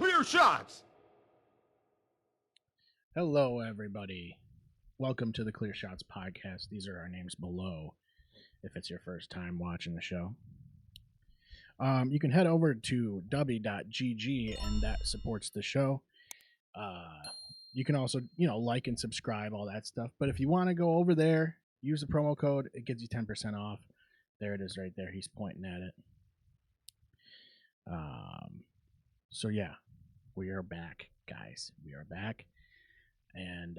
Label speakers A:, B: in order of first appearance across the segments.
A: Clear Shots!
B: Hello, everybody. Welcome to the Clear Shots podcast. These are our names below if it's your first time watching the show. You can head over to w.gg and that supports the show. You can also, like and subscribe, all that stuff. But if you want to go over there, use the promo code. It gives you 10% off. There it is right there. He's pointing at it. So yeah, we are back, guys. We are back. And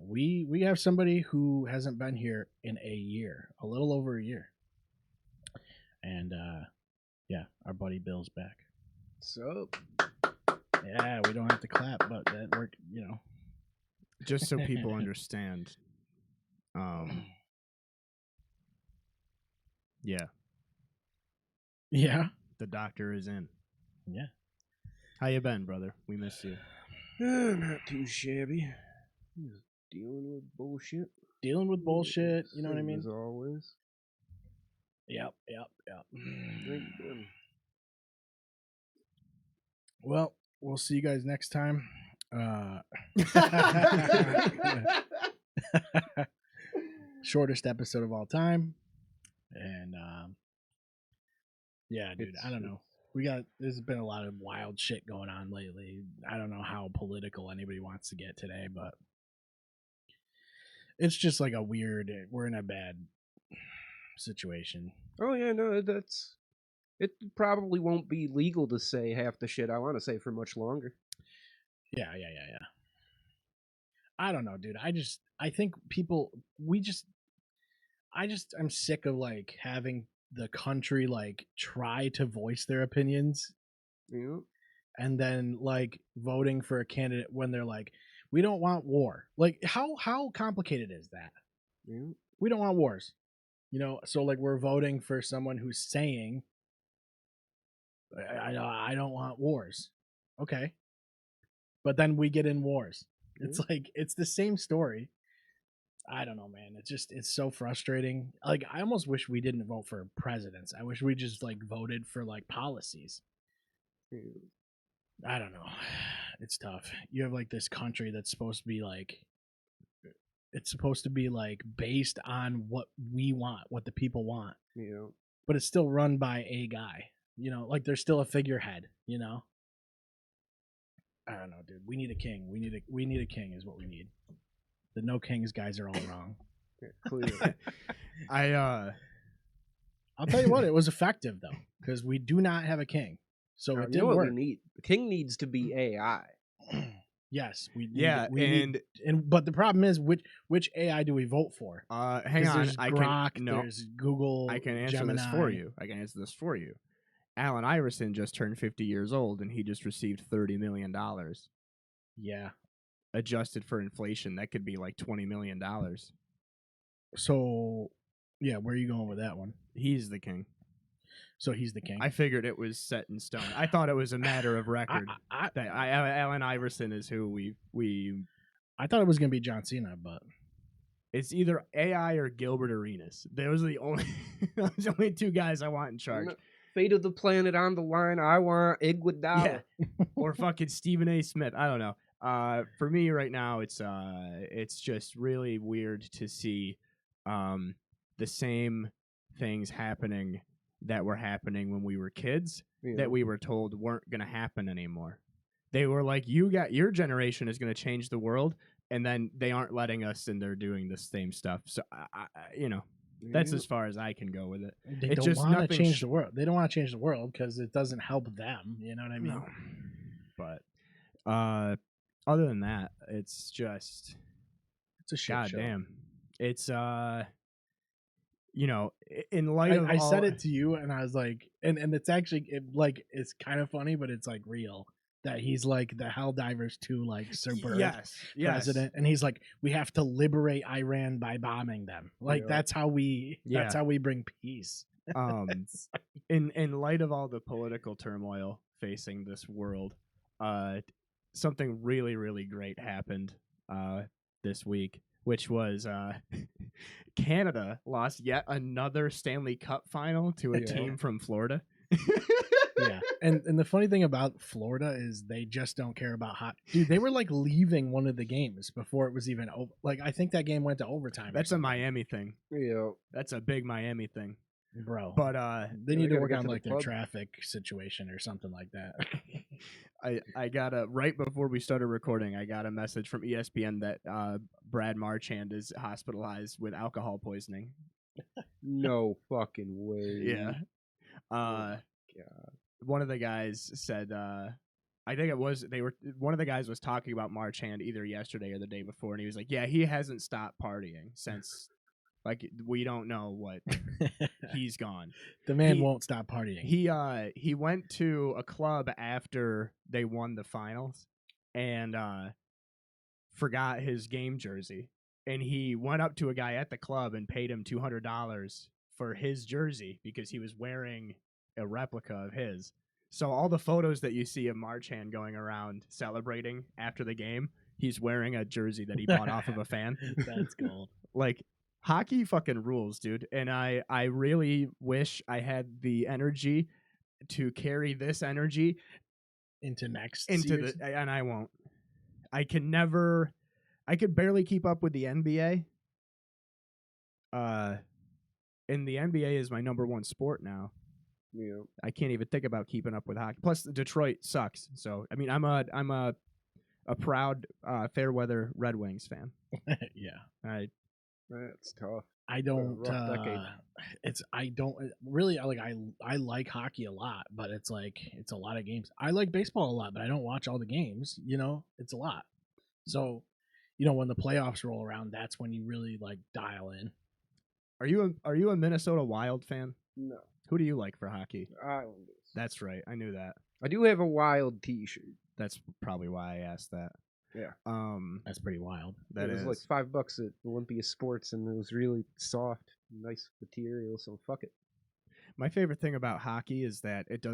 B: we have somebody who hasn't been here in a year, a little over a year. And yeah, our buddy Bill's back.
C: So
B: yeah, we don't have to clap, but that worked,
C: Just so people understand. Yeah.
B: Yeah.
C: The doctor is in.
B: Yeah.
C: How you been, brother? We miss you.
D: Not too shabby. Just dealing with bullshit.
B: Dealing with bullshit, you know what I mean?
D: As always.
B: Yep.
D: How you been?
B: Well, we'll see you guys next time. Shortest episode of all time. And yeah, dude, I don't know. There's been a lot of wild shit going on lately. I don't know how political anybody wants to get today, but it's just like we're in a bad situation.
D: Oh yeah, no, it probably won't be legal to say half the shit I want to say for much longer.
B: Yeah. I don't know, dude. I think people, I'm sick of like having the country like try to voice their opinions.
D: Yeah.
B: And then like voting for a candidate when they're like, we don't want war. Like how complicated is that?
D: Yeah.
B: We don't want wars. So like we're voting for someone who's saying I don't want wars. Okay. But then we get in wars. It's like it's the same story. I don't know, man. It's so frustrating. Like I almost wish we didn't vote for presidents. I wish we just like voted for like policies.
D: Yeah.
B: I don't know. It's tough. You have like this country that's supposed to be like based on what we want, what the people want.
D: Yeah.
B: But it's still run by a guy. Like there's still a figurehead, I don't know, dude. We need a king. We need a king is what we need. The no kings guys are all wrong.
D: Yeah, clearly.
B: I'll tell you what, it was effective though, because we do not have a king. So it
D: You know
B: did
D: what
B: work.
D: we need? The king needs to be AI.
B: Yes, we need,
C: Yeah,
B: but the problem is which AI do we vote for?
C: Hang on.
B: There's Grok, there's Google.
C: I can answer
B: Gemini.
C: this for you. Allen Iverson just turned 50 years old, and he just received $30 million.
B: Yeah.
C: Adjusted for inflation, that could be like $20 million.
B: So, yeah, where are you going with that one?
C: He's the king.
B: So he's the king.
C: I figured it was set in stone. I thought it was a matter of record that Allen Iverson is who we.
B: I thought it was gonna be John Cena, but
C: it's either AI or Gilbert Arenas. Those are the only two guys I want in charge.
D: Fate of the planet on the line. I want Iguodala.
C: Yeah. Or fucking Stephen A. Smith. I don't know. For me right now, it's just really weird to see the same things happening that were happening when we were kids that we were told weren't going to happen anymore. They were like, your generation is going to change the world, and then they aren't letting us, and they're doing the same stuff. So, that's as far as I can go with it.
B: They don't want to change the world. They don't want to change the world because it doesn't help them. You know what I mean?
C: No. But other than that, it's just
B: a shit show.
C: Goddamn. It's in light of
B: I said it to you, and I was like, and it's actually it's kind of funny, but it's like real that he's like the Helldivers 2 like Sir Bird president, and he's like, we have to liberate Iran by bombing them. Like that's how we bring peace.
C: In light of all the political turmoil facing this world, something really, really great happened this week, which was Canada lost yet another Stanley Cup final to a team from Florida.
B: Yeah, and the funny thing about Florida is they just don't care about hot. Dude, they were like leaving one of the games before it was even over. Like I think that game went to overtime.
C: That's a Miami thing.
D: Yeah.
C: That's a big Miami thing.
B: bro.
C: But
B: they need to
D: gotta
B: work
D: get
B: on
D: to the
B: like their
D: pub.
B: traffic situation or something like that.
C: I got a right before we started recording. I got a message from ESPN that Brad Marchand is hospitalized with alcohol poisoning.
D: No fucking way.
C: Yeah.
D: God.
C: One of the guys said, I think it was one of the guys was talking about Marchand either yesterday or the day before, and he was like, "Yeah, he hasn't stopped partying since, like, we don't know what he's gone."
B: The man
C: He-
B: won't stop partying.
C: He went to a club after they won the finals, and forgot his game jersey, and he went up to a guy at the club and paid him $200 for his jersey because he was wearing a replica of his. So all the photos that you see of Marchand going around celebrating after the game, he's wearing a jersey that he bought off of a fan.
B: That's gold.
C: Like, hockey fucking rules, dude. And I really wish I had the energy to carry this energy
B: Into next
C: into
B: series.
C: and I won't. I could barely keep up with the NBA. And the NBA is my number one sport now.
D: Yeah.
C: I can't even think about keeping up with hockey. Plus, Detroit sucks. So, I mean, I'm a proud Fairweather Red Wings fan.
B: Yeah.
D: That's tough.
B: I don't
D: rough decade.
B: I don't really I like hockey a lot, but it's like it's a lot of games. I like baseball a lot, but I don't watch all the games, it's a lot. So, when the playoffs roll around, that's when you really like dial in.
C: Are you a Minnesota Wild fan?
D: No.
C: Who do you like for hockey?
D: Islanders.
C: That's right. I knew that.
D: I do have a Wild T-shirt.
C: That's probably why I asked that.
D: Yeah.
B: That's pretty wild.
C: That
D: it was
C: is
D: like $5 at Olympia Sports, and it was really soft, nice material. So fuck it.
C: my favorite thing about hockey is that it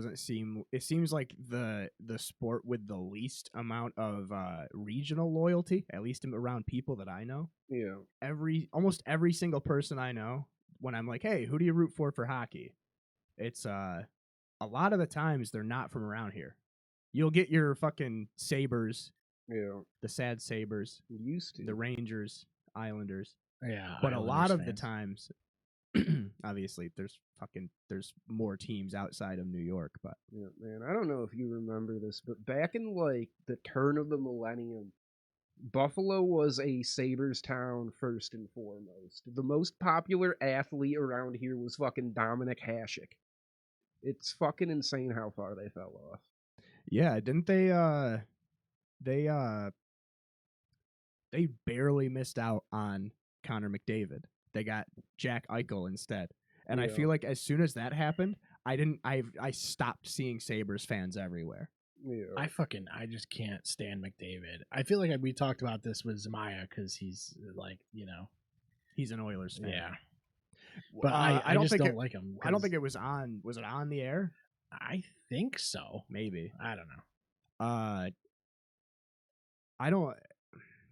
C: seems like the sport with the least amount of regional loyalty, at least around people that I know.
D: Yeah.
C: Almost every single person I know, when I'm like, "Hey, who do you root for hockey?" It's a lot of the times they're not from around here. You'll get your fucking Sabres,
D: Yeah.
C: the sad Sabres,
D: Used to.
C: the Rangers, Islanders.
B: Yeah.
C: But a lot
B: Islanders
C: of the
B: fans.
C: times, obviously, there's more teams outside of New York, but
D: Yeah, man. I don't know if you remember this, but back in like the turn of the millennium, Buffalo was a Sabres town first and foremost. The most popular athlete around here was fucking Dominic Hasek. It's fucking insane how far they fell off.
C: yeah, didn't they barely missed out on Connor McDavid. They got Jack Eichel instead. And I
D: Yeah.
C: feel like as soon as that happened, I stopped seeing Sabres fans everywhere.
D: Yeah.
B: I just can't stand McDavid. I feel like we talked about this with Zamaya because he's like,
C: He's an Oilers fan.
B: yeah. But
C: I
B: don't
C: just
B: don't like him.
C: I don't think it was on. Was it on the air?
B: I think so.
C: Maybe.
B: I don't know.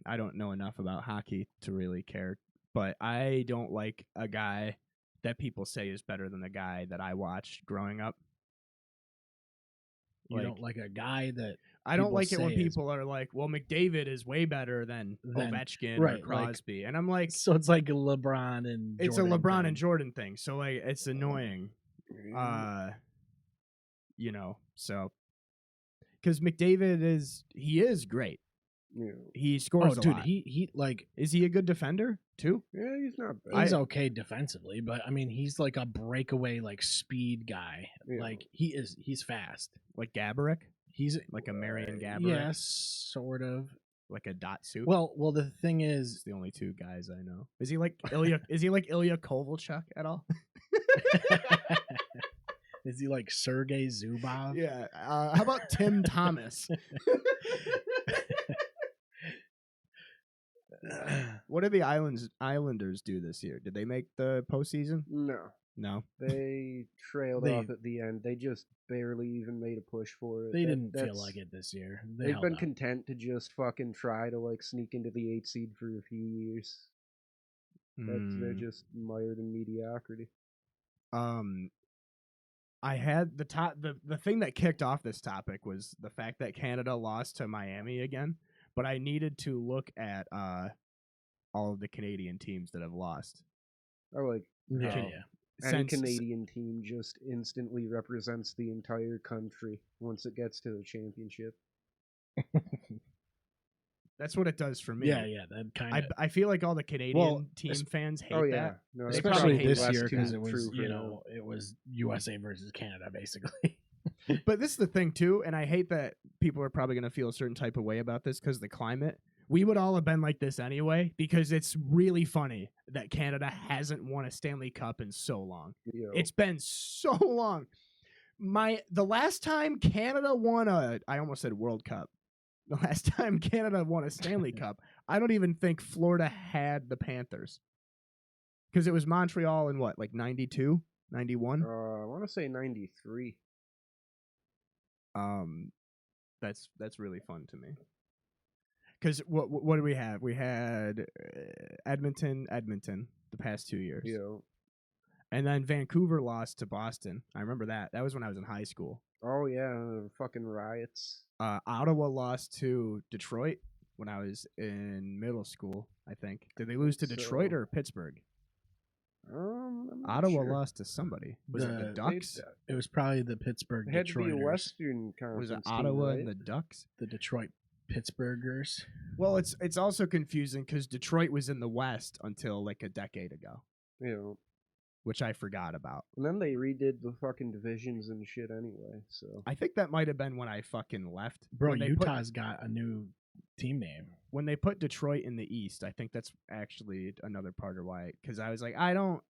C: I don't know enough about hockey to really care, but I don't like a guy that people say is better than the guy that I watched growing up.
B: You don't like a guy that
C: I don't
B: people
C: like it when
B: say is-
C: people are like, "Well, McDavid is way better than Ovechkin or
B: right, like-
C: Crosby," and I'm like,
B: so it's like LeBron and
C: it's
B: Jordan
C: a LeBron
B: thing.
C: and Jordan thing. So like, it's annoying. So because McDavid is great.
D: Yeah.
C: He scores a
B: dude,
C: lot.
B: he like
C: Is he a good defender too?
D: Yeah, he's not bad.
B: he's okay defensively, but I mean he's like a breakaway like speed guy.
D: Yeah.
B: Like he's fast.
C: Like Gaborik?
B: He's
C: Like a Marion Gaborik?
B: yes, sort of.
C: Like a Datsyuk?
B: Well, the thing
C: It's
B: is,
C: the only two guys I know. Is he like Ilya? Is he like Ilya Kovalchuk at all?
B: is he like Sergei Zubov?
C: Yeah. How about Tim Thomas? What did the Islanders do this year? Did they make the postseason?
D: No.
C: No.
D: They trailed
B: They-
D: off at the end. They just barely even made a push for it.
B: They
D: That-
B: didn't feel
D: that's-
B: like it this year.
D: They've
B: held
D: been
B: out.
D: content to just fucking try to like sneak into the 8th seed for a few years. They're just mired in mediocrity.
C: I had the thing that kicked off this topic was the fact that Canada lost to Miami again, but I needed to look at all of the Canadian teams that have lost.
D: I like
B: Yeah,
D: how
B: yeah.
D: any
C: Since
D: Canadian team just instantly represents the entire country once it gets to the championship.
C: that's what it does for me.
B: Yeah, that kind of.
C: I feel like all the Canadian team fans hate
D: Oh yeah,
C: that.
D: no,
C: They
D: that's
B: Especially
C: probably hate
B: this
D: less
B: year because
D: too
B: it was,
D: true for
B: you
D: them.
B: know, it was USA versus Canada basically.
C: But this is the thing too, and I hate that people are probably going to feel a certain type of way about this because the climate. We would all have been like this anyway because it's really funny that Canada hasn't won a Stanley Cup in so long.
D: Yo,
C: It's been so long. The last time Canada won I almost said World Cup. The last time Canada won a Stanley Cup, I don't even think Florida had the Panthers. Because it was Montreal in what, like 92, 91?
D: I want to say 93.
C: That's really fun to me. Because what do we have? We had Edmonton the past 2 years.
D: Yo,
C: And then Vancouver lost to Boston. I remember that. That was when I was in high school.
D: oh yeah, the fucking riots.
C: Ottawa lost to Detroit when I was in middle school, I think. Did they lose to Detroit
D: So-
C: or Pittsburgh?
D: I'm not
C: Ottawa
D: sure.
C: lost to somebody. Was it the
B: The-
C: Ducks?
B: It was probably the Pittsburgh
D: It had to be a
B: Detroiters.
D: Western Conference.
C: Was it
D: team,
C: Ottawa
D: right?
C: and the Ducks?
B: The Detroit Pittsburghers.
C: Well, it's also confusing because Detroit was in the West until like a decade ago,
D: Yeah.
C: which I forgot about.
D: And then they redid the fucking divisions and shit anyway. So
C: I think that might have been when I fucking left.
B: Bro,
C: When they
B: Utah's got a new team name.
C: when they put Detroit in the East, I think that's actually another part of why. Because I was like, I don't.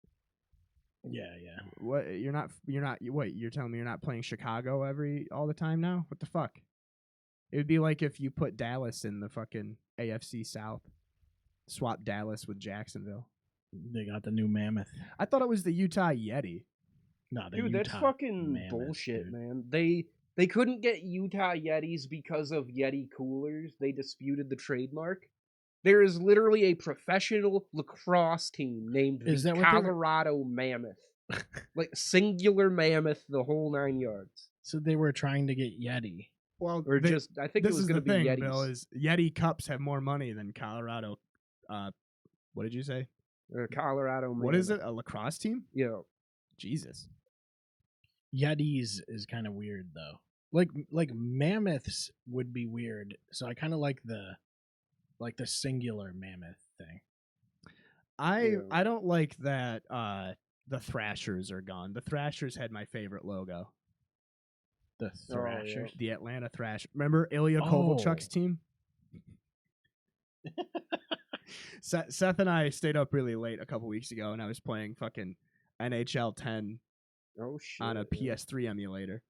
B: Yeah.
C: What you're not. Wait, you're telling me you're not playing Chicago all the time now? What the fuck? It would be like if you put Dallas in the fucking AFC South, swap Dallas with Jacksonville.
B: They got the new Mammoth.
C: I thought it was the Utah Yeti.
B: No, the
D: dude, that's
B: Utah
D: fucking
B: Mammoth,
D: bullshit,
B: dude.
D: man. They couldn't get Utah Yetis because of Yeti coolers. They disputed the trademark. There is literally a professional lacrosse team named
B: Is
D: the
B: that what they were-
D: Colorado Mammoth. Like singular mammoth, the whole 9 yards.
B: So they were trying to get Yeti.
C: Well,
D: Or just, I think it
C: this
D: was
C: is
D: going
C: the
D: to be
C: thing,
D: Yetis.
C: Bill. Is Yeti cups have more money than Colorado? What did you say?
D: Colorado Mammoth.
C: What is it? A lacrosse team?
D: Yeah.
C: Jesus.
B: Yetis is kind of weird though. Like mammoths would be weird. So I kind of like the singular mammoth thing.
C: I don't like that the Thrashers are gone. The Thrashers had my favorite logo.
B: The Thrashers.
C: The Atlanta Thrash. Remember Ilya
B: Oh.
C: Kovalchuk's team? Seth and I stayed up really late a couple weeks ago, and I was playing fucking NHL 10
D: Oh shit.
C: on a
D: yeah.
C: PS3 emulator.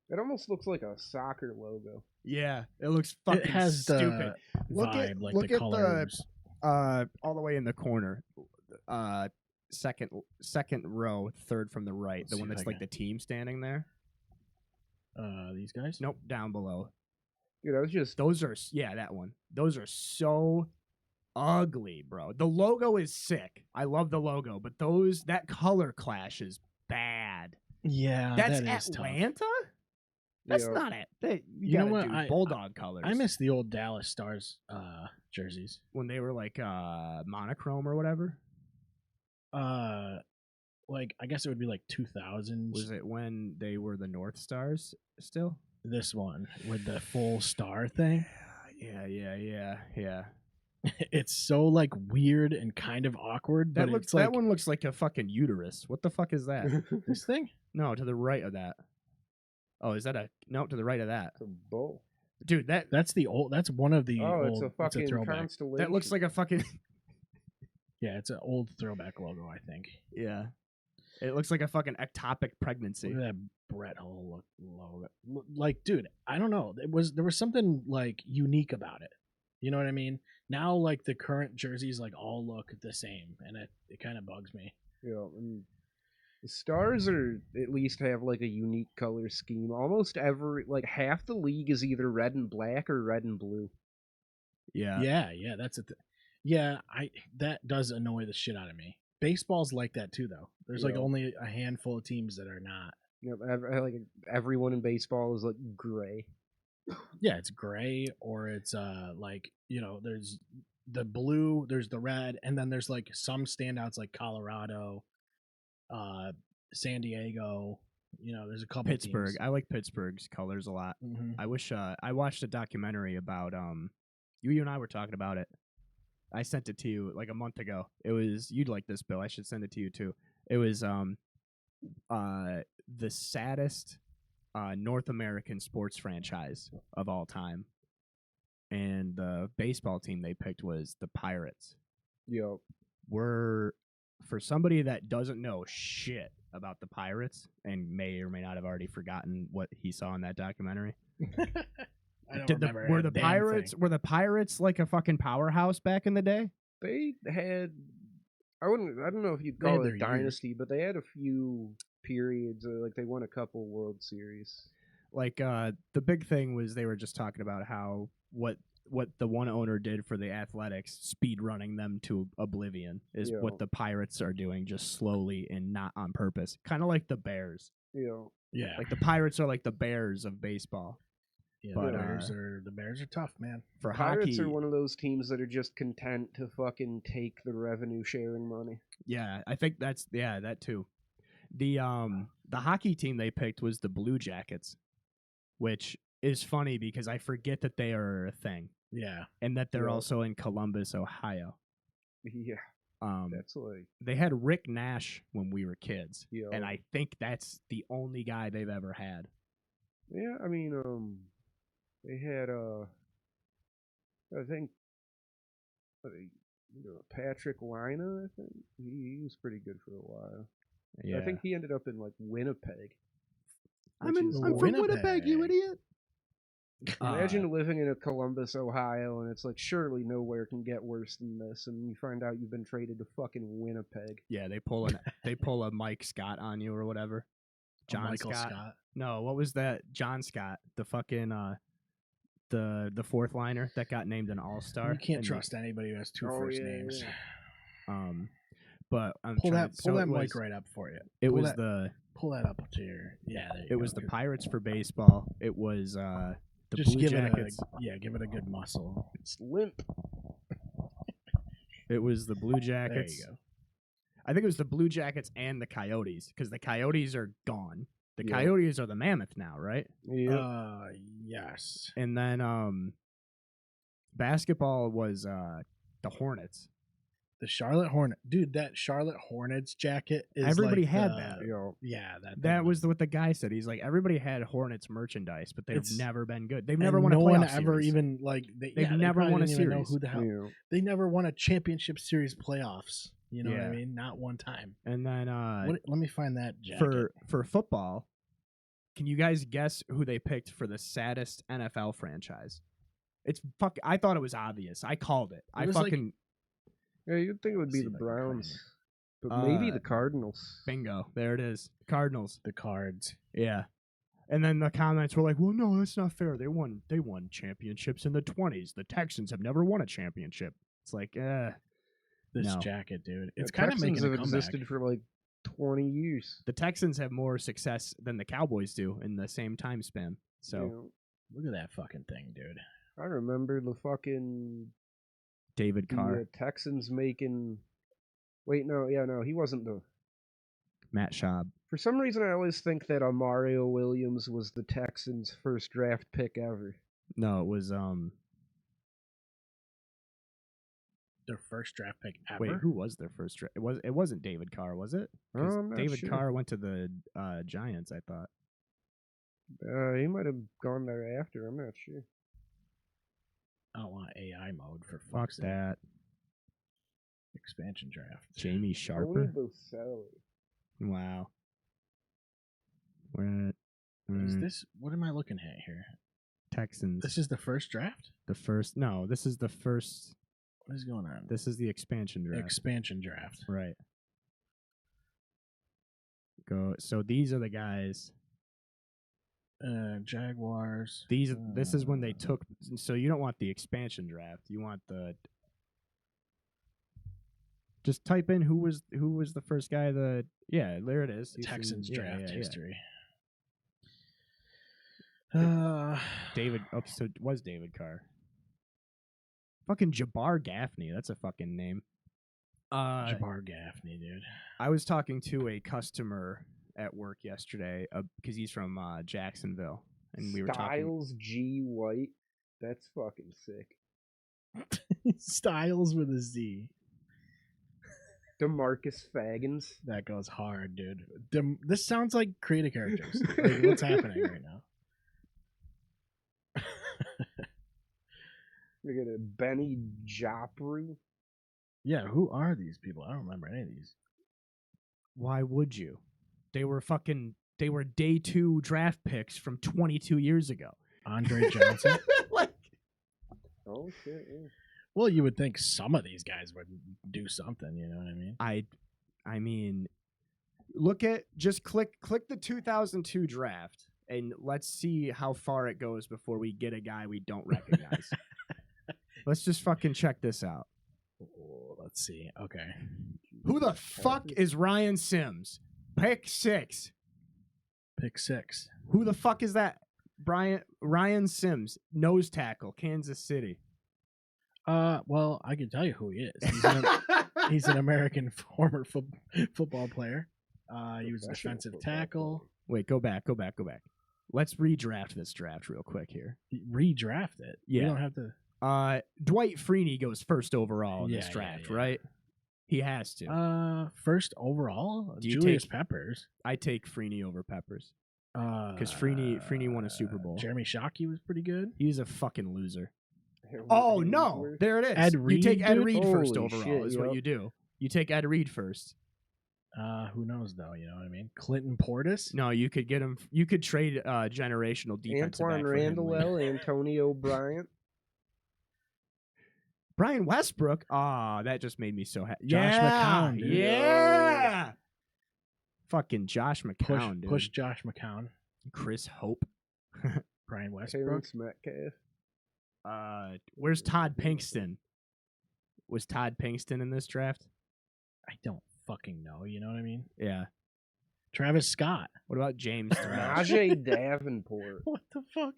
D: It almost looks like a soccer logo.
C: Yeah, it looks fucking
B: It has
C: stupid.
B: the
C: Look at-
B: vibe, like
C: look
B: the
C: at
B: colors.
C: All the way in the corner, second row, third from the right,
B: Let's
C: the
B: see
C: one
B: if
C: that's
B: I
C: like the team standing there.
B: These guys.
C: Nope, down below.
D: Dude, I was just
C: Those are that one. Those are so ugly, bro. The logo is sick. I love the logo, but that color clash is bad.
B: Yeah,
C: That's
B: that is tough.
C: Atlanta. That's
D: Yeah.
C: not it.
B: You know
C: gotta
B: what?
C: do Bulldog colors.
B: I miss the old Dallas Stars jerseys.
C: when they were like monochrome or whatever.
B: Like I guess it would be like 2000s.
C: Was it when they were the North Stars still?
B: This one with the full star thing?
C: Yeah.
B: It's so like weird and kind of awkward.
C: That
B: But
C: looks.
B: it's like
C: That one looks like a fucking uterus. What the fuck is that?
B: this thing.
C: No, to the right of that. Oh, is that no? To the right of that,
D: a bull.
C: dude.
B: That's the old. That's one of the.
D: Oh,
B: old,
D: it's a fucking
B: throwback.
D: constellation.
C: That looks like a fucking.
B: Yeah, it's an old throwback logo. I think.
C: Yeah, it looks like a fucking ectopic pregnancy.
B: Look at that Brett Hull logo. Like, dude, I don't know. There was something like unique about it. You know what I mean? Now, like the current jerseys, like all look the same, and it kind of bugs me.
D: Yeah, and the Stars are at least have like a unique color scheme. Almost like half the league is either red and black or red and blue.
C: Yeah.
B: Yeah, that's a. Yeah, that does annoy the shit out of me. Baseball's like that too, though. There's like
D: Yeah.
B: only a handful of teams that are not.
D: You know, like everyone in baseball is like gray.
B: Yeah, it's gray, or it's like, you know, there's the blue, there's the red, and then there's like some standouts like Colorado, San Diego. You know, there's a couple
C: Pittsburgh.
B: teams.
C: I like Pittsburgh's colors a lot.
B: Mm-hmm.
C: I wish I watched a documentary about you and I were talking about it. I sent it to you like a month ago. It was, you'd like this, Bill. I should send it to you too. It was the saddest North American sports franchise of all time. And the baseball team they picked was the Pirates.
D: Yep.
C: For somebody that doesn't know shit about the Pirates and may or may not have already forgotten what he saw in that documentary.
B: I don't remember
C: Were
B: a
C: the
B: damn
C: Pirates
B: thing.
C: were the Pirates like a fucking powerhouse back in the day?
D: They had, I don't know if you'd
B: They had
D: call
B: their
D: it
B: years.
D: dynasty, but they had a few periods. Like they won a couple World Series.
C: Like the big thing was they were just talking about how what the one owner did for the Athletics, speed running them to oblivion, is what the Pirates are doing, just slowly and not on purpose. Kind of like the Bears.
B: Yeah,
C: Like the Pirates are like the Bears of baseball.
B: yeah.
C: But,
B: The Bears are tough, man.
C: For
D: Pirates
C: hockey,
D: are one of those teams that are just content to fucking take the revenue sharing money.
C: yeah, I think that too. The hockey team they picked was the Blue Jackets, which is funny because I forget that they are a thing.
B: Yeah,
C: And that they're
D: Yeah.
C: also in Columbus, Ohio.
D: Yeah, that's like,
C: They had Rick Nash when we were kids,
D: yeah.
C: and I think that's the only guy they've ever had.
D: Yeah, I mean, they had I think, Patrick Lina. I think he was pretty good for a while.
C: Yeah,
D: I think he ended up in like Winnipeg.
C: I'm
D: which is,
C: from Winnipeg, you idiot.
D: Imagine living in a Columbus, Ohio, and it's like, surely nowhere can get worse than this, and you find out you've been traded to fucking Winnipeg.
C: Yeah, they pull a Mike Scott on you or whatever. John
B: Michael
C: Scott. No, what was that? John Scott, the fucking the fourth liner that got named an All-Star.
B: You can't trust anybody who has two first names.
C: Yeah. But I'm
B: pull
C: trying
B: that pull that mic right up for you.
C: Pull
B: that up to your
C: It was the Pirates for baseball. It was the
B: just
C: Blue Jackets.
B: Give it a good muscle.
D: It's limp.
C: It was the Blue Jackets.
B: There you go.
C: I think it was the Blue Jackets and the Coyotes, because the Coyotes are gone. The
D: Yeah.
C: Coyotes are the Mammoth now, right?
D: Yeah.
B: Yes.
C: And then basketball was the Hornets.
B: The Charlotte Hornet, dude. That Charlotte Hornets jacket is
C: Everybody
B: like
C: had
B: the-
C: that.
B: Yeah,
C: That was what the guy said. He's like, everybody had Hornets merchandise, but they've
B: It's-
C: never been good. They've
B: and
C: never won a
B: no
C: playoff
B: one ever
C: series.
B: even like
C: They've
B: they
C: never
B: probably
C: won a
B: didn't even know
C: series.
B: who the hell.
D: Yeah.
B: They never won a championship series playoffs. You know what
C: Yeah.
B: I mean? Not one time.
C: And then
B: Let me find that jacket.
C: for football, can you guys guess who they picked for the saddest NFL franchise? It's I thought it was obvious. I called it. I
B: was like-
C: fucking
D: Yeah, you'd think it would be
B: See
D: the
B: if I can find
D: Browns, but maybe
C: Uh,
D: the Cardinals.
C: bingo. There it is. Cardinals.
B: the Cards.
C: Yeah. And then the comments were like, "Well, no, that's not fair. They won championships in the 20s. The Texans have never won a championship." It's like,
B: This
C: No.
B: jacket, dude.
D: The
B: It's kind of
D: Texans
B: making a
D: have
B: comeback.
D: existed for like 20 years.
C: the Texans have more success than the Cowboys do in the same time span. So,
D: You know,
B: Look at that fucking thing, dude.
D: I remember the fucking
C: David Carr,
D: Texans making. Wait, no, he wasn't the.
C: Matt Schaub.
D: For some reason, I always think that Mario Williams was the Texans' first draft pick ever.
C: No, it was
B: Their first draft pick ever.
C: wait, who was their first draft? It wasn't David Carr, was it? 'Cause
D: I'm not
C: David
D: sure.
C: Carr went to the Giants, I thought.
D: He might have gone there after. I'm not sure.
B: I don't want AI mode for
C: Fuck
B: fuck's sake.
C: that.
B: Expansion draft.
C: Jamie
D: Tony
C: Sharper.
D: Boselli.
C: Wow. We're at
B: Is this? What am I looking at here?
C: Texans.
B: This is the first draft.
C: the first. No, this is the first.
B: What is going on?
C: This is the expansion draft.
B: Expansion draft.
C: Right. Go. So these are the guys.
B: Jaguars.
C: This is when they took. So you don't want the expansion draft. You want the. Just type in who was the first guy. Yeah, there it is.
B: Texans
C: Yeah,
B: draft
C: yeah, yeah.
B: history.
C: David. Oh, so it was David Carr. Fucking Jabbar Gaffney. That's a fucking name.
B: Jabbar Gaffney, dude.
C: I was talking to a customer at work yesterday because he's from Jacksonville, and we were talking.
D: Styles G White. That's fucking sick.
B: Styles with a Z.
D: DeMarcus Faggins.
B: That goes hard, dude. This sounds like creative characters. Like, what's happening right now?
D: Look at it. Benny Jopru.
B: Yeah, who are these people? I don't remember any of these.
C: Why would you? They were day 2 draft picks from 22 years ago.
B: Andre Johnson.
C: Like,
D: Oh shit. Yeah.
B: Well, you would think some of these guys would do something. You know what I mean?
C: I mean, just click the 2002 draft, and let's see how far it goes before we get a guy we don't recognize. Let's just fucking check this out.
B: Oh, let's see. Okay.
C: Who the fuck is Ryan Sims? Pick 6.
B: Pick 6.
C: Who the fuck is that? Ryan Sims, nose tackle, Kansas City.
B: Well, I can tell you who he is. He's an American former football player. He was a defensive tackle.
C: Wait, go back. Let's redraft this draft real quick here.
B: Redraft it.
C: Yeah.
B: You don't have to.
C: Dwight Freeney goes first overall in this draft,
B: yeah.
C: right? He has to.
B: First overall,
C: Do you
B: Julius
C: take-
B: Peppers.
C: I take Freeney over Peppers because Freeney won a Super Bowl.
B: Jeremy Shockey was pretty good.
C: He's a fucking loser.
D: Henry
C: Oh no,
D: Ainsworth.
C: there it is.
B: Ed
C: You
B: Reed,
C: take Ed
B: dude?
C: Reed first
D: Holy
C: overall.
D: shit,
C: Is what
D: yep.
C: you do. You take Ed Reed first.
B: Who knows though? You know what I mean? Clinton Portis.
C: No, you could get him. You could trade generational defensive back
D: Antoine
C: for him later.
D: Randall, Antonio Bryant.
C: Brian Westbrook. That just made me so happy.
B: Josh McCown, dude.
C: Yeah. Fucking Josh McCown, dude.
B: Push Josh McCown.
C: Chris Hope.
B: Brian Westbrook.
D: Terrence Metcalf.
C: Where's Todd Pinkston? Was Todd Pinkston in this draft?
B: I don't fucking know. You know what I mean?
C: Yeah.
B: Travis Scott.
C: What about James Thrash?
D: Najee Davenport.
B: What the fuck?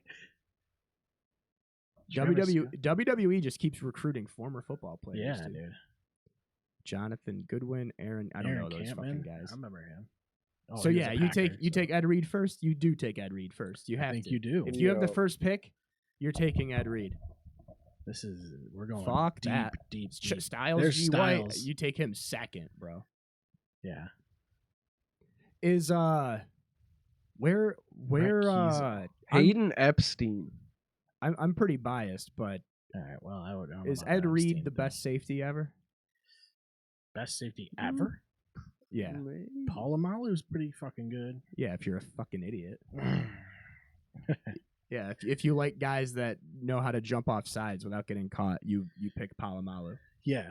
C: WWE just keeps recruiting former football players.
B: Yeah,
C: dude.
B: dude.
C: Jonathan Goodwin, Aaron. I don't
B: Aaron
C: know those
B: Campman?
C: fucking guys.
B: I remember him. Oh,
C: So
B: he was
C: yeah,
B: a
C: you
B: Packer,
C: take Ed Reed first. You do take Ed Reed first. You have
B: I think
C: to.
B: you do.
C: If you have the
D: Yo.
C: first pick, you're taking Ed Reed.
B: We're going
C: Fuck
B: deep,
C: that.
B: deep, deep.
C: Styles
B: There's
C: G. White.
B: Styles.
C: You take him second, bro.
B: Yeah.
C: Is where
D: Hayden Epstein.
C: I'm pretty biased, but
B: All right. Well, I don't know
C: is
B: about
C: Ed Reed
B: Epstein,
C: the
B: though.
C: best safety ever?
B: Best safety ever?
C: Yeah.
D: Maybe.
B: Polamalu's pretty fucking good.
C: Yeah, if you're a fucking idiot. Yeah, if you like guys that know how to jump off sides without getting caught, you pick Palomalu.
B: Yeah.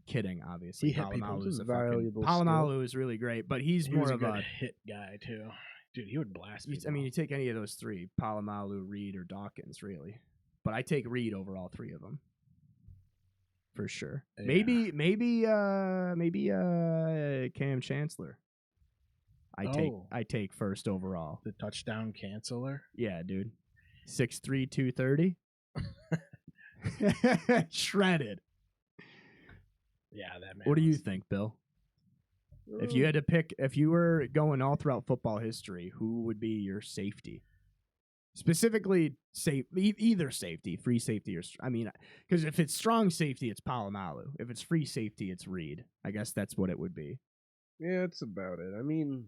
C: Kidding, obviously.
B: He hit people.
C: Palomalu is
D: It's
C: a
D: a
C: fucking
D: valuable
C: Palomalu is really great, but he's
B: He
C: more
B: was
C: of
B: a good
C: a.
B: hit guy too. Dude, he would blast people.
C: I mean, you take any of those three: Palomalu, Reed, or Dawkins, really. But I take Reed over all three of them, for sure.
B: Yeah.
C: Maybe Cam Chancellor. I take first overall.
B: The touchdown canceller.
C: Yeah, dude. 6'3", 230. Shredded.
B: Yeah, that man.
C: What do you
B: was-
C: think, Bill? If you had to pick, if you were going all throughout football history, who would be your safety? Specifically, either safety, free safety, or because if it's strong safety, it's Palomalu. If it's free safety, it's Reed. I guess that's what it would be.
D: Yeah, that's about it. I mean,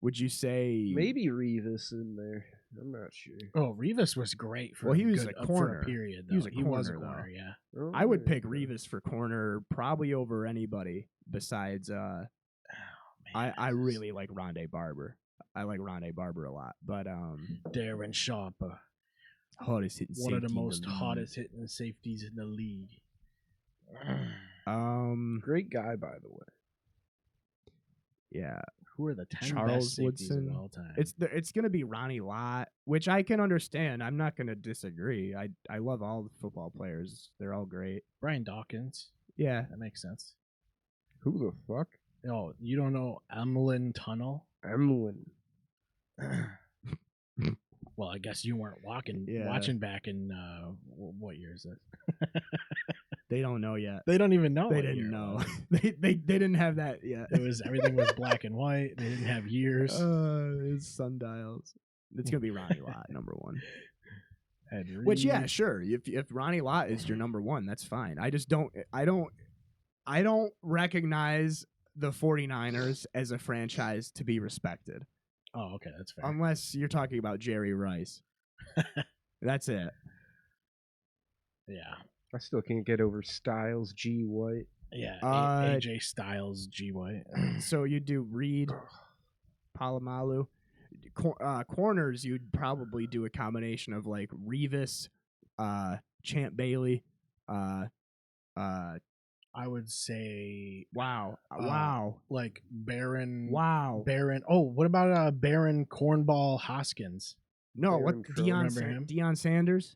C: Would you say
D: maybe Revis in there. I'm not sure.
B: Oh, Revis was great for
C: Well, he was
B: good,
C: a
B: for
C: corner.
B: a period. Though.
C: He was a
B: He was a
C: corner, though.
B: corner, yeah.
D: Oh,
C: I would
D: yeah.
C: pick Revis for corner probably over anybody besides
B: Man,
C: I really like Rondé Barber. I like Rondé Barber a lot. But
B: Darren Sharp,
C: hottest hitting
B: one of the
C: safety in
B: most
C: league.
B: hottest hitting safeties in the league.
D: Great guy, by the way.
C: Yeah.
B: Who are the 10
C: Charles
B: best safeties
C: Woodson.
B: of all time?
C: It's gonna be Ronnie Lott, which I can understand. I'm not gonna disagree. I love all the football players. They're all great.
B: Brian Dawkins.
C: Yeah.
B: That makes sense.
D: Who the fuck?
B: Oh, you don't know Emlyn Tunnel?
D: Emlyn.
B: Well, I guess you weren't
C: Yeah.
B: watching back in what year is it?
C: They don't know yet.
B: They don't even know.
C: They
B: what
C: didn't
B: year it
C: know.
B: was.
C: they didn't have that yet.
B: It was everything was black and white. They didn't have years.
C: It's sundials. It's gonna be Ronnie Lott number one.
B: Ed
C: Which yeah,
B: Reed.
C: sure. If Ronnie Lott is your number one, that's fine. I just don't. I don't recognize the 49ers as a franchise to be respected.
B: Oh, okay, that's fair.
C: Unless you're talking about Jerry Rice. That's it.
B: Yeah.
D: I still can't get over Styles G White.
B: Yeah. AJ Styles, G White.
C: So you do Reed, Palomalu. Corners, you'd probably do a combination of like Revis, Champ Bailey,
B: I would say
C: wow. Wow.
B: like Baron.
C: Wow.
B: Baron. Oh, what about Baron Cornball Hoskins?
C: No,
D: Baron
C: what
D: Trump.
B: Remember him?
C: Deion Sanders?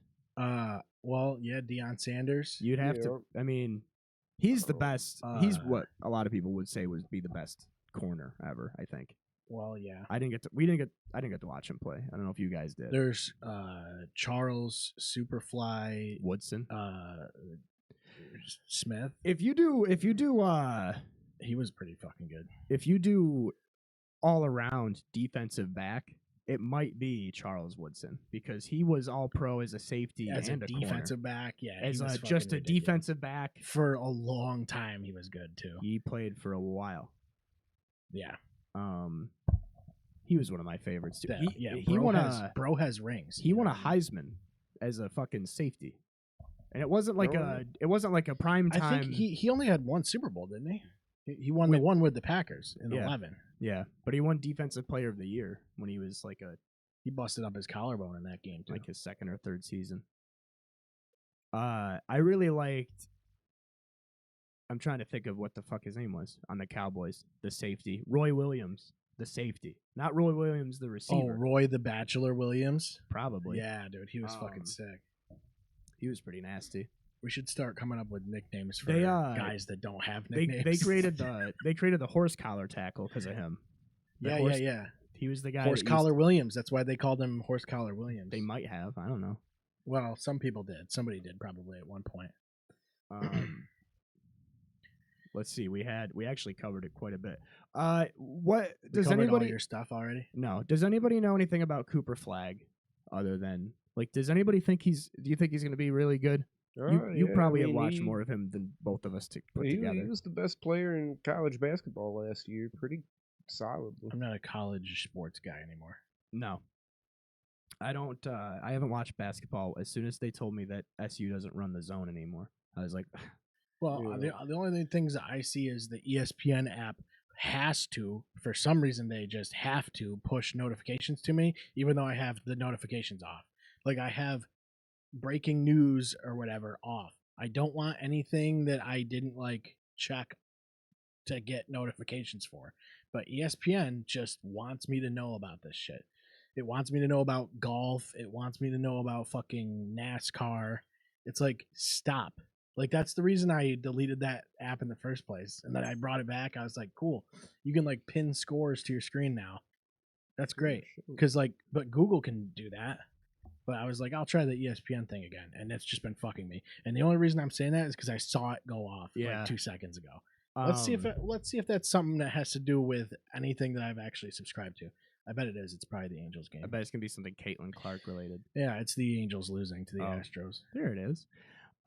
B: Well, yeah, Deion Sanders.
C: You'd have to. I mean, he's the best. He's what a lot of people would say would be the best corner ever. I think.
B: Well, yeah.
C: I didn't get to watch him play. I don't know if you guys did.
B: There's Charles Superfly
C: Woodson.
B: Smith.
C: If you do,
B: He was pretty fucking good.
C: if you do all around defensive back, it might be Charles Woodson because he was all pro as a safety
B: As
C: and
B: a
C: corner.
B: defensive back, yeah. he
C: As
B: was
C: just
B: fucking
C: a
B: ridiculous.
C: defensive back.
B: For a long time, he was good too.
C: He played for a while.
B: Yeah.
C: He was one of my favorites too. He
B: bro
C: won
B: has,
C: a
B: bro has rings.
C: he
B: you
C: won
B: know
C: a
B: what I mean?
C: Heisman as a fucking safety, and it wasn't like
D: Really?
C: a prime time.
B: I think he only had one Super Bowl, didn't he? He won the one with the Packers in
C: Yeah.
B: 11.
C: Yeah, but he won Defensive Player of the Year when he was like
B: He busted up his collarbone in that game too.
C: his second or third season. I really liked. I'm trying to think of what the fuck his name was on the Cowboys. The safety, Roy Williams, the safety, not Roy Williams, the
B: Oh,
C: receiver.
B: Roy the Bachelor Williams.
C: Probably.
B: Yeah, dude, he was fucking sick.
C: He was pretty nasty.
B: We should start coming up with nicknames for
C: They,
B: guys that don't have nicknames.
C: They created the horse collar tackle because of him.
B: Yeah.
C: He was the guy.
B: Horse collar Williams. That's why they called him Horse Collar Williams.
C: They might have. I don't know.
B: Well, some people did. Somebody did probably at one point.
C: Let's see. We actually covered it quite a bit. What
B: We
C: does
B: covered
C: anybody?
B: all your stuff already?
C: No. Does anybody know anything about Cooper Flagg other than like? Does anybody think do you think he's going to be really good? You probably have watched more of him than both of us put together.
D: He was the best player in college basketball last year, pretty solidly.
B: I'm not a college sports guy anymore.
C: No. I don't. I haven't watched basketball. As soon as they told me that SU doesn't run the zone anymore, I was like,
B: Well,
D: Yeah.
B: the only things that I see is the ESPN app has to, for some reason, they just have to push notifications to me, even though I have the notifications off. Like I have breaking news or whatever off. I don't want anything that I didn't like check to get notifications for. But ESPN just wants me to know about this shit. It wants me to know about golf. It wants me to know about fucking NASCAR. It's like, stop. Like, that's the reason I deleted that app in the first place. And then I brought it back. I was like, cool. You can, like, pin scores to your screen now. That's great. Because, like, but Google can do that. But I was like, I'll try the ESPN thing again. And it's just been fucking me. And the only reason I'm saying that is because I saw it go off like 2 seconds ago. Let's see if that's something that has to do with anything that I've actually subscribed to. I bet it is. It's probably the Angels game.
C: I bet it's gonna be something Caitlin Clark related.
B: Yeah, it's the Angels losing to the
C: Oh.
B: Astros.
C: There it is.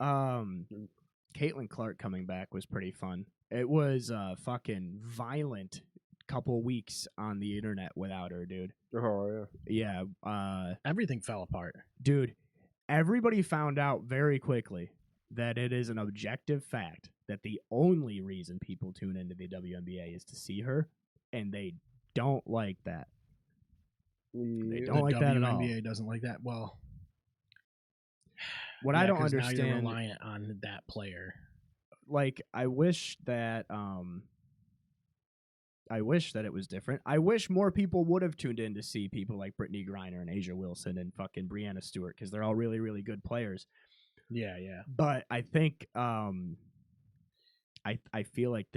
C: Caitlin Clark coming back was pretty fun. It was a fucking violent couple weeks on the internet without her, dude.
D: Oh yeah.
C: Yeah,
B: Everything fell apart.
C: dude. Everybody found out very quickly that it is an objective fact that the only reason people tune into the WNBA is to see her, and they don't like that. They
D: Yeah.
C: don't like that at all.
B: WNBA doesn't like that. Well,
C: What
B: yeah,
C: I don't
B: 'cause now you're
C: understand,
B: reliant on that player.
C: like, I wish that it was different. I wish more people would have tuned in to see people like Brittany Griner and Asia Wilson and fucking Breanna Stewart because they're all really, really good players.
B: Yeah.
C: But I think I feel like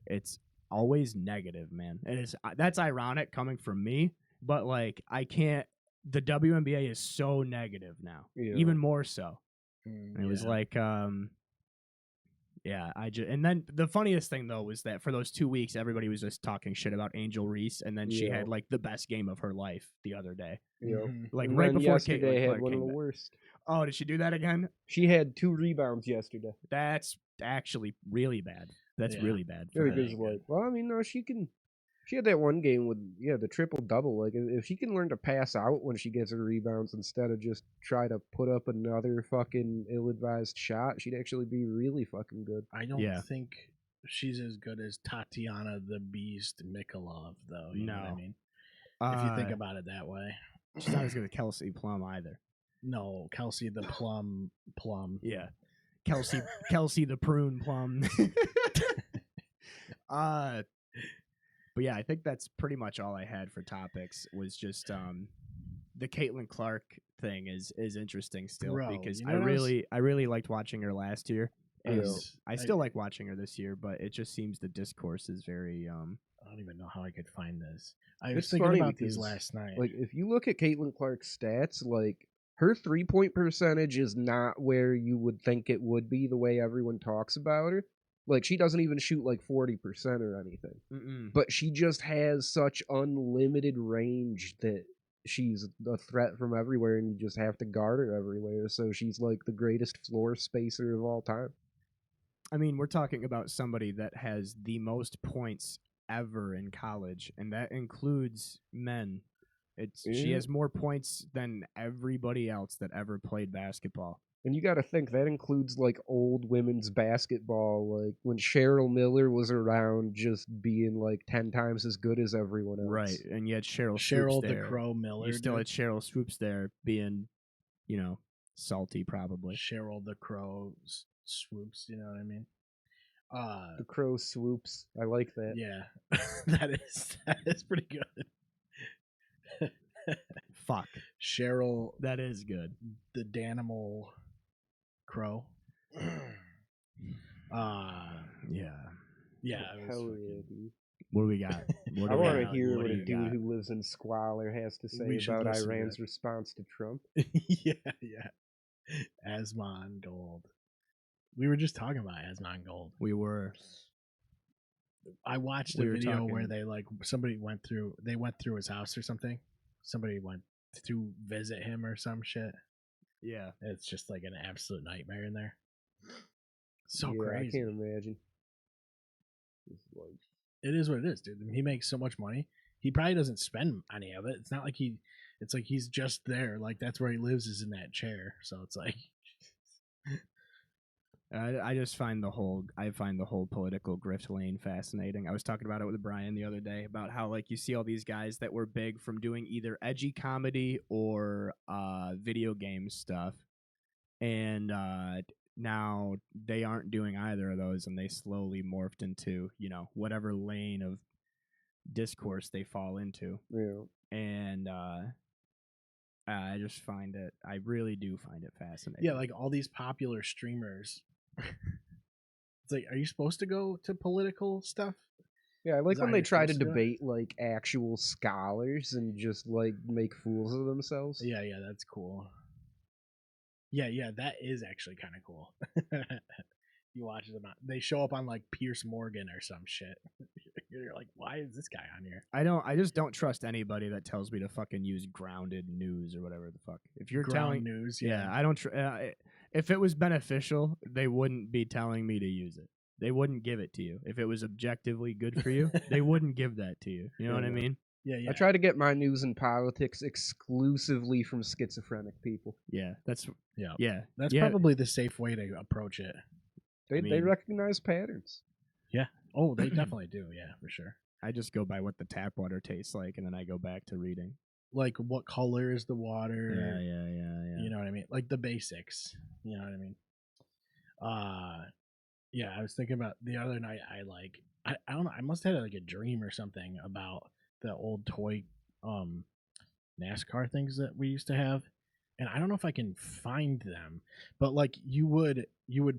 C: it's always negative, man. And that's ironic coming from me, but like I can't the WNBA is so negative now, even more so. And it was like, yeah, and then the funniest thing though was that for those 2 weeks, everybody was just talking shit about Angel Reese, and then she had like the best game of her life the other day. Like
D: and
C: right
D: then
C: before
D: yesterday
C: Caitlin
D: had
C: Clark
D: one of
C: came
D: the
C: back.
D: worst.
C: Oh, did she do that again?
D: She had 2 rebounds yesterday.
C: That's actually really bad. That's really bad.
D: Yeah, because like, well, I mean, no, she had that one game with the triple double. Like, if she can learn to pass out when she gets her rebounds instead of just try to put up another fucking ill-advised shot, she'd actually be really fucking good.
B: I don't think she's as good as Tatiana the Beast Mikolov, though. You know what I mean? If you think about it that way,
C: she's not as good as Kelsey Plum either.
B: No, Kelsey the Plum.
C: Yeah, Kelsey the Prune Plum. But yeah, I think that's pretty much all I had for topics. Was just the Caitlin Clark thing is interesting still. Bro, because I really liked watching her last year, and I still like watching her this year. But it just seems the discourse is very.
B: I don't even know how I could find this. I was thinking about these last night.
D: Like, if you look at Caitlin Clark's stats, like, her 3-point percentage is not where you would think it would be the way everyone talks about her. Like, she doesn't even shoot like 40% or anything. But she just has such unlimited range that she's a threat from everywhere, and you just have to guard her everywhere. So she's like the greatest floor spacer of all time.
C: I mean, we're talking about somebody that has the most points ever in college, and that includes men. She has more points than everybody else that ever played basketball.
D: And you got to think that includes like old women's basketball, like when Cheryl Miller was around, just being like 10 times as good as everyone else.
C: Right, and yet Cheryl
B: the Crow Miller.
C: You still had Cheryl Swoops there being, salty probably.
B: Cheryl the Crow Swoops, you know what I mean?
D: The Crow Swoops. I like that.
B: Yeah, that is pretty good.
C: Fuck.
B: Cheryl.
C: That is good.
B: The Danimal Crow.
C: Yeah.
B: Yeah.
D: Hell yeah, dude.
C: What do we got?
D: I want to hear what a dude who lives in squalor has to say about Iran's response to Trump.
B: Yeah. Asmongold. We were just talking about Asmongold.
C: We were.
B: I watched a video where they somebody went through his house or something. Somebody went to visit him or some shit.
C: Yeah.
B: It's just like an absolute nightmare in there. So
D: yeah,
B: crazy.
D: I can't imagine.
B: It is what it is, dude. He makes so much money. He probably doesn't spend any of it. It's not like it's like he's just there. Like, that's where he lives, is in that chair. So it's like
C: I just find the whole political grift lane fascinating. I was talking about it with Brian the other day about how, like, you see all these guys that were big from doing either edgy comedy or video game stuff, and now they aren't doing either of those, and they slowly morphed into whatever lane of discourse they fall into.
D: Yeah.
C: And I just I really do find it fascinating.
B: Yeah, like all these popular streamers. It's like, are you supposed to go to political stuff?
D: Yeah, I like when they try to debate like actual scholars and just like make fools of themselves.
B: Yeah, that's cool. Yeah, that is actually kind of cool. You watch them, they show up on like Piers Morgan or some shit. You're like, why is this guy on here?
C: I just don't trust anybody that tells me to fucking use grounded news or whatever the fuck. If you're telling
B: news,
C: yeah, I don't. If it was beneficial, they wouldn't be telling me to use it. They wouldn't give it to you. If it was objectively good for you, they wouldn't give that to you. You know what I mean?
B: Yeah.
D: I try to get my news and politics exclusively from schizophrenic people.
C: Yeah, that's
B: probably the safe way to approach it.
D: They recognize patterns.
B: Yeah. Oh, they definitely do. Yeah, for sure.
C: I just go by what the tap water tastes like, and then I go back to reading.
B: Like, what color is the water?
C: Yeah.
B: You know what I mean? Like the basics. You know what I mean? Yeah, I was thinking about the other night. I don't know. I must have had like a dream or something about the old toy NASCAR things that we used to have. And I don't know if I can find them, but like you would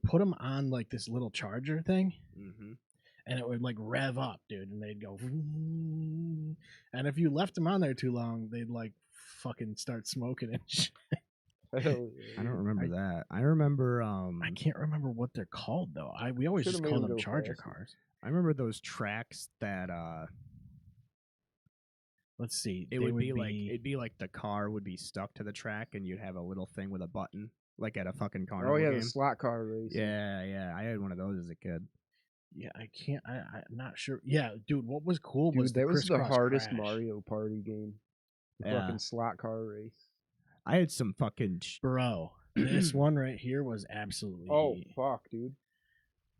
B: put them on like this little charger thing, and it would like rev up, dude, and they'd go, and if you left them on there too long, they'd like fucking start smoking and shit.
D: Hell
C: I don't
D: yeah.
C: remember that. I remember.
B: I can't remember what they're called though. We always
D: Should've
B: just
D: made
B: call
D: them
B: them
D: go
B: Charger
D: faster.
B: cars.
C: I remember those tracks that
B: Let's see.
C: it would be like it'd be like the car would be stuck to the track and you'd have a little thing with a button like at a fucking carnival
D: Oh yeah,
C: game.
D: the slot car race.
C: Yeah, I had one of those as a kid.
B: Yeah, I can't. I'm not sure. Yeah, dude, what was cool
D: Dude,
B: was the
D: that was the
B: crisscross
D: hardest
B: crash.
D: Mario Party game. The
C: Yeah.
D: fucking slot car race.
C: I had some fucking
B: Bro, this one right here was absolutely.
D: Oh fuck, dude.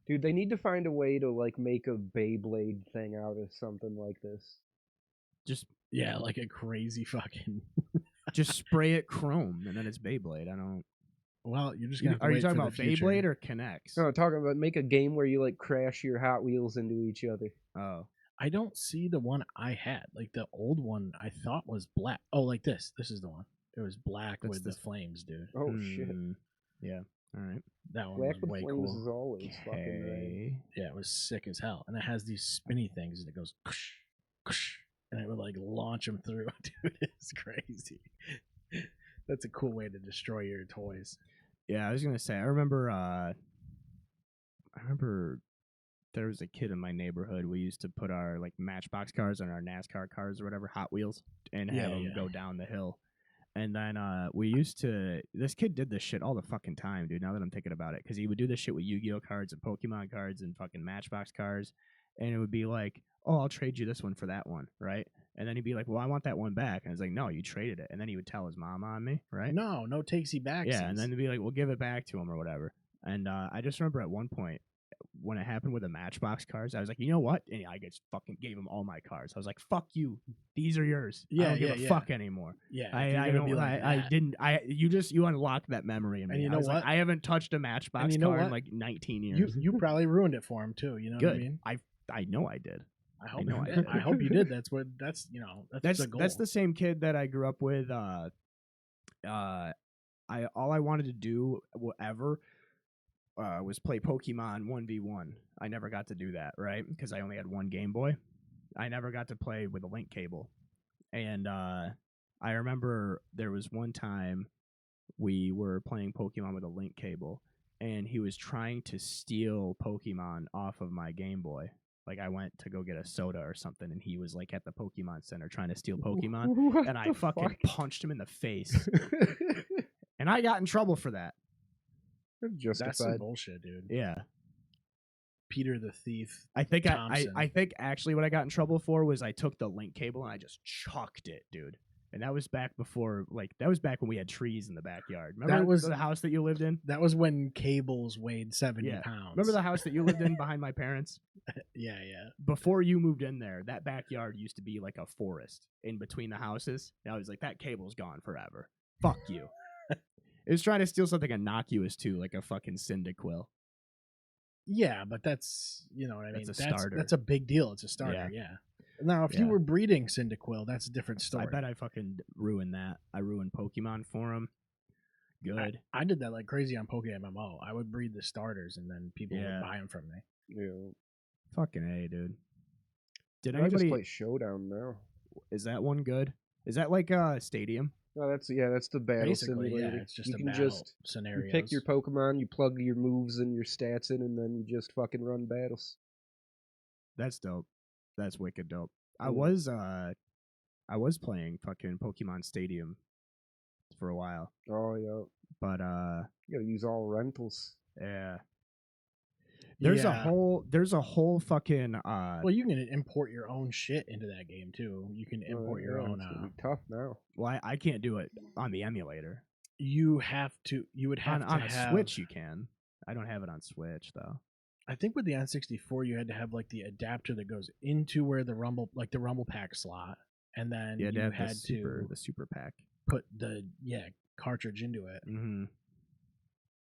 D: Dude, they need to find a way to like make a Beyblade thing out of something like this.
C: just
B: Yeah, like a crazy fucking.
C: just spray it chrome and then it's Beyblade. I don't.
B: Well, you're just gonna. Have to
C: Are you
B: wait
C: talking
B: for
C: about
B: the future.
C: Beyblade or Connects?
D: No, talking about make a game where you like crash your Hot Wheels into each other.
C: Oh,
B: I don't see the one I had. Like the old one, I thought was black. Oh, like this. This is the one. It was black
C: That's
B: with
C: the-
B: the flames, dude.
D: Oh shit.
C: Yeah. All right.
B: That one
D: Black
B: was
D: with
B: way
D: flames
B: cool.
D: is always fucking rad.
C: Okay.
B: Yeah, it was sick as hell. And it has these spinny things, and it goes, kush, kush, and it would like launch them through. Dude, it's crazy. That's a cool way to destroy your toys.
C: Yeah, I was gonna say. I remember there was a kid in my neighborhood. We used to put our like Matchbox cars on our NASCAR cars or whatever, Hot Wheels, and have them go down the hill. And then we used to. This kid did this shit all the fucking time, dude. Now that I'm thinking about it, because he would do this shit with Yu-Gi-Oh cards and Pokemon cards and fucking Matchbox cars, and it would be like, "Oh, I'll trade you this one for that one," right? And then he'd be like, "Well, I want that one back," and I was like, "No, you traded it." And then he would tell his mom on me, right?
B: No takesy backsies.
C: Yeah, and then they'd be like, "We'll give it back to him or whatever." And I just remember at one point when it happened with the Matchbox cars, I was like, "You know what?" And I just fucking gave him all my cars. I was like, "Fuck you, these are yours. I don't give a fuck anymore."
B: Yeah,
C: I don't. I didn't. You unlocked that memory in me.
B: And you
C: I
B: know
C: was like,
B: what?
C: I haven't touched a Matchbox
B: And you know
C: car in
B: what?
C: like 19 years.
B: You probably ruined it for him too. You know
C: Good.
B: what I mean?
C: I know I did.
B: I hope
C: know I
B: you
C: did.
B: did. I hope you did. That's
C: That's
B: the goal.
C: that's the same kid that I grew up with. All I wanted to do ever was play Pokemon 1v1. I never got to do that, right? Because I only had one Game Boy. I never got to play with a link cable. And I remember there was one time we were playing Pokemon with a link cable, and he was trying to steal Pokemon off of my Game Boy. Like I went to go get a soda or something, and he was like at the Pokemon Center trying to steal Pokemon,
D: What
C: and I
D: the
C: fucking
D: fuck?
C: punched him in the face, and I got in trouble for that.
B: That's some
D: Justified.
B: bullshit, dude.
C: Yeah,
B: Peter the Thief.
C: I think
B: Thompson.
C: I think actually what I got in trouble for was I took the link cable and I just chucked it, dude. And that was back before, that was back when we had trees in the backyard. Remember
B: That was-
C: the house that you lived in?
B: That was when cables weighed 70
C: Yeah.
B: pounds.
C: Remember the house that you lived in behind my parents?
B: Yeah.
C: Before you moved in there, that backyard used to be like a forest in between the houses. And I was like, that cable's gone forever. Fuck you. It was trying to steal something innocuous too, like a fucking Cyndaquil.
B: Yeah, but that's, you know what I mean?
C: That's a starter.
B: That's a big deal. It's a starter, yeah. Now, if you
C: Yeah.
B: were breeding Cyndaquil, that's a different story.
C: I bet I fucking ruined that. I ruined Pokemon for him. Good.
B: I did that like crazy on Poke MMO. I would breed the starters, and then people
C: Yeah.
B: would buy them from me.
D: Yeah.
C: Fucking A, dude. Did
D: I just
C: anybody
D: play Showdown now.
C: is that one good? Is that like Stadium?
D: No, that's the battle
B: Basically,
D: simulator.
B: yeah, it's just
D: you
B: a
D: can
B: battle
D: just
B: scenario.
D: you pick your Pokemon, you plug your moves and your stats in, and then you just fucking run battles.
C: That's dope. That's wicked dope.
D: Yeah.
C: I was playing fucking Pokemon Stadium for a while.
D: Oh yeah,
C: But
D: you gotta use all rentals.
C: yeah. There's a whole fucking
B: Well, you can import your own shit into that game too. You can import your own.
D: It's gonna be tough now.
C: well, I can't do it on the emulator.
B: You would have
C: On
B: to
C: a
B: have,
C: Switch you can. I don't have it on Switch though.
B: I think with the N64, you had to have like the adapter that goes into where the Rumble Pack slot, and then
C: Yeah,
B: you
C: have
B: had to
C: the super pack.
B: put the cartridge into it.
C: Mm-hmm.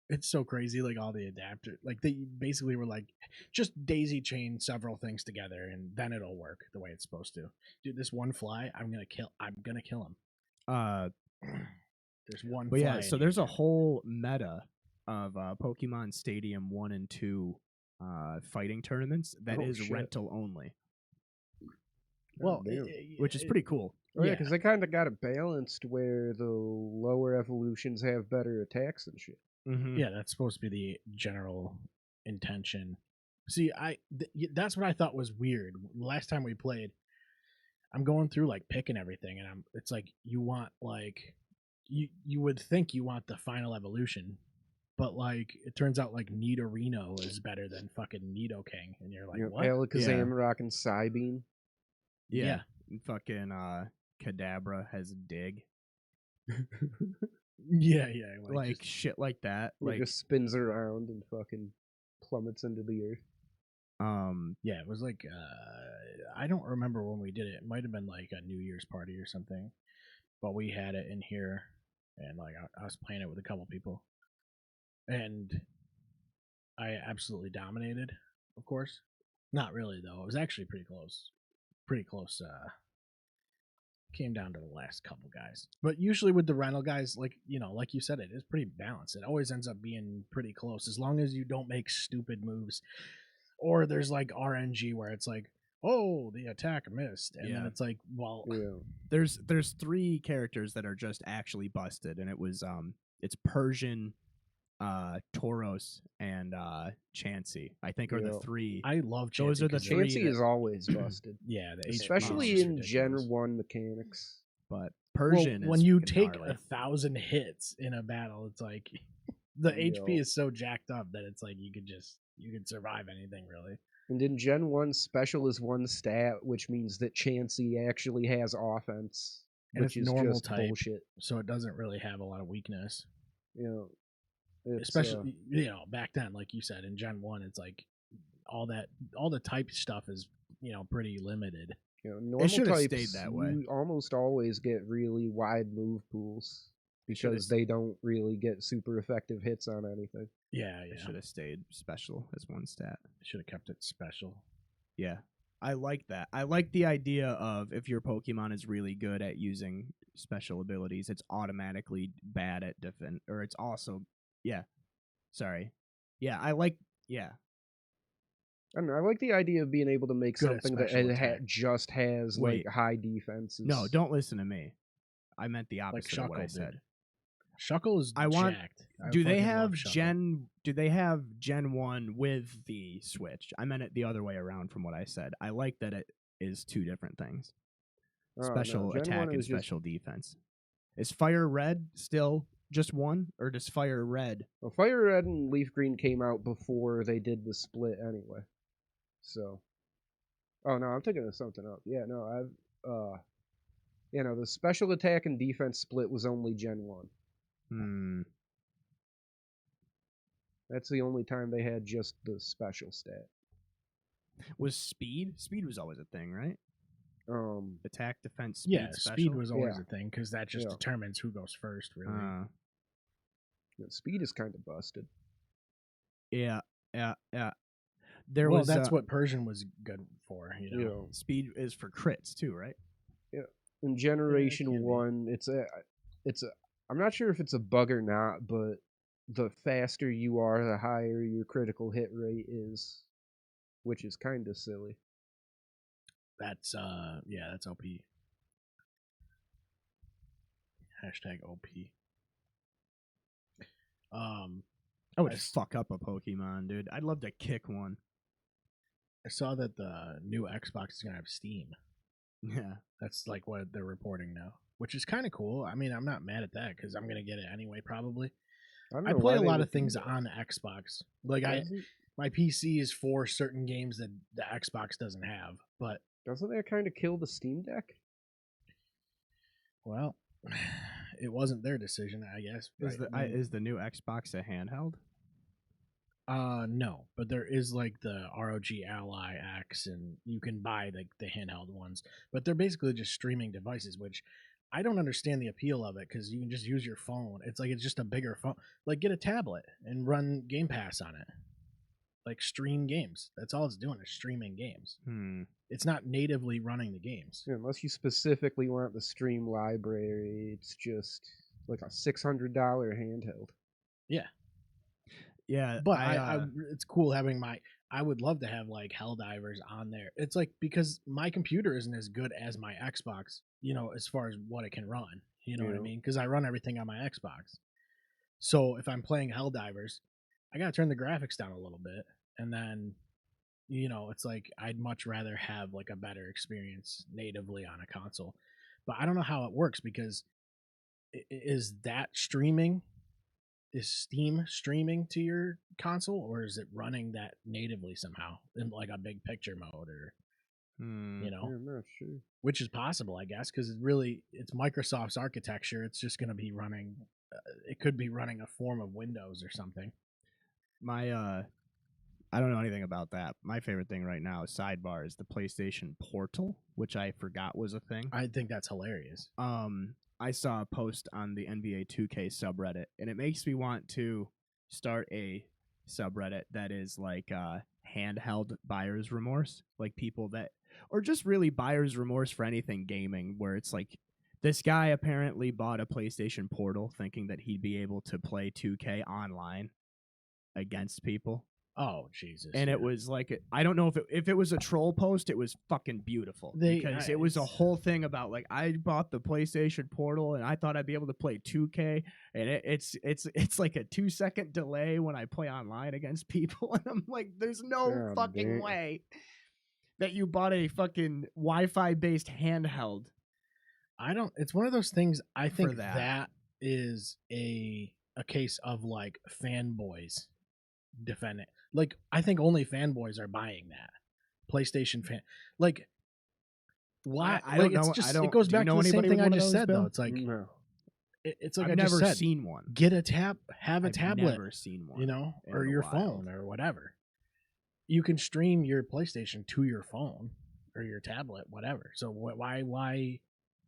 B: It's so crazy, like all the adapter, like they basically were like, just daisy chain several things together, and then it'll work the way it's supposed to. Dude, this one fly, I'm gonna kill him. There's one.
C: But
B: fly
C: yeah,
B: in
C: so
B: here,
C: there's a
B: dude.
C: whole meta of Pokemon Stadium 1 and 2 fighting tournaments that
D: Oh,
C: is
D: shit.
C: rental only.
B: Well,
D: damn.
C: which is pretty cool.
D: Oh yeah,
B: yeah.
D: because they kind of got it balanced where the lower evolutions have better attacks and shit.
C: Mm-hmm.
B: Yeah, that's supposed to be the general intention. See, that's what I thought was weird. Last time we played, I'm going through like picking everything, and it's like you want like you would think you want the final evolution, but like it turns out like Nidorino is better than fucking Nidoking, and you're like,
D: You know,
B: what?
D: Alakazam, Rock, and Psybeam.
C: Yeah. Fucking Kadabra has dig.
B: Yeah,
C: Like shit like that.
D: It
C: Like
D: just spins around and fucking plummets into the earth.
B: yeah, it was like I don't remember when we did it. It might have been like a New Year's party or something, but we had it in here, and like I was playing it with a couple people, and I absolutely dominated. Of course, not really though. It was actually pretty close. Pretty close. Came down to the last couple guys, but usually with the rental guys, like like you said, it is pretty balanced. It always ends up being pretty close as long as you don't make stupid moves, or there's like RNG where it's like, oh, the attack missed, and then
C: Yeah.
B: it's like, well,
D: Yeah.
C: there's 3 characters that are just actually busted, and it's Persian, Tauros, and Chansey. I think are the
D: Yeah.
C: 3.
B: I love Chansey.
C: Those are the
B: 'cause
C: three
D: Chansey
C: that-
D: is always busted.
B: yeah, the HP is
D: Especially
B: just
D: in Gen
B: ridiculous.
D: 1 mechanics.
C: But
B: Well,
C: Persian is
B: when you
C: fucking
B: take
C: gnarly.
B: 1,000 hits in a battle, it's like the HP
D: Yeah.
B: is so jacked up that it's like you could survive anything really.
D: And in Gen 1, special is 1 stat, which means that Chansey actually has offense,
B: And
D: which
B: it's
D: is
B: normal
D: just
B: type.
D: bullshit.
B: So it doesn't really have a lot of weakness.
D: You know, it's,
B: Especially back then, like you said, in Gen 1, it's like all the type stuff is pretty limited.
D: normal
C: should have
D: types,
C: stayed that way.
D: you almost always get really wide move pools because they don't really get super effective hits on anything.
B: Yeah,
C: It should have stayed special as 1 stat.
B: Should have kept it special.
C: Yeah. I like that. I like the idea of if your Pokemon is really good at using special abilities, it's automatically bad at defend, or it's also, yeah. Sorry. Yeah, I like, yeah.
D: I don't know, I like the idea of being able to make
B: Good at
D: something that
B: special attack.
D: just has
C: Wait.
D: like high defenses.
C: No, don't listen to me. I meant the opposite of what I
B: Shuckle
C: said.
B: did. Shuckle is
C: I want-
B: jacked. I
C: Do they
B: fucking love
C: have
B: Shuckle.
C: Do they have Gen 1 with the Switch? I meant it the other way around from what I said. I like that it is 2 different things.
D: Oh, no,
C: Special
D: Gen
C: attack
D: 1
C: and
D: is just-
C: special defense. Is Fire Red still just 1, or does Fire Red?
D: Well, Fire Red and Leaf Green came out before they did the split anyway. So, oh no, I'm thinking of something else. Yeah, no, the special attack and defense split was only Gen 1. That's the only time they had just the special stat.
C: Was speed? Speed was always a thing, right? Attack, defense, speed,
B: Yeah,
C: special.
B: speed was always
D: Yeah.
B: a thing because that just
D: Yeah.
B: determines who goes first, really.
D: Speed is kind of busted.
C: Yeah. There
B: well,
C: was
B: that's what Persian was good for.
C: speed is for crits too, right?
D: In Generation
B: can be.
D: 1, it's a. I'm not sure if it's a bug or not, but the faster you are, the higher your critical hit rate is, which is kind of silly.
B: That's that's OP. Hashtag OP.
C: I would
B: I s-
C: fuck up a Pokemon, dude. I'd love to kick one.
B: I saw that the new Xbox is gonna have Steam.
C: Yeah.
B: That's like what they're reporting now, which is kind of cool. I mean, I'm not mad at that because I'm gonna get it anyway, probably.
D: don't
B: I
D: know
B: play
D: why
B: a
D: they
B: lot
D: would
B: of
D: do
B: things
D: that.
B: on the Xbox. Like
D: Doesn't-
B: my PC is for certain games that the Xbox doesn't have. But
D: Doesn't that kind of kill the Steam Deck?
B: well, it wasn't their decision, I guess.
C: Is the new Xbox a handheld?
B: No, but there is like the ROG Ally X, and you can buy like the handheld ones. But they're basically just streaming devices, which I don't understand the appeal of it because you can just use your phone. It's like it's just a bigger phone. Like get a tablet and run Game Pass on it. Like stream games. That's all it's doing is streaming games. It's not natively running the games.
D: Yeah, unless you specifically want the Stream library, it's just like a $600 handheld.
B: Yeah.
C: Yeah.
B: But I it's cool having I would love to have like Helldivers on there. It's like because my computer isn't as good as my Xbox, as far as what it can run. You know what I mean? Because I run everything on my Xbox. So if I'm playing Helldivers, I gotta turn the graphics down a little bit, and then it's like I'd much rather have like a better experience natively on a console. But I don't know how it works because is that streaming? Is Steam streaming to your console, or is it running that natively somehow in like a big picture mode, or
D: Yeah, I'm not sure.
B: which is possible, I guess, because it's Microsoft's architecture. It's just going to be running. It could be running a form of Windows or something.
C: I don't know anything about that. My favorite thing right now, sidebar, is the PlayStation Portal, which I forgot was a thing.
B: I think that's hilarious.
C: I saw a post on the NBA 2K subreddit, and it makes me want to start a subreddit that is like handheld buyer's remorse, like people that, or just really buyer's remorse for anything gaming, where it's like this guy apparently bought a PlayStation Portal thinking that he'd be able to play 2K online against people.
B: Oh Jesus!
C: And it was like, I don't know if it was a troll post, it was fucking beautiful because it was a whole thing about like I bought the PlayStation Portal and I thought I'd be able to play 2K, and it's like a 2-second delay when I play online against people, and I'm like, there's no fucking way that you bought a fucking Wi-Fi based handheld.
B: It's one of those things. I think that is a case of like fanboys defend it. Like I think only fanboys are buying that PlayStation fan. Like why?
C: I don't know.
B: It goes back to the same thing I just said, though. It's like it's like
C: I've
B: I
C: never
B: just said,
C: seen one.
B: Get a have a tablet.
C: Never seen one.
B: Or your phone or whatever. You can stream your PlayStation to your phone or your tablet, whatever. So why?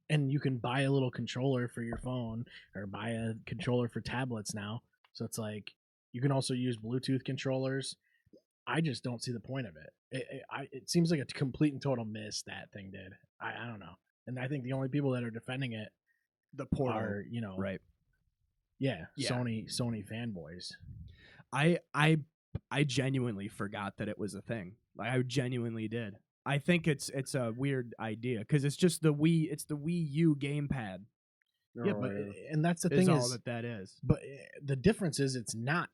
B: And you can buy a little controller for your phone or buy a controller for tablets now. So it's like you can also use Bluetooth controllers. I just don't see the point of it. It seems like a complete and total miss that thing did. I don't know. And I think the only people that are defending it
C: the Portal
B: are,
C: right.
B: Yeah. Sony fanboys.
C: I genuinely forgot that it was a thing. Like I genuinely did. I think it's a weird idea because it's just the Wii U gamepad.
B: Yeah, and that's the thing
C: all that is.
B: But the difference is it's not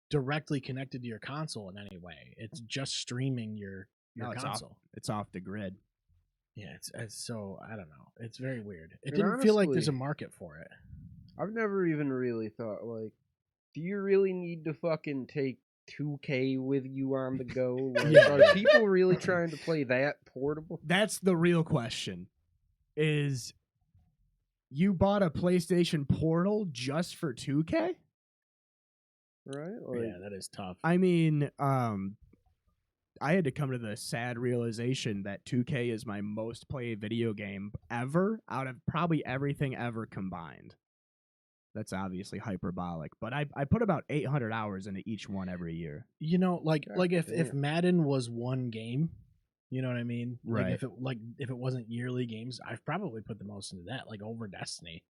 B: directly connected to your console in any way. It's just streaming your console.
C: It's off the grid.
B: Yeah, it's so I don't know. It's very weird. It didn't honestly feel like there's a market for it.
D: I've never even really thought like, do you really need to fucking take 2K with you on the go? Like, are people really trying to play that portable?
C: That's the real question. Is you bought a PlayStation Portal just for 2K?
D: Right?
B: Like, yeah, that is tough.
C: I mean, I had to come to the sad realization that 2K is my most played video game ever out of probably everything ever combined. That's obviously hyperbolic, but I put about 800 hours into each one every year.
B: Like if Madden was one game, you know what I mean?
C: Right.
B: If it wasn't yearly games, I've probably put the most into that, like over Destiny.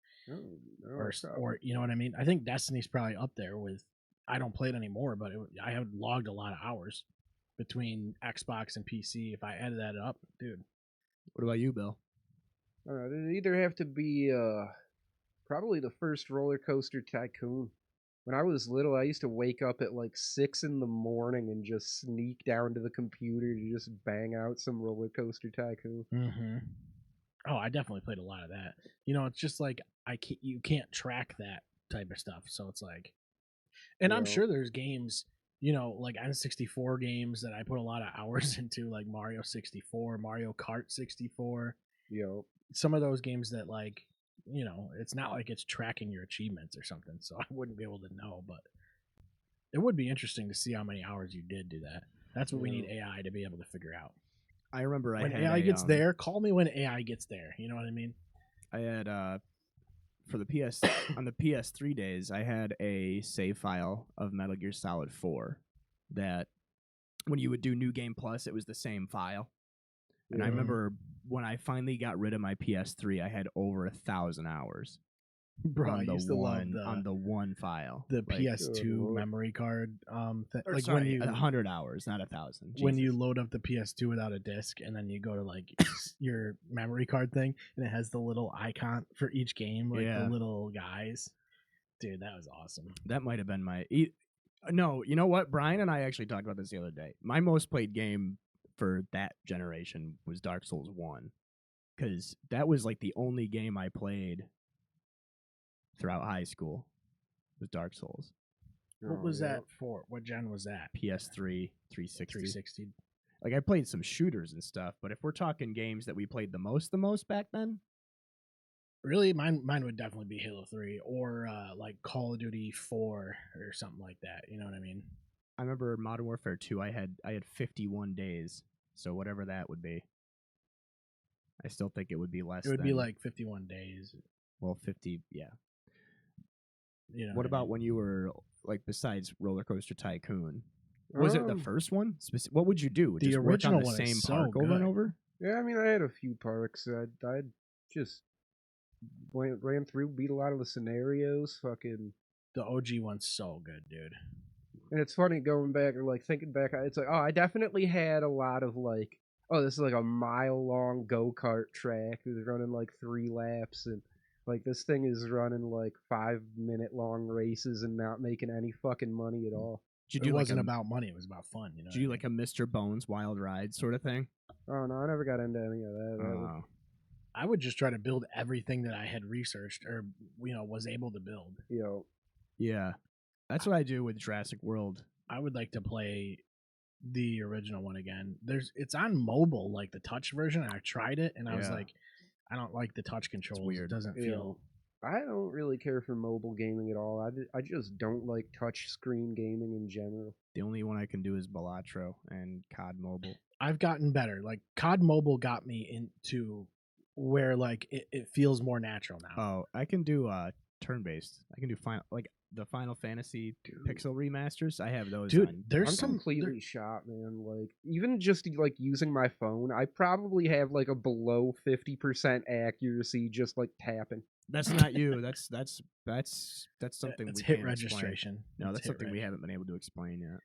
B: Or you know what I mean? I think Destiny's probably up there with. I don't play it anymore, but I have logged a lot of hours between Xbox and PC. If I added that up, dude.
C: What about you, Bill?
D: It'd either have to be probably the first Roller Coaster Tycoon. When I was little, I used to wake up at like 6 in the morning and just sneak down to the computer to just bang out some Roller Coaster Tycoon.
B: Mm-hmm. Oh, I definitely played a lot of that. It's just like you can't track that type of stuff. So it's like, and I'm sure there's games, like N64 games that I put a lot of hours into, like Mario 64, Mario Kart 64. Some of those games that like, it's not like it's tracking your achievements or something, so I wouldn't be able to know, but it would be interesting to see how many hours you did do that. That's what we need AI to be able to figure out.
C: I remember
B: when AI gets there, call me when AI gets there. You know what I mean?
C: I had for the PS on the PS3 days, I had a save file of Metal Gear Solid 4 that when you would do New Game Plus, it was the same file. And I remember when I finally got rid of my PS3, I had over 1,000 hours.
B: Bro, I
C: on the
B: used to love
C: the one file.
B: the
C: Like,
B: PS2
D: Lord.
B: memory card
C: or
B: like
C: sorry,
B: when you
C: 100 hours, not 1,000.
B: when you
C: Jesus.
B: load up the PS2 without a disc and then you go to like your memory card thing and it has the little icon for each game, like
C: Yeah.
B: the little guys. Dude, that was awesome.
C: That might have been my. No, you know what? Brian and I actually talked about this the other day. My most played game for that generation was Dark Souls 1. Because that was like the only game I played throughout high school was Dark Souls.
B: What
D: Oh,
B: was
D: yeah.
B: that for? What gen was that?
C: PS3, 360.
B: 360.
C: Like I played some shooters and stuff, but if we're talking games that we played the most back then,
B: Really, mine would definitely be Halo 3 or like Call of Duty 4 or something like that. You know what I mean?
C: I remember Modern Warfare 2. I had 51 days, so whatever that would be. I still think it would be less.
B: It would
C: than,
B: be like 51 days.
C: 50. Yeah.
B: You know
C: What about
B: I mean?
C: when you were like besides Roller Coaster Tycoon? Was it the first one? What would you do?
B: The
C: Just work on
B: original
C: the
B: one is
C: same
B: so
C: park over and
B: good.
C: over?
D: Yeah, I mean, I had a few parks. I just ran through, beat a lot of the scenarios, fucking.
B: The OG one's so good, dude.
D: And it's funny going back or like thinking back. It's like, oh, I definitely had a lot of like, oh, this is like a mile-long go-kart track. It was running like 3 laps, and like this thing is running like 5-minute-long races and not making any fucking money at all.
C: Did you
B: It
C: do
B: wasn't
C: like
B: about money; it was about fun. You know?
C: did you do like a Mr. Bones Wild Ride sort of thing?
D: Oh no, I never got into any of that.
C: Oh.
B: I would just try to build everything that I had researched or was able to build.
D: You know,
C: Yeah. That's what I do with Jurassic World.
B: I would like to play the original one again. It's on mobile, like the touch version. And I tried it, and I was
C: Yeah.
B: like, I don't like the touch controls.
C: weird.
B: It doesn't
D: you
B: feel.
D: know, I don't really care for mobile gaming at all. I just don't like touch screen gaming in general.
C: The only one I can do is Balatro and COD Mobile.
B: I've gotten better. Like COD Mobile got me into where like it feels more natural now.
C: Oh, I can do turn-based. I can do the Final Fantasy pixel remasters. I have those.
B: Dude,
C: on.
B: there's
D: I'm
B: some
D: completely shot, man. Like even just like using my phone, I probably have like a below 50% accuracy just like tapping.
C: That's not you. That's something
B: it's
C: we
B: hit
C: can't
B: registration.
C: Explain. No,
B: It's
C: that's
B: hit
C: something we haven't been able to explain yet.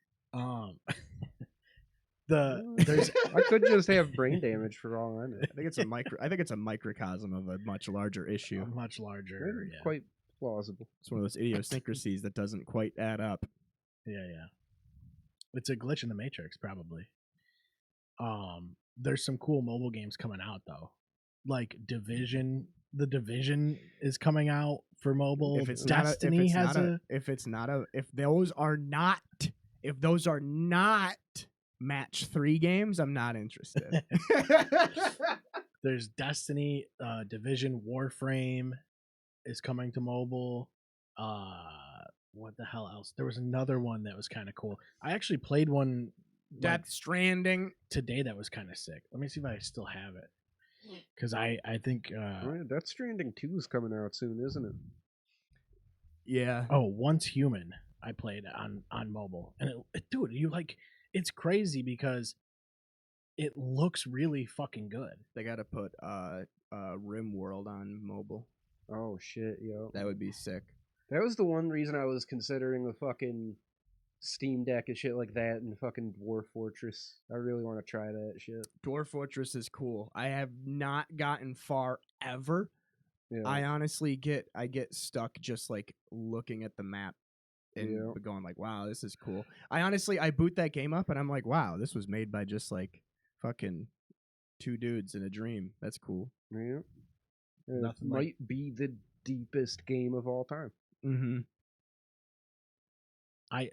B: There's
D: I could just have brain damage for all I know.
C: I think it's a microcosm of a much larger issue.
B: much larger.
D: It's
B: Yeah.
D: quite plausible.
C: It's one of those idiosyncrasies that doesn't quite add up.
B: Yeah. It's a glitch in the matrix, probably. There's some cool mobile games coming out though, like Division. The Division is coming out for mobile.
C: If those are not match 3 games, I'm not interested.
B: There's Destiny, Division, Warframe is coming to mobile. What the hell else? There was another one that was kind of cool. I actually played one
C: Death Stranding
B: today that was kind of sick. Let me see if I still have it. Because I think
D: Oh, yeah, Death Stranding 2 is coming out soon, isn't it?
C: Yeah.
B: Once Human I played on mobile, and dude, it's crazy because it looks really fucking good.
C: They got to put Rim World on mobile.
D: Oh shit, yo.
C: That would be sick.
D: That was the one reason I was considering the fucking Steam Deck and shit like that and fucking Dwarf Fortress. I really want to try that shit.
C: Dwarf Fortress is cool. I have not gotten far ever.
D: Yeah.
C: I honestly get stuck just like looking at the map and going like, wow, this is cool. I boot that game up and I'm like, wow, this was made by just like fucking 2 dudes in a dream. That's cool.
D: Yeah. It might be the deepest game of all time.
C: Mm-hmm.
B: I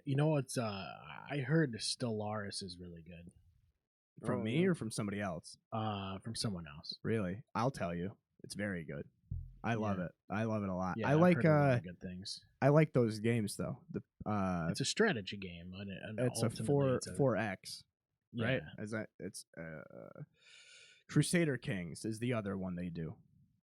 B: heard Stellaris is really good.
C: From me or from somebody else?
B: From someone else.
C: Really? I'll tell you. It's very good. I love it. I love it a lot.
B: Yeah,
C: I like
B: I've heard really good things.
C: I like those games though.
B: It's a strategy game.
C: It's a 4X. Right? It's Crusader Kings is the other one they do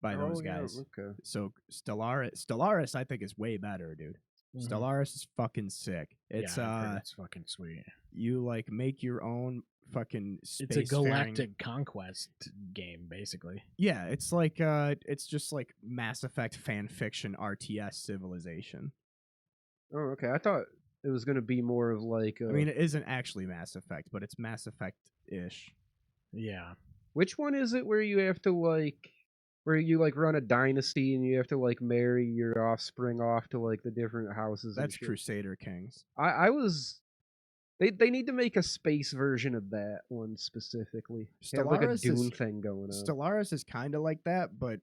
C: by those guys.
D: Yeah, okay.
C: So Stellaris I think is way better, dude. Stellaris is fucking sick. It's
B: it's fucking sweet.
C: You like make your own fucking
B: It's a
C: spacefaring.
B: galactic conquest game, basically.
C: Yeah, it's like it's just like Mass Effect fan fiction RTS Civilization.
D: Oh, okay. I thought it was gonna be more of like.
C: I mean, it isn't actually Mass Effect, but it's Mass Effect-ish.
B: Yeah.
D: which one is it where you have to like, where you like run a dynasty and you have to like marry your offspring off to like the different houses?
C: That's
D: and shit?
C: Crusader Kings.
D: I was. They need to make a space version of that one specifically. Have like a
C: Stellaris
D: Dune
C: is
D: thing going on.
C: Stellaris is kind of like that, but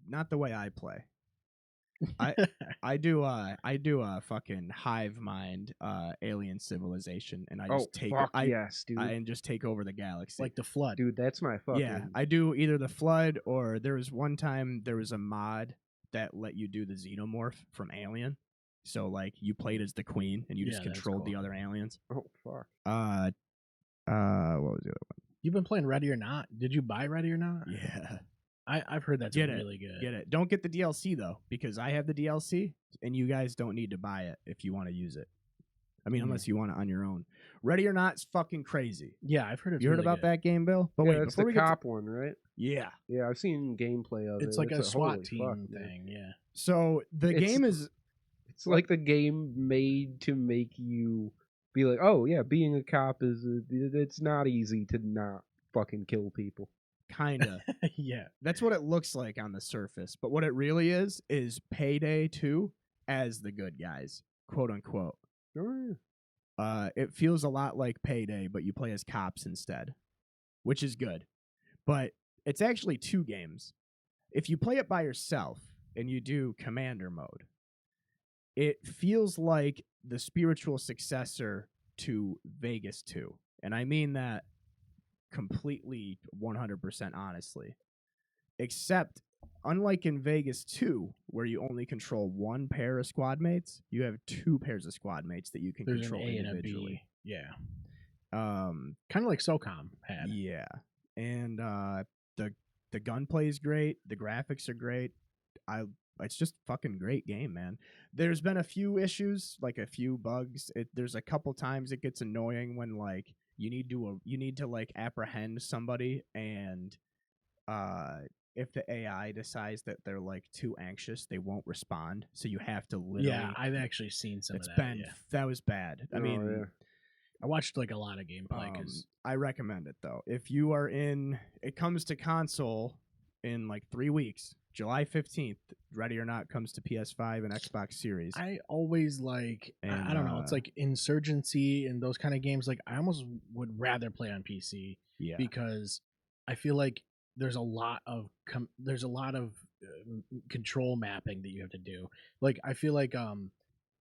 C: not the way I play. I do a fucking hive mind alien civilization, and I just take
D: fuck yes, dude.
C: and just take over the galaxy.
B: Like the Flood.
D: Dude, that's my fucking.
C: Yeah, I do either the Flood, or there was one time there was a mod that let you do the Xenomorph from Alien. So like you played as the queen and you just
B: Yeah, that's
C: controlled the
B: cool.
C: other aliens.
D: Oh fuck.
C: What was the other
B: You've been playing Ready or Not. Did you buy Ready or Not?
C: one? Yeah.
B: I've heard that's
C: Get it.
B: really good.
C: Get it. Don't get the DLC though, because I have the DLC and you guys don't need to buy it if you want to use it. I mean,
B: Mhm.
C: unless you want it on your own. Ready or Not is fucking crazy.
B: Yeah, I've heard it's
C: You heard
B: really
C: about
B: good.
C: that game, Bill? But
D: Yeah,
C: wait,
D: it's
C: before
D: the
C: we get to-
D: cop one, right?
C: Yeah.
D: Yeah, I've seen gameplay of it.
B: It's like a SWAT
D: holy
B: team
D: fuck, dude.
B: thing. Yeah.
C: So the
D: It's-
C: game is
D: It's like the game made to make you be like, oh yeah, being a cop it's not easy to not fucking kill people.
C: kinda.
B: Yeah.
C: That's what it looks like on the surface. But what it really is Payday 2 as the good guys, quote unquote.
D: Oh, yeah.
C: It feels a lot like Payday, but you play as cops instead, which is good. But it's actually two games. If you play it by yourself and you do commander mode, it feels like the spiritual successor to Vegas 2. And I mean that completely 100% honestly. Except, unlike in Vegas 2, where you only control one pair of squad mates, you have two pairs of squad mates that you can
B: There's an
C: control
B: A and a
C: individually.
B: B. Yeah.
C: Um,
B: Kind of like SOCOM had.
C: yeah. And the gunplay is great. The graphics are great. It's just fucking great game, man. There's been a few issues, like a few bugs. There's a couple times it gets annoying when like you need to like apprehend somebody, and if the AI decides that they're like too anxious, they won't respond. So you have to literally.
B: Yeah, I've actually seen some
C: It's
B: of that.
C: been
B: Yeah.
C: that was bad. I
D: Oh,
C: mean,
D: yeah.
B: I watched like a lot of gameplay because
C: I recommend it though. If you are in, it comes to console in like 3 weeks. July 15th, Ready or Not comes to PS5 and Xbox Series.
B: I always like I don't know. It's like Insurgency and those kind of games. Like I almost would rather play on PC
C: yeah,
B: because I feel like there's a lot of control mapping that you have to do. Like I feel like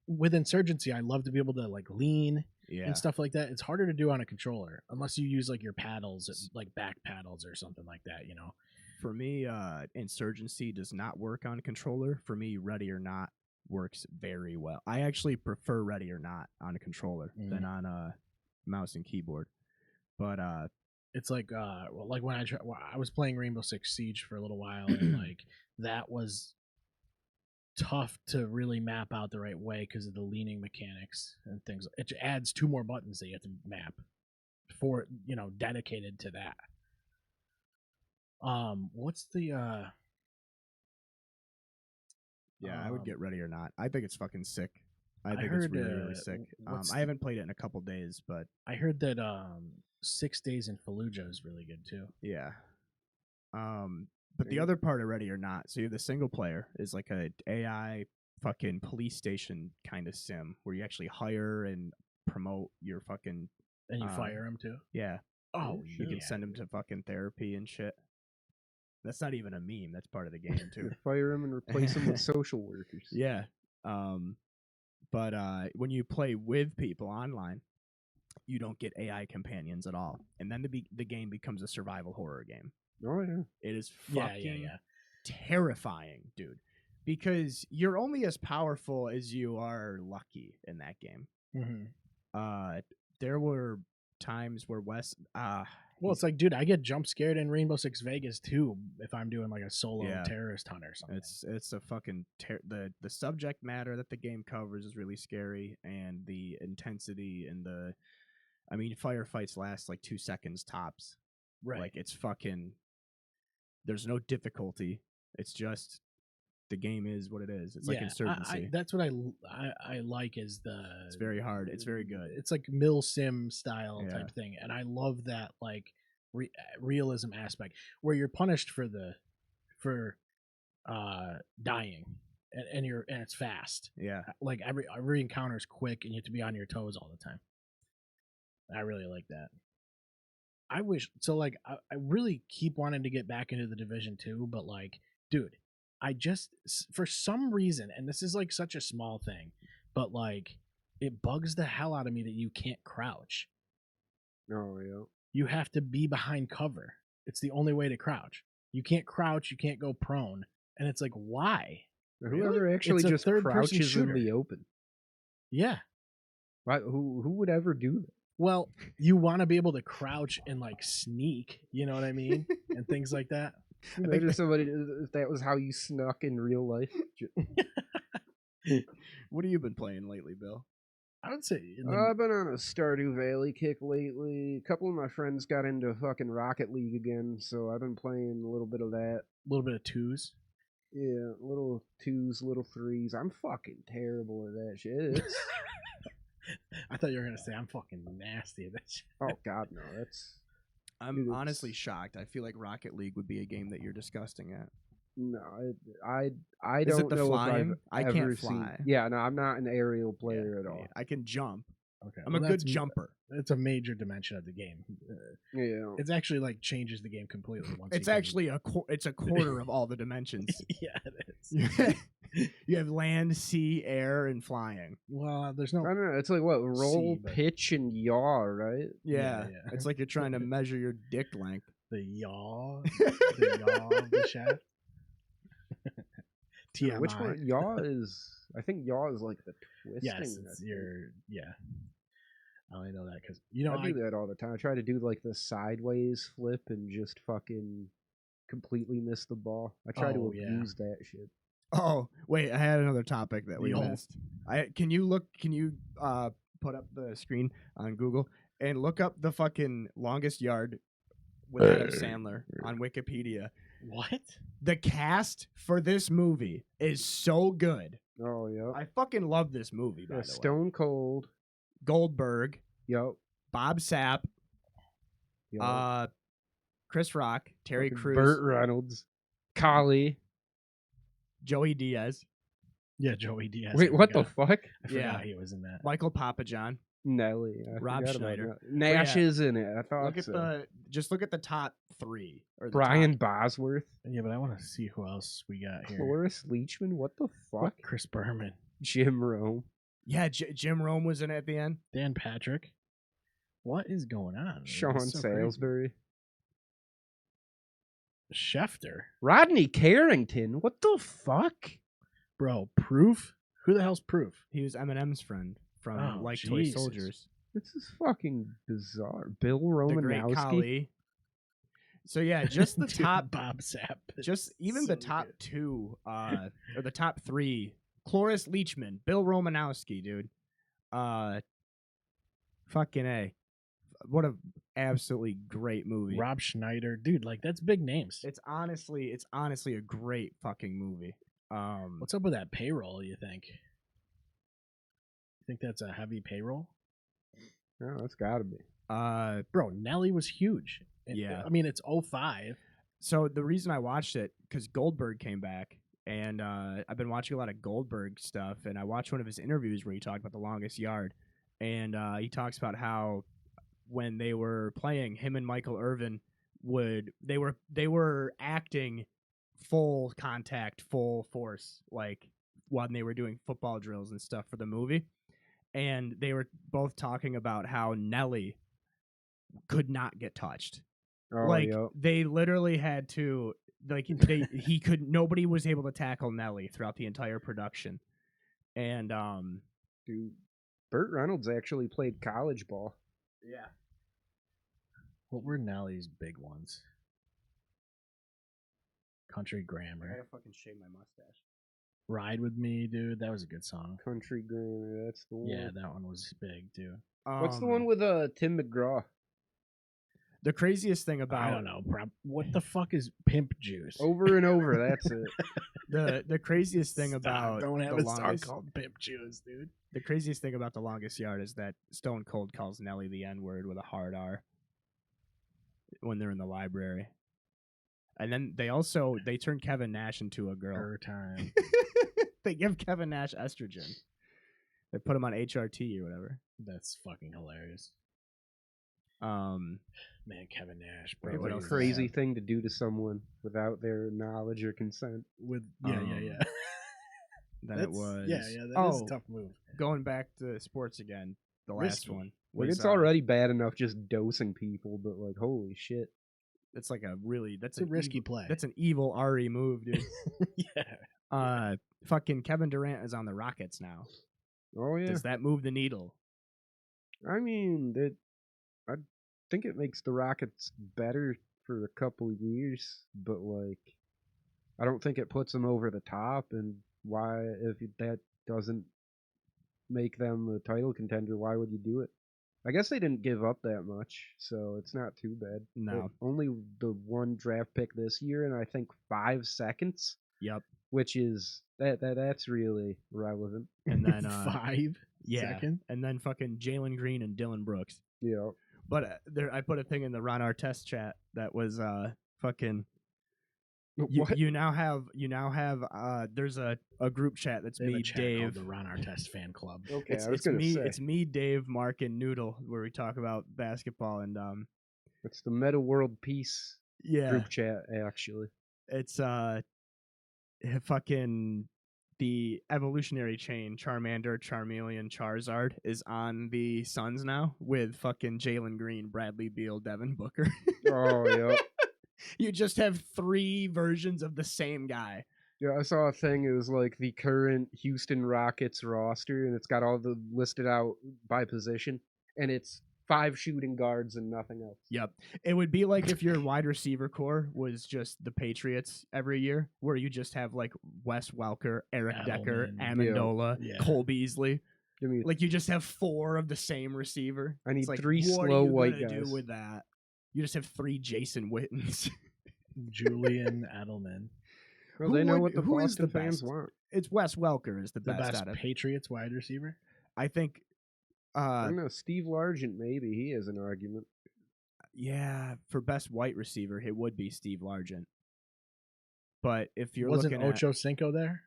B: with Insurgency, I love to be able to like lean
C: yeah.
B: and stuff like that. It's harder to do on a controller unless you use like your paddles, like back paddles or something like that. You know.
C: For me, Insurgency does not work on controller. For me, Ready or Not works very well. I actually prefer Ready or Not on a controller than on a mouse and keyboard. But
B: it's like like when I was playing Rainbow Six Siege for a little while, and like that was tough to really map out the right way because of the leaning mechanics and things. It adds 2 more buttons that you have to map for dedicated to that. What's the
C: yeah, I would get Ready or Not. I think it's fucking sick. I think
B: heard,
C: it's really, really sick.
B: what's
C: I haven't played it in a couple days, but
B: I heard that 6 Days in Fallujah is really good too.
C: yeah. But the other part of Ready or Not, so you have the single player is like a AI fucking police station kind of sim where you actually hire and promote your fucking
B: And you fire him too.
C: yeah.
B: Oh,
C: You can send him to fucking therapy and shit. That's not even a meme. That's part of the game too.
D: Fire them and replace them with social workers.
C: Yeah. But when you play with people online, you don't get AI companions at all, and then the game becomes a survival horror game.
D: Oh yeah.
C: It is
B: Yeah,
C: fucking
B: yeah.
C: terrifying, dude. Because you're only as powerful as you are lucky in that game.
B: Mm-hmm.
C: There were times where Wes
B: Well, it's like, dude, I get jump scared in Rainbow Six Vegas too if I'm doing like a solo
C: Yeah.
B: terrorist hunt or something.
C: it's a fucking the subject matter that the game covers is really scary, and the intensity and the I mean, firefights last like 2 seconds tops.
B: Right.
C: Like it's fucking. There's no difficulty. It's just the game is what it is. It's like insurgency.
B: that's what I like is
C: It's very hard. It's very good.
B: It's like mill sim style
C: Yeah.
B: type thing, and I love that like realism aspect where you're punished for dying, and it's fast.
C: Yeah.
B: Like every encounter is quick, and you have to be on your toes all the time. I really like that. I wish so. Like I really keep wanting to get back into the Division 2, but like, dude, I just for some reason, and this is like such a small thing, but like it bugs the hell out of me that you can't crouch.
D: Oh yeah.
B: You have to be behind cover. It's the only way to crouch. You can't crouch. You can't go prone, and it's like why?
D: Whoever actually
B: It's a
D: just
B: third-person
D: crouches in
B: shooter.
D: the open.
B: Yeah.
D: Why? Who would ever do that?
B: Well, you want to be able to crouch and like sneak, you know what I mean, and things like that.
D: Imagine somebody if that was how you snuck in real life.
C: What have you been playing lately, Bill?
B: I would say
D: I've been on a Stardew Valley kick lately. A couple of my friends got into fucking Rocket League again, so I've been playing a little bit of that.
B: a little bit of twos.
D: Yeah, little 2s, little 3s. I'm fucking terrible at that shit. It's...
B: I thought you were gonna say I'm fucking nasty at that shit.
D: Oh god, no, that's...
C: I'm
D: Dude,
C: honestly shocked. I feel like Rocket League would be a game that you're disgusting at.
D: No, I
C: Is it
D: don't
C: the
D: know
C: flying?
D: if
C: I
D: I've
C: can't
D: ever seen...
C: fly.
D: Yeah, no, I'm not an aerial player
C: Yeah,
D: at all.
C: I can jump.
B: Okay,
C: I'm a good
B: that's
C: jumper.
B: It's a major dimension of the game.
D: Yeah.
B: It's actually like changes the game completely. Once
C: It's
B: you can-
C: actually it's a quarter of all the dimensions.
B: yeah, it is.
C: You have land, sea, air, and flying.
B: Well, there's
D: I
B: no.
D: don't know. It's like what? Roll,
B: but-
D: pitch, and yaw, right?
C: Yeah,
B: yeah.
C: it's like you're trying to measure your dick length.
B: The yaw, the yaw of the shaft. TMI.
D: Which one? Yaw is... I think yaw is like the twisting.
B: Yes,
D: I
B: it's
D: think.
B: yeah. I only know that because
D: I do that all the time. I try to do like the sideways flip and just fucking completely miss the ball. I try to
B: Oh, yeah.
D: abuse that shit.
C: Oh wait, I had another topic that we
B: The old-
C: missed. Can you put up the screen on Google and look up the fucking longest yard with Adam Sandler on Wikipedia?
B: What?
C: The cast for this movie is so good.
D: Oh yeah.
C: I fucking love this movie. By the way,
D: Stone Cold.
C: Goldberg,
D: Yep.
C: Bob Sapp,
D: Yep.
C: Chris Rock, Terry
D: Fucking
C: Crews,
D: Burt Reynolds. Collie.
C: Joey Diaz,
B: Yeah, Joey Diaz.
D: Wait,
B: I
D: what the
B: forgot.
D: fuck?
B: I forgot
C: Yeah.
B: he was in that.
C: Michael Papajohn.
D: Nelly. I
C: Rob
D: forgot about
C: Schneider.
D: that. Nash
C: yeah.
D: is in it. I thought
C: Look at
D: so.
C: look at the top 3 or the
D: Brian
C: top-
D: Bosworth.
B: Yeah, but I want to see who else we got here.
D: Cloris Leachman. What the fuck?
B: Chris Berman,
D: Jim Rome.
C: Yeah, Jim Rome was in it at the end.
B: Dan Patrick. What is going on?
D: Sean
B: It's so crazy.
D: Salisbury.
B: Schefter,
D: Rodney Carrington. What the fuck?
B: bro. Proof. Who the hell's Proof?
C: He was Eminem's friend from
B: Oh,
C: Like Toy
B: Jesus.
C: Soldiers.
D: This is fucking bizarre. Bill
C: The Great
D: Romanowski.
C: Khali. So yeah, just the
B: Dude,
C: top,
B: Bob Sapp.
C: just even
B: So
C: the top
B: good.
C: 2, or the top 3. Cloris Leachman, Bill Romanowski, dude. Fucking A. What a absolutely great movie.
B: Rob Schneider, dude. Like that's big names.
C: It's honestly a great fucking movie.
B: What's up with that payroll? You think? You think that's a heavy payroll?
D: Oh, that's gotta be.
B: Bro, Nelly was huge.
C: Yeah.
B: I mean, it's 05.
C: So the reason I watched it, because Goldberg came back, and I've been watching a lot of Goldberg stuff, and I watched one of his interviews where he talked about the longest yard, and he talks about how when they were playing, him and Michael Irvin they were acting full contact, full force, like when they were doing football drills and stuff for the movie, and they were both talking about how Nelly could not get touched.
D: Oh,
C: Like
D: yep.
C: they literally had to nobody was able to tackle Nelly throughout the entire production. And
D: Dude, Burt Reynolds actually played college ball.
C: yeah.
B: What were Nelly's big ones? Country
C: I
B: Grammar.
C: gotta fucking shave my mustache.
B: Ride with Me, dude. That was a good song.
D: Country Grammar, that's the one.
B: Yeah, that one was big too.
D: What's the one with Tim McGraw?
C: The craziest thing about
B: I don't know. What the fuck is pimp juice?
D: Over and over, that's it.
C: the craziest thing
B: Stop,
C: about
B: don't have
C: the
B: a song
C: longest
B: called Pimp Juice, dude.
C: the craziest thing about the longest yard is that Stone Cold calls Nelly the N-word with a hard R when they're in the library. And then they turn Kevin Nash into a girl.
B: Her time.
C: They give Kevin Nash estrogen. They put him on HRT or whatever.
B: That's fucking hilarious.
C: Man,
B: Kevin Nash,
D: It's
B: bro.
D: a crazy thing to do to someone without their knowledge or consent.
B: With
C: Then it was
B: that is a tough move.
C: Going back to sports again. The last
B: Risky.
C: one.
D: Like,
C: Was,
D: it's already bad enough just dosing people, but like, holy shit.
C: It's like
B: It's a risky play.
C: That's an evil RE move, dude.
B: Yeah.
C: Fucking Kevin Durant is on the Rockets now.
D: Oh yeah.
C: Does that move the needle?
D: I mean, I think it makes the Rockets better for a couple of years, but like, I don't think it puts them over the top. And why, if that doesn't make them a title contender, why would you do it? I guess they didn't give up that much, so it's not too bad.
C: No.
D: Only the one draft pick this year, and I think 5 seconds.
C: Yep.
D: Which is that's really relevant.
C: And then
B: 5 seconds.
C: And then fucking Jalen Green and Dylan Brooks.
D: Yeah.
C: But I put a thing in the Ron Artest chat that was fucking.
D: What?
C: You now have there's a group chat that's
B: They have
C: me,
B: a chat
C: Dave.
B: called the Ron Artest fan club.
D: Okay,
C: It's,
D: I was
C: it's
D: gonna
C: me,
D: say
C: it's me, Dave, Mark, and Noodle, where we talk about basketball and
D: it's the Meta World Peace
C: yeah,
D: group chat actually.
C: it's fucking the evolutionary chain Charmander, Charmeleon, Charizard is on the Suns now with fucking Jalen Green, Bradley Beal, Devin Booker.
D: Oh yeah.
C: You just have 3 versions of the same guy.
D: Yeah, I saw a thing. It was like the current Houston Rockets roster, and it's got all the listed out by position, and it's 5 shooting guards and nothing else.
C: Yep. It would be like if your wide receiver core was just the Patriots every year, where you just have like Wes Welker, Eric Decker,
B: Edelman.
C: Amendola,
B: Yeah.
C: Cole Beasley.
D: Give me,
C: Like you just have 4 of the same receiver.
D: I need
C: It's like,
D: 3
C: what
D: slow
C: are you
D: white
C: gonna
D: guys.
C: do with that? You just have 3 Jason Wittens.
B: Julian Edelman.
D: Well,
C: Who
D: they know
C: would-
D: what the
C: who is
D: Boston
C: the
D: fans
C: best?
D: want.
C: It's Wes Welker is the
B: The
C: best,
B: best
C: out of.
B: Patriots wide receiver.
C: I think.
D: I don't know. Steve Largent, maybe he has an argument.
C: Yeah, for best white receiver, it would be Steve Largent. But if you're
B: Wasn't
C: looking
B: Ocho Cinco there?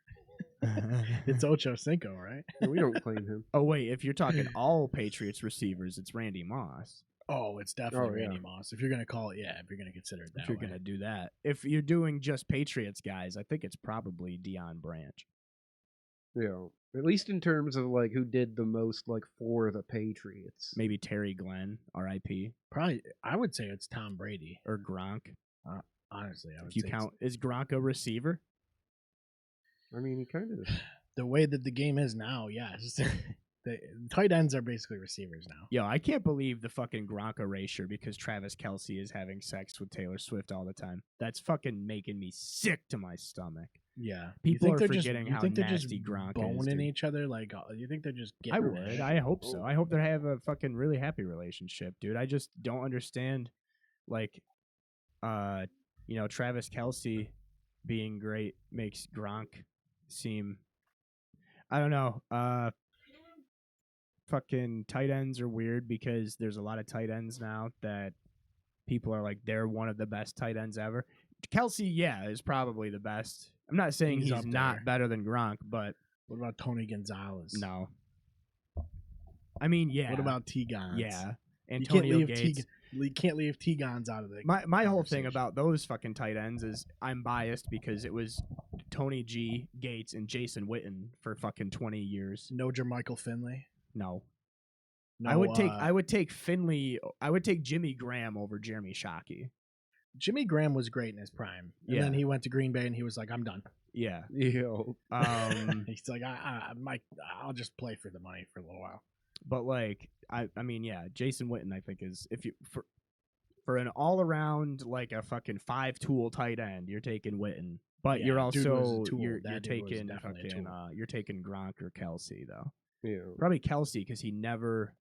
B: It's
C: at,
B: Ocho Cinco, right?
D: We don't claim him.
C: oh wait, if you're talking all Patriots receivers, it's Randy Moss.
B: Oh, it's definitely
D: Oh, yeah.
B: Randy Moss. If you're gonna call it, if you're gonna consider it that
C: If you're
B: way.
C: gonna do that, if you're doing just Patriots guys, I think it's probably Deion Branch.
D: Yeah, at least in terms of like who did the most like for the Patriots.
C: Maybe Terry Glenn, R.I.P.
B: Probably, I would say it's Tom Brady.
C: or Gronk.
B: Honestly, I would
C: If you
B: say
C: count, is Gronk a receiver?
D: I mean, he kind of.
B: the way that the game is now. Yes, the tight ends are basically receivers now.
C: Yo, I can't believe the fucking Gronk erasure because Travis Kelce is having sex with Taylor Swift all the time. That's fucking making me sick to my stomach.
B: Yeah,
C: People are
B: they're
C: forgetting
B: you
C: how
B: think they're just
C: nasty Gronk is,
B: boning
C: dude.
B: each other? Like, you think they're just getting?
C: I would.
B: revenge?
C: I hope so. I hope they have a fucking really happy relationship, dude. I just don't understand, like, Travis Kelce being great makes Gronk seem. I don't know. Fucking tight ends are weird because there's a lot of tight ends now that people are like they're one of the best tight ends ever. Kelce, yeah, is probably the best. I'm not saying
B: He's
C: he's
B: up
C: not
B: there.
C: better than Gronk, but
B: What about Tony Gonzalez?
C: no. I mean, yeah.
B: What about T-Gons?
C: Yeah,
B: You can't
C: Antonio
B: leave
C: Gates.
B: You can't leave T-Gons out of the.
C: My whole thing
B: conversation.
C: about those fucking tight ends is I'm biased because it was Tony G, Gates, and Jason Witten for fucking 20 years.
B: No Jermichael Finley.
C: No.
B: No,
C: I would take Finley. I would take Jimmy Graham over Jeremy Shockey.
B: Jimmy Graham was great in his prime, and
C: Yeah.
B: then he went to Green Bay and he was like, "I'm done."
C: Yeah.
D: Yo.
B: He's like, I'll just play for the money for a little while."
C: But like I mean, yeah, Jason Witten I think is if you for an all around like a fucking 5-tool tight end, you're taking Witten. But
B: Yeah,
C: you're
B: dude was a
C: also
B: tool.
C: you're
B: That dude was
C: taking
B: definitely a
C: fucking
B: tool.
C: you're taking Gronk or Kelsey though.
D: Yeah.
C: Probably Kelsey because he never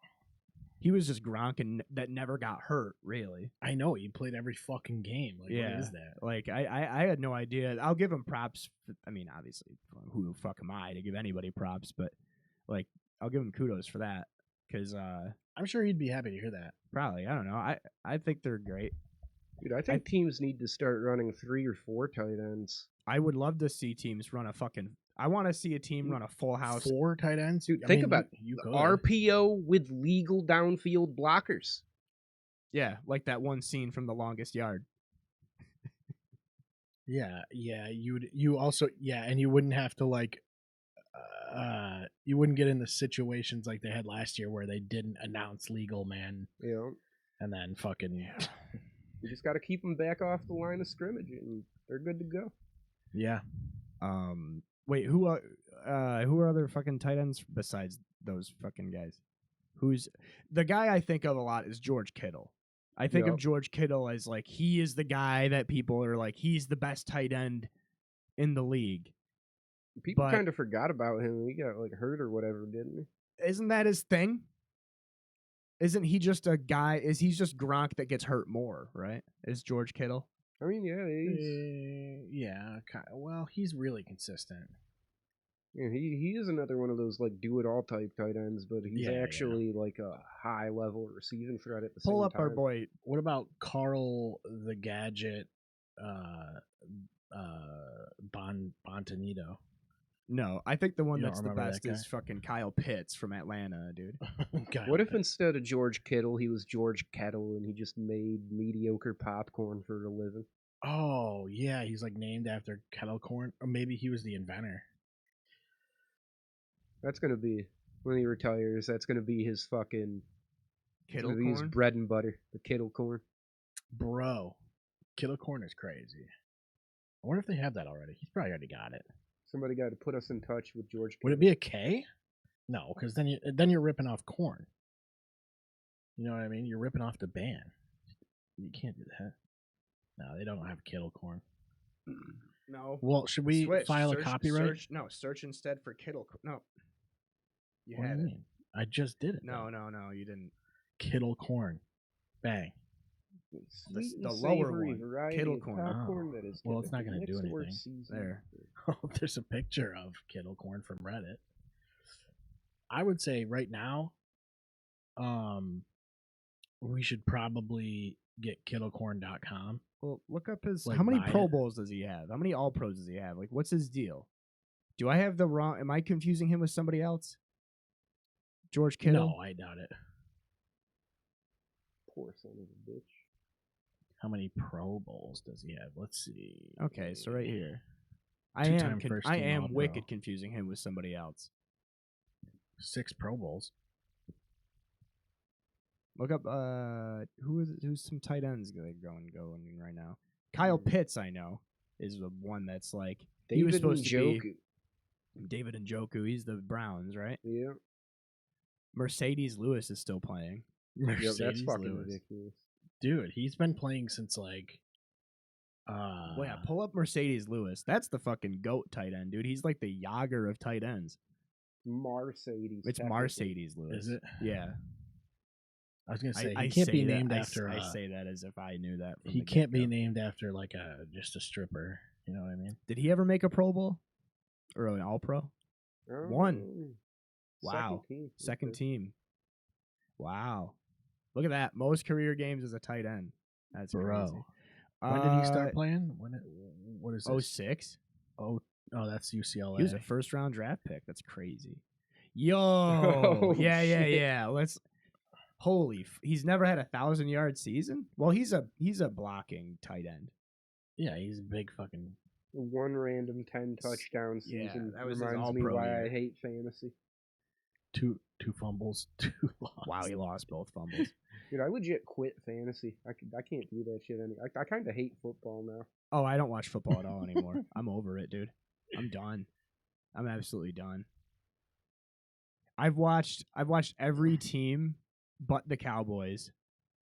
C: He was just Gronk and that never got hurt, really.
B: I know he played every fucking game. Like,
C: Yeah.
B: what is that?
C: Like I had no idea. I'll give him props. I mean, obviously, who the fuck am I to give anybody props? But like, I'll give him kudos for that because
B: I'm sure he'd be happy to hear that.
C: probably I don't know. I think they're great.
D: Dude, I think teams need to start running 3 or 4 tight ends.
C: I would love to see teams run a fucking. I want to see a team run a full house.
B: 4 tight ends?
D: Dude,
B: I
D: think
B: mean,
D: about
B: you could.
D: RPO with legal downfield blockers.
C: Yeah, like that one scene from The Longest Yard.
B: Yeah, you also and you wouldn't have to like you wouldn't get into situations like they had last year where they didn't announce legal man
D: You know,
B: and then fucking
D: you just got to keep them back off the line of scrimmage, and they're good to go.
B: yeah.
C: Wait, who are other fucking tight ends besides those fucking guys? Who's the guy I think of a lot is George Kittle. I think of
D: Yep.
C: George Kittle as like he is the guy that people are like he's the best tight end in the league.
D: People
C: But-
D: kind of forgot about him. He got like hurt or whatever, didn't he?
C: Isn't that his thing? Isn't he just a guy? He's just Gronk that gets hurt more, right? Is George Kittle?
D: I mean, yeah, he's
B: Well, he's really consistent.
D: he is another one of those like do it all type tight ends, but he's
B: Yeah, yeah.
D: actually like a high level receiving threat at the
C: Pull
D: same
C: up
D: time.
C: our boy.
B: What about Carl the Gadget Bontanito?
C: No, I think the one
B: You don't
C: that's the
B: remember
C: best
B: that
C: is fucking Kyle Pitts from Atlanta, dude.
D: What if instead of George Kittle, he was George Kettle and he just made mediocre popcorn for a living?
B: Oh, yeah, he's like named after kettle corn, or maybe he was the inventor.
D: That's gonna be when he retires. That's gonna be his fucking
C: Kittle
D: his
C: corn.
D: bread and butter, the Kittle corn.
B: Bro, kettle corn is crazy. I wonder if they have that already. He's probably already got it.
D: Somebody got to put us in touch with George.
B: Would it be a K? No, because then you're ripping off corn. You know what I mean? You're ripping off the band. You can't do that. No, they don't have kettle corn.
C: No.
B: Well, should we file a copyright?
C: Search instead for Kittle. No. You
B: What do
C: had
B: you
C: it.
B: mean? I just did it.
C: No,
B: though.
C: no, you didn't.
B: Kettle corn. Bang.
D: Sweet and
C: the lower
D: savory
C: one,
D: variety
C: Kittle
D: of
C: corn.
D: popcorn
B: Oh.
D: that is
B: Well, it's not gonna do
D: mixed or
B: anything.
D: seasoned.
C: There.
B: Oh, there's a picture of kettle corn from Reddit. I would say right now, we should probably get kettlecorn.com.
C: Well, look up his.
B: Like,
C: how many
B: buy
C: Pro
B: it.
C: Bowls does he have? How many All Pros does he have? Like, what's his deal? Do I have the wrong? Am I confusing him with somebody else? George Kittle.
B: No, I doubt it.
D: Poor son of a bitch.
B: How many Pro Bowls does he have? Let's see.
C: Okay, so right here, I
B: Two-time
C: am
B: first
C: I
B: team
C: am
B: All-Pro.
C: wicked confusing him with somebody else.
B: 6 Pro Bowls.
C: Look up who's some tight ends going right now. Kyle Pitts, I know, is the one that's like he was supposed to be David Njoku. He's the Browns, right?
D: Yeah.
C: Mercedes Lewis is still playing.
D: Yep, that's
B: Mercedes
D: fucking
B: Lewis.
D: ridiculous.
B: Dude, he's been playing since like
C: Well, yeah, pull up Mercedes Lewis. That's the fucking GOAT tight end, dude. He's like the Yager of tight ends.
D: Mercedes.
C: It's
D: technically.
C: Mercedes Lewis.
B: Is it?
C: Yeah.
B: I was gonna say
C: I
B: he can't
C: say
B: be
C: that-
B: named
C: I
B: after
C: I say that as if I knew that. From
B: he
C: the
B: can't be
C: get-go.
B: named after like just a stripper. You know what I mean?
C: Did he ever make a Pro Bowl or an All Pro? One.
D: Oh,
C: Wow.
D: Second team.
C: Second
D: Okay.
C: team. Wow. Look at that. Most career games as a tight end. That's
B: Bro.
C: crazy.
B: When did he start playing? What is this?
C: 06?
B: Oh, that's UCLA.
C: He was a first round draft pick. That's crazy. Yo.
D: Oh,
C: yeah.
D: shit.
C: He's never had 1,000-yard season? Well, he's a blocking tight end.
B: Yeah, he's a big fucking.
D: One random 10 touchdown
C: Yeah,
D: season
C: that was his
D: reminds me
C: all-pro
D: why
C: year.
D: I hate fantasy.
B: Two fumbles, 2 losses.
C: Wow, he lost both fumbles.
D: Dude, I legit quit fantasy. I can't do that shit anymore. I kind of hate football now.
C: Oh, I don't watch football at all anymore. I'm over it, dude. I'm done. I'm absolutely done. I've watched every team but the Cowboys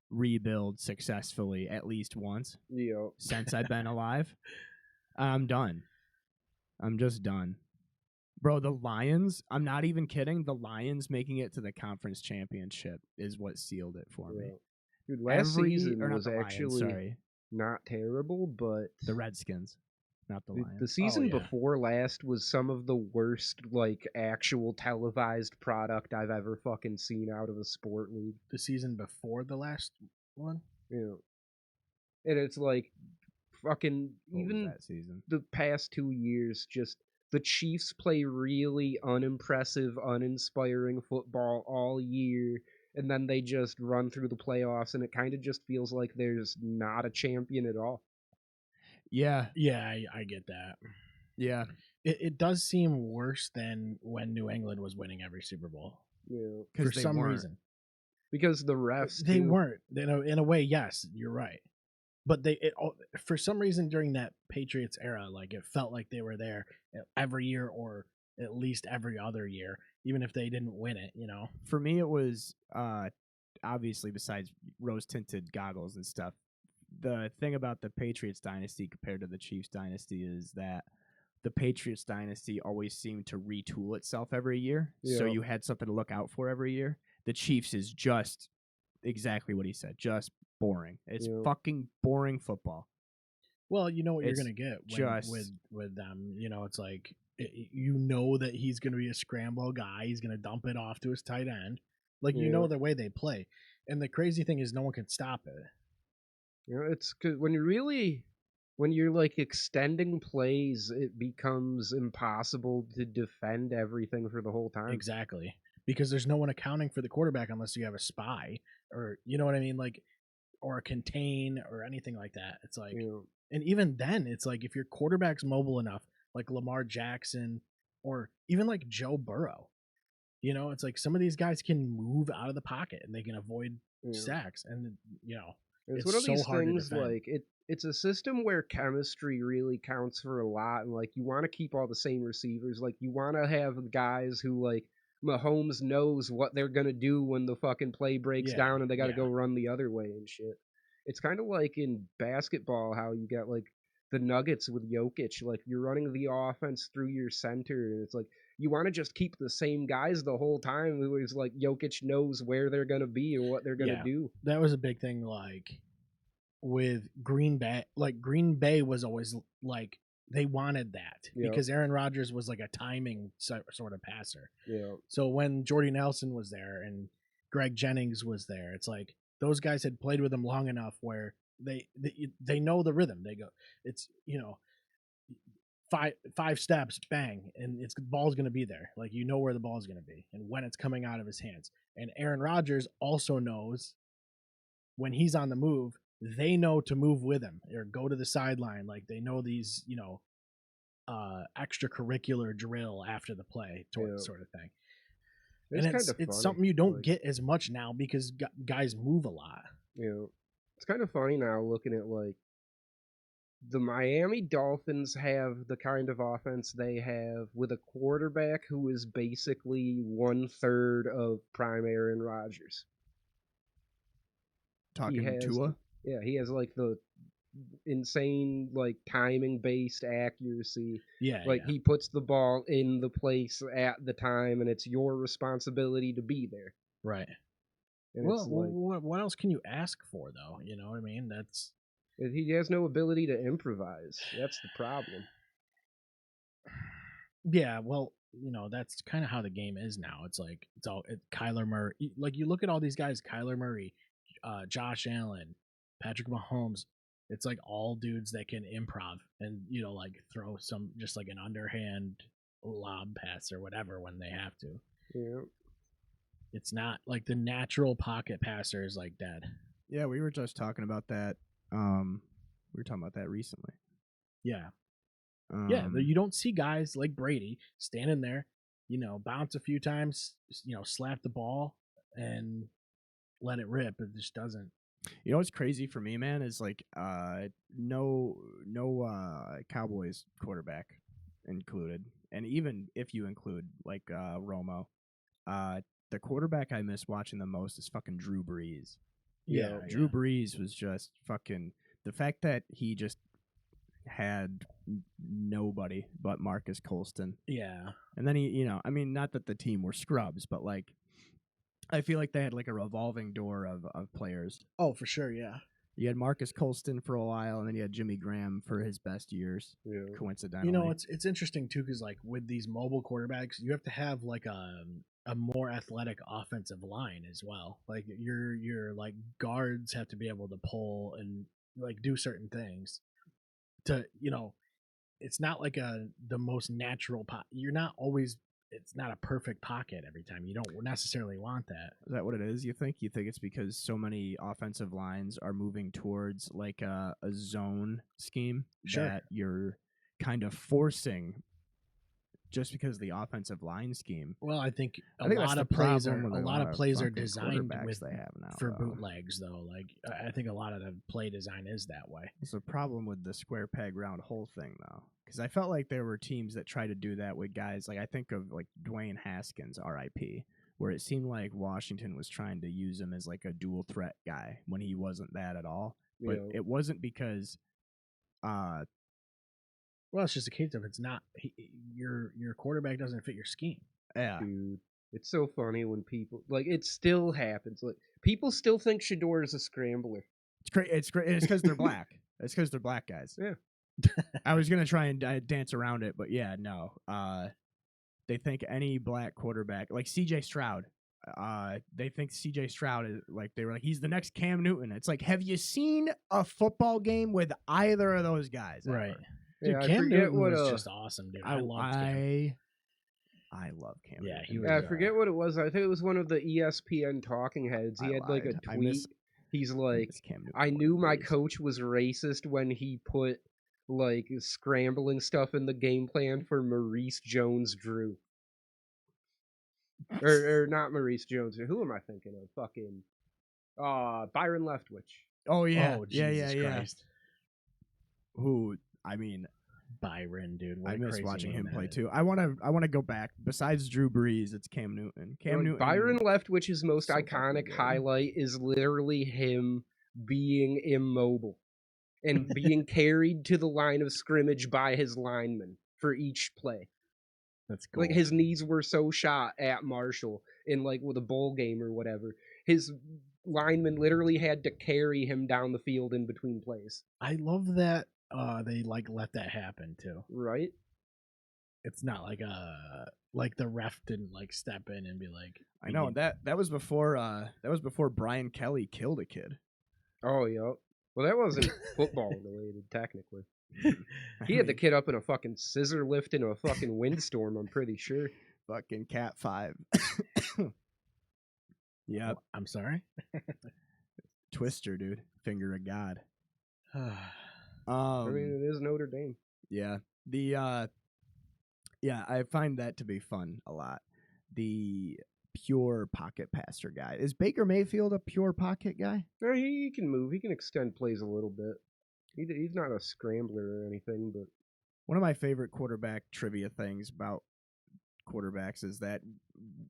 C: rebuild successfully at least once
D: Yo.
C: since I've been alive. I'm done. I'm just done. Bro, the Lions, I'm not even kidding. The Lions making it to the conference championship is what sealed it for me.
D: Dude, last season
C: or not
D: was
C: the Lions,
D: actually
C: sorry.
D: not terrible, but
C: The Redskins, not the
D: the
C: Lions.
D: season
B: yeah.
D: before last was some of the worst, like, actual televised product I've ever fucking seen out of a sport league.
B: The season before the last one?
D: You know, and it's like fucking
C: What was
D: even
C: that season?
D: the past 2 years, just the Chiefs play really unimpressive, uninspiring football all year, and then they just run through the playoffs, and it kind of just feels like there's not a champion at all.
C: Yeah,
B: Yeah, I get that.
C: yeah.
B: It does seem worse than when New England was winning every Super Bowl.
D: You know,
B: For
C: Because they
B: some
C: weren't.
B: reason.
D: because the refs
B: They
D: too.
B: weren't. In a way, yes, you're right. But for some reason during that Patriots era, like it felt like they were there every year or at least every other year, even if they didn't win it.
C: For me, it was obviously besides rose tinted goggles and stuff. The thing about the Patriots dynasty compared to the Chiefs dynasty is that the Patriots dynasty always seemed to retool itself every year, so
D: Yeah.
C: you had something to look out for every year. The Chiefs is just exactly what he said, just boring. It's
D: Yeah.
C: fucking boring football.
B: Well, you know what
C: It's
B: you're gonna get
C: just-
B: with them. It's like you know that he's gonna be a scramble guy. He's gonna dump it off to his tight end. Like you
D: Yeah.
B: know the way they play. And the crazy thing is no one can stop it.
D: It's 'cause when you're like extending plays, it becomes impossible to defend everything for the whole time.
B: Exactly. Because there's no one accounting for the quarterback unless you have a spy or you know what I mean, like or a contain or anything like that. It's like
D: You know,
B: and even then it's like if your quarterback's mobile enough, like Lamar Jackson or even like Joe Burrow, it's like some of these guys can move out of the pocket and they can avoid
D: you know.
B: sacks and
D: It's
B: it's
D: one of
B: so
D: these
B: hard to
D: things
B: defend.
D: like it's a system where chemistry really counts for a lot, and like you want to keep all the same receivers. Like you want to have guys who like Mahomes knows what they're gonna do when the fucking play breaks
B: Yeah,
D: down and they got to
B: yeah.
D: go run the other way and shit. It's kind of like in basketball how you got like the Nuggets with Jokic. Like you're running the offense through your center, and it's like you want to just keep the same guys the whole time. Who is like Jokic knows where they're gonna be and what they're gonna
B: Yeah.
D: do.
B: That was a big thing like with Green Bay. Like Green Bay was always like they wanted that
D: Yep.
B: because Aaron Rodgers was like a timing sort of passer.
D: Yeah.
B: So when Jordy Nelson was there and Greg Jennings was there, it's like those guys had played with him long enough where they know the rhythm. They go, it's five steps, bang, and the ball's going to be there. Like you know where the ball's going to be and when it's coming out of his hands. And Aaron Rodgers also knows when he's on the move. They know to move with him or go to the sideline. Like they know these, extracurricular drill after the play sort of thing.
D: It's
B: And
D: kind of
B: it's
D: funny.
B: something you don't
D: like,
B: get as much now because guys move a lot.
D: It's kind of funny now looking at like the Miami Dolphins have the kind of offense they have with a quarterback who is basically 1/3 of prime Aaron Rodgers.
C: Talking
D: has-
C: Tua?
D: Yeah, he has like the insane like timing based accuracy.
B: Yeah,
D: Like
B: yeah.
D: he puts the ball in the place at the time, and it's your responsibility to be there.
B: Right.
D: And
B: Well,
D: it's like
B: what else can you ask for though? You know what I mean? That's
D: he has no ability to improvise. That's the problem.
B: yeah. Well, that's kind of how the game is now. It's like Kyler Murray. Like you look at all these guys: Kyler Murray, Josh Allen, Patrick Mahomes. It's like all dudes that can improv and like throw some just like an underhand lob pass or whatever when they have to.
D: Yeah.
B: It's not like the natural pocket passer is like dead.
C: Yeah, we were just talking about that. We were talking about that recently.
B: Yeah.
C: Um,
B: You don't see guys like Brady standing there, bounce a few times, slap the ball and let it rip. It just doesn't.
C: You know what's crazy for me, man, is like no Cowboys quarterback included, and even if you include like Romo, the quarterback I miss watching the most is fucking Drew Brees.
B: Yeah,
C: Drew Brees was just fucking the fact that he just had nobody but Marcus Colston.
B: Yeah.
C: And then he, I mean, not that the team were scrubs, but like, I feel like they had like a revolving door of players.
B: Oh, for sure, yeah.
C: You had Marcus Colston for a while, and then you had Jimmy Graham for his best years, coincidentally.
B: You know, it's interesting, too, because, like, with these mobile quarterbacks, you have to have, like, a more athletic offensive line as well. Like, your like, guards have to be able to pull and, like, do certain things to, it's not like the most natural you're not always, it's not a perfect pocket every time. You don't necessarily want that.
C: Is that what it is, you think? You think it's because so many offensive lines are moving towards like a zone scheme that you're kind of forcing just because of the offensive line scheme?
B: Well, I think a lot of plays are designed with
C: they have now,
B: for bootlegs, though. Like, I think a lot of the play design is that way.
C: It's a problem with the square peg round hole thing, though, because I felt like there were teams that tried to do that with guys. Like, I think of like Dwayne Haskins, R.I.P., where it seemed like Washington was trying to use him as like a dual threat guy when he wasn't that at all. But it wasn't because
B: well, it's just a case of it's not your quarterback doesn't fit your scheme.
C: Yeah,
D: dude, it's so funny when people like it still happens. Like people still think Shador is a scrambler.
C: It's great. It's great. It's because they're black. It's because they're black guys.
D: Yeah.
C: I was gonna try and dance around it, but yeah, no. They think any black quarterback, like C.J. Stroud, they think C.J. Stroud is like they were like he's the next Cam Newton. It's like, have you seen a football game with either of those guys?
B: Right.
C: Ever?
B: Dude,
D: Yeah,
B: Cam Newton was just awesome, dude. I loved Cam.
C: I love Cam.
B: Yeah,
C: Newton.
B: he was.
D: I forget what it was. I think it was one of the ESPN talking heads. He had like a tweet. He's like, I knew my coach was racist when he put like scrambling stuff in the game plan for Maurice Jones-Drew. or not Maurice Jones. Who am I thinking of? Fucking Byron Leftwich.
C: Oh yeah.
B: Oh, Jesus Christ.
C: Who, I mean,
B: Byron, dude.
C: I miss watching him play too. I want to go back. Besides Drew Brees, it's Cam Newton. Newton.
D: Byron Leftwich's most iconic highlight is literally him being immobile and being carried to the line of scrimmage by his lineman for each play.
B: That's cool.
D: Like his knees were so shot at Marshall in like with a bowl game or whatever. His lineman literally had to carry him down the field in between plays.
B: I love that they like let that happen too.
D: Right?
B: It's not like the ref didn't like step in and be like,
C: I know that was before Brian Kelly killed a kid.
D: Oh yeah. Well, that wasn't football related technically. He had the kid up in a fucking scissor lift in a fucking windstorm, I'm pretty sure.
C: Fucking Cat 5. Yeah.
B: Oh, I'm sorry?
C: Twister, dude. Finger of God.
D: I mean, it is Notre Dame.
C: Yeah. Yeah, I find that to be fun a lot. The pure pocket passer guy. Is Baker Mayfield a pure pocket guy?
D: No, he can move. He can extend plays a little bit. He's not a scrambler or anything, but
C: one of my favorite quarterback trivia things about quarterbacks is that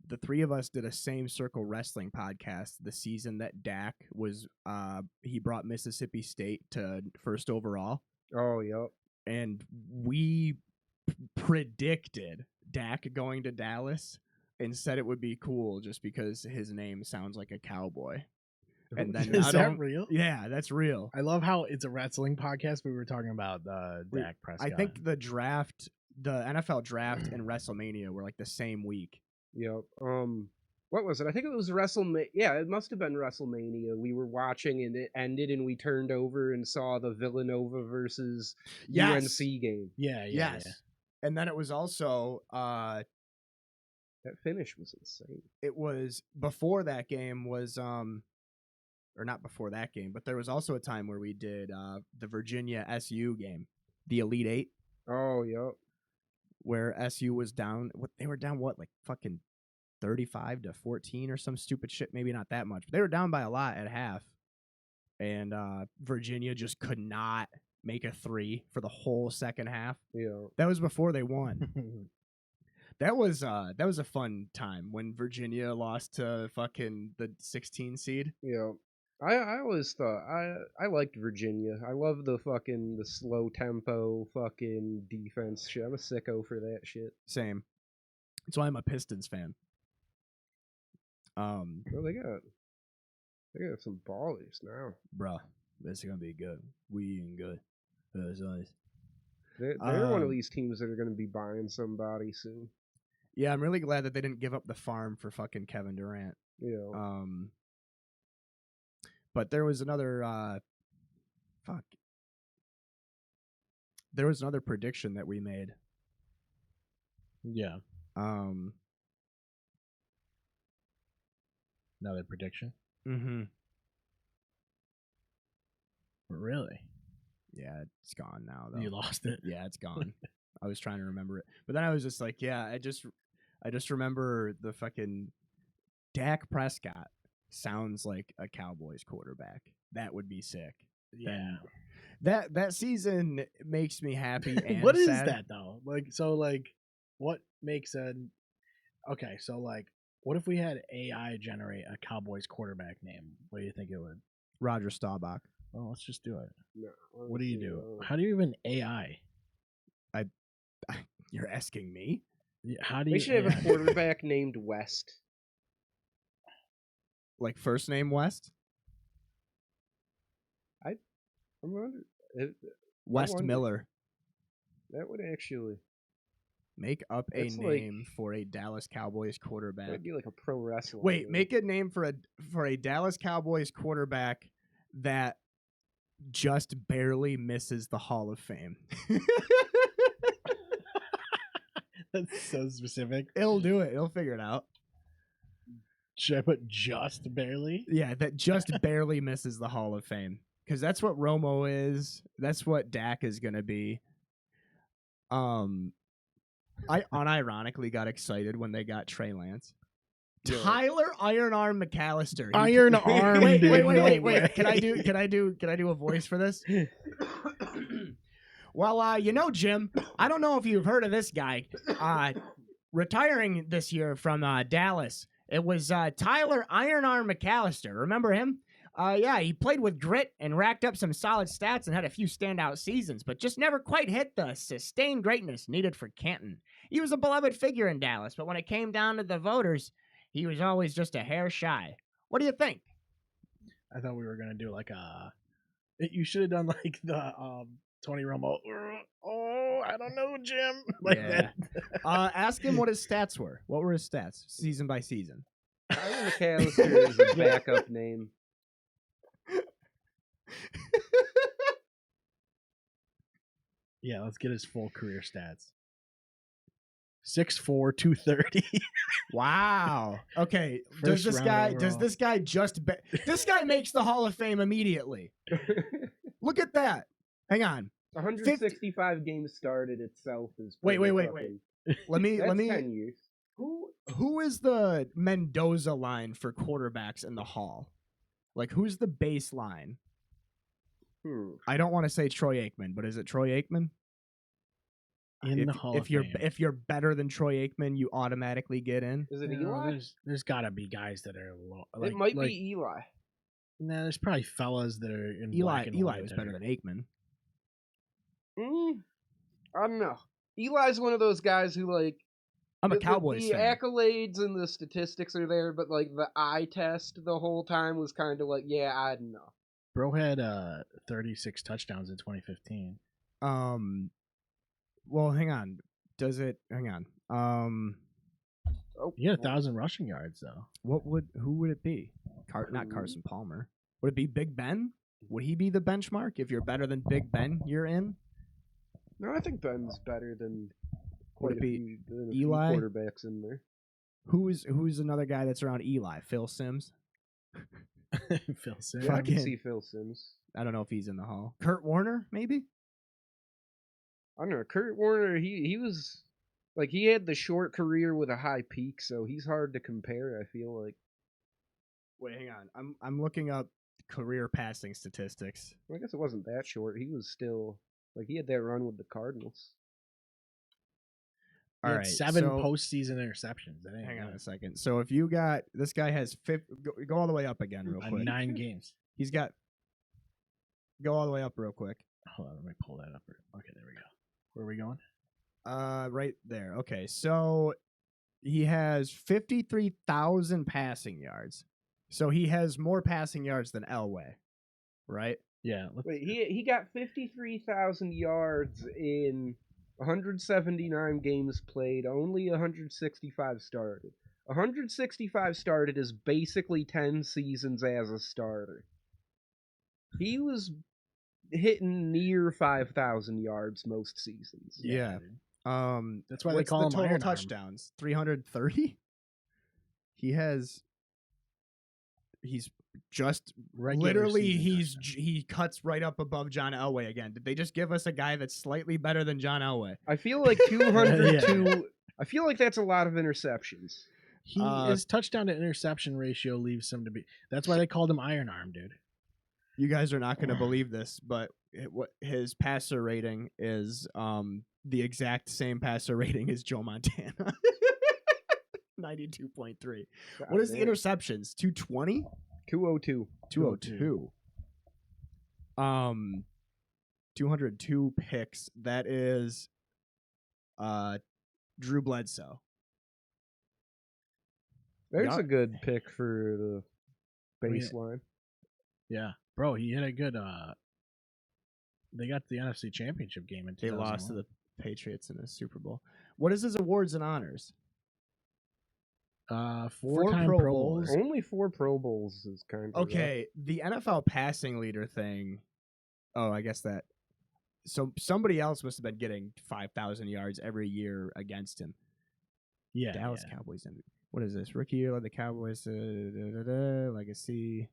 C: the three of us did a Same Circle Wrestling podcast the season that Dak was he brought Mississippi State to first overall.
D: Oh, yep.
C: And we predicted Dak going to Dallas and said it would be cool just because his name sounds like a cowboy. And then
B: is that real?
C: Yeah, that's real.
B: I love how it's a wrestling podcast. We were talking about Dak Prescott.
C: I think the NFL draft and WrestleMania were like the same week.
D: Yep. What was it? I think it was WrestleMania. Yeah, it must have been WrestleMania. We were watching and it ended, and we turned over and saw the Villanova versus UNC game.
B: Yeah.
C: And then it was also
D: that finish was insane.
C: It was before that game was or not before that game, but there was also a time where we did the Virginia SU game, the Elite Eight.
D: Oh, yep.
C: Where SU was down. They were down like fucking 35-14 or some stupid shit. Maybe not that much, but they were down by a lot at half. And Virginia just could not make a three for the whole second half.
D: Yeah,
C: that was before they won. That was a fun time when Virginia lost to fucking the 16 seed.
D: Yeah. I always thought I liked Virginia. I love the slow tempo fucking defense shit. I'm a sicko for that shit.
C: Same. That's why I'm a Pistons fan.
D: Well, they got some ballers now.
C: Bruh, this is gonna be good. We ain't good. That's nice.
D: They're one of these teams that are going to be buying somebody soon.
C: Yeah, I'm really glad that they didn't give up the farm for fucking Kevin Durant.
D: You know,
C: But there was another There was another prediction that we made.
B: Yeah.
C: Um.
B: Another prediction.
C: Mm-hmm.
B: Really?
C: Yeah, it's gone now though.
B: You lost it.
C: Yeah, it's gone. I was trying to remember it, but then I was just like, yeah, I just remember the fucking Dak Prescott sounds like a Cowboys quarterback. That would be sick.
B: Yeah.
C: That season makes me happy. And
B: What is
C: sad.
B: that though? What makes okay? So what if we had AI generate a Cowboys quarterback name? What do you think it would?
C: Roger Staubach.
B: Well, let's just do it.
D: no,
B: What do you do?
D: honestly,
B: How do you even AI?
C: You're asking me?
B: How do
D: They
B: you?
D: should have
B: AI?
D: a quarterback named West.
C: Like first name West?
D: I'm wondering,
C: West
D: wonder.
C: Miller.
D: that would actually
C: Make up a
D: That's like-
C: name for a Dallas Cowboys quarterback.
D: that'd be like a pro wrestler.
C: Wait, make a name for a Dallas Cowboys quarterback that just barely misses the Hall of Fame.
B: That's so specific.
C: It'll do it. It'll figure it out.
B: Should I put just barely?
C: Yeah, that just barely misses the Hall of Fame. Because that's what Romo is. That's what Dak is gonna be. I unironically got excited when they got Trey Lance.
D: Yeah.
C: Tyler Iron Arm McAllister. He-
B: Iron Arm.
C: Wait,
B: dude,
C: wait,
B: no
C: wait.
B: way.
C: Can I do a voice for this? Well, Jim, I don't know if you've heard of this guy. Retiring this year from Dallas. It was Tyler Iron Arm McAllister. Remember him? Yeah, he played with grit and racked up some solid stats and had a few standout seasons, but just never quite hit the sustained greatness needed for Canton. He was a beloved figure in Dallas, but when it came down to the voters, he was always just a hair shy. What do you think?
B: I thought we were gonna do you should have done like the Tony Romo. Oh, I don't know, Jim.
C: Yeah. Ask him what his stats were. What were his stats, season by season?
D: Tyler McAllister is a backup name.
B: Yeah, let's get his full career stats. 6'4", 230.
C: Wow. Okay.
B: First
C: Does
B: round
C: this guy this guy makes the Hall of Fame immediately. Look at that. Hang on.
D: 165 games started itself is
C: Wait.
D: pretty
C: Let me
D: That's
C: let me
D: 10 years.
C: who is the Mendoza line for quarterbacks in the Hall? Like who's the baseline? I don't want to say Troy Aikman, but is it Troy Aikman?
B: In the Hall of Fame.
C: If you're better than Troy Aikman, you automatically get in.
D: Is it
B: No,
D: Eli?
B: there's got to be guys that are low.
D: It might be Eli.
B: Nah, there's probably fellas that are in
C: Eli
B: black and white
C: was
B: that
C: better
B: are-
C: than Aikman.
D: I don't know. Eli's one of those guys who
C: I'm a
D: the
C: Cowboys fan.
D: accolades and the statistics are there, but the eye test the whole time was kind of yeah, I don't know.
B: Bro had 36 touchdowns in 2015.
C: Well, hang on. Hang on.
D: Oh,
B: He had 1,000 rushing yards though.
C: Who would it be? Not Carson Palmer. Would it be Big Ben? Would he be the benchmark? If you're better than Big Ben, you're in.
D: No, I think Ben's better than
C: Would
D: quite
C: it
D: a
C: be
D: few, than a
C: Eli?
D: few quarterbacks in there.
C: Who's another guy that's around Eli? Phil Simms.
B: Phil Simms.
D: Yeah, I can
C: Fucking-
D: see Phil Simms.
C: I don't know if he's in the Hall. Kurt Warner, maybe.
D: I don't know. Kurt Warner, he was he had the short career with a high peak, so he's hard to compare. I feel like.
C: Wait, hang on. I'm looking up career passing statistics.
D: Well, I guess it wasn't that short. He was still he had that run with the Cardinals.
B: He
C: All
B: had
C: right,
B: 7
C: so-
B: postseason interceptions. That ain't
C: Hang on
B: good.
C: a second. So if you got this guy has go all the way up again real
B: On
C: quick.
B: 9 games.
C: He's got. Go all the way up real quick.
B: Hold on, let me pull that up. Okay, there we go. Where are we going?
C: Right there. Okay, so he has 53,000 passing yards. So he has more passing yards than Elway, right?
B: Yeah.
D: Wait, he got 53,000 yards in 179 games played, only 165 started. 165 started is basically 10 seasons as a starter. He was hitting near 5,000 yards most seasons.
C: Yeah.
B: dude.
C: That's
B: why they call
C: the
B: him
C: total
B: Iron Arm.
C: touchdowns. 330. He's just
B: Regular
C: literally
B: season
C: he cuts right up above John Elway again. Did they just give us a guy that's slightly better than John Elway?
D: I feel like 202.
B: Yeah.
D: I feel like that's a lot of interceptions.
B: His touchdown to interception ratio leaves him to be. That's why they called him Iron Arm, dude.
C: You guys are not going to believe this, but what his passer rating is the exact same passer rating as Joe Montana. 92.3. What is the interceptions? 220?
D: 202.
C: 202. 202 picks. That is Drew Bledsoe.
D: There's
C: Yeah.
D: a good pick for the baseline.
B: Yeah, bro, he had a good. They got the NFC Championship game in 2001.
C: They lost to the Patriots in the Super Bowl. What is his awards and honors?
B: Four-time Pro Bowls.
D: Only 4 Pro Bowls is kind of
C: Okay, the NFL passing leader thing. Oh, I guess that. So somebody else must have been getting 5,000 yards every year against him.
B: Yeah,
C: Dallas Cowboys. What is this? Rookie year of the Cowboys. Legacy.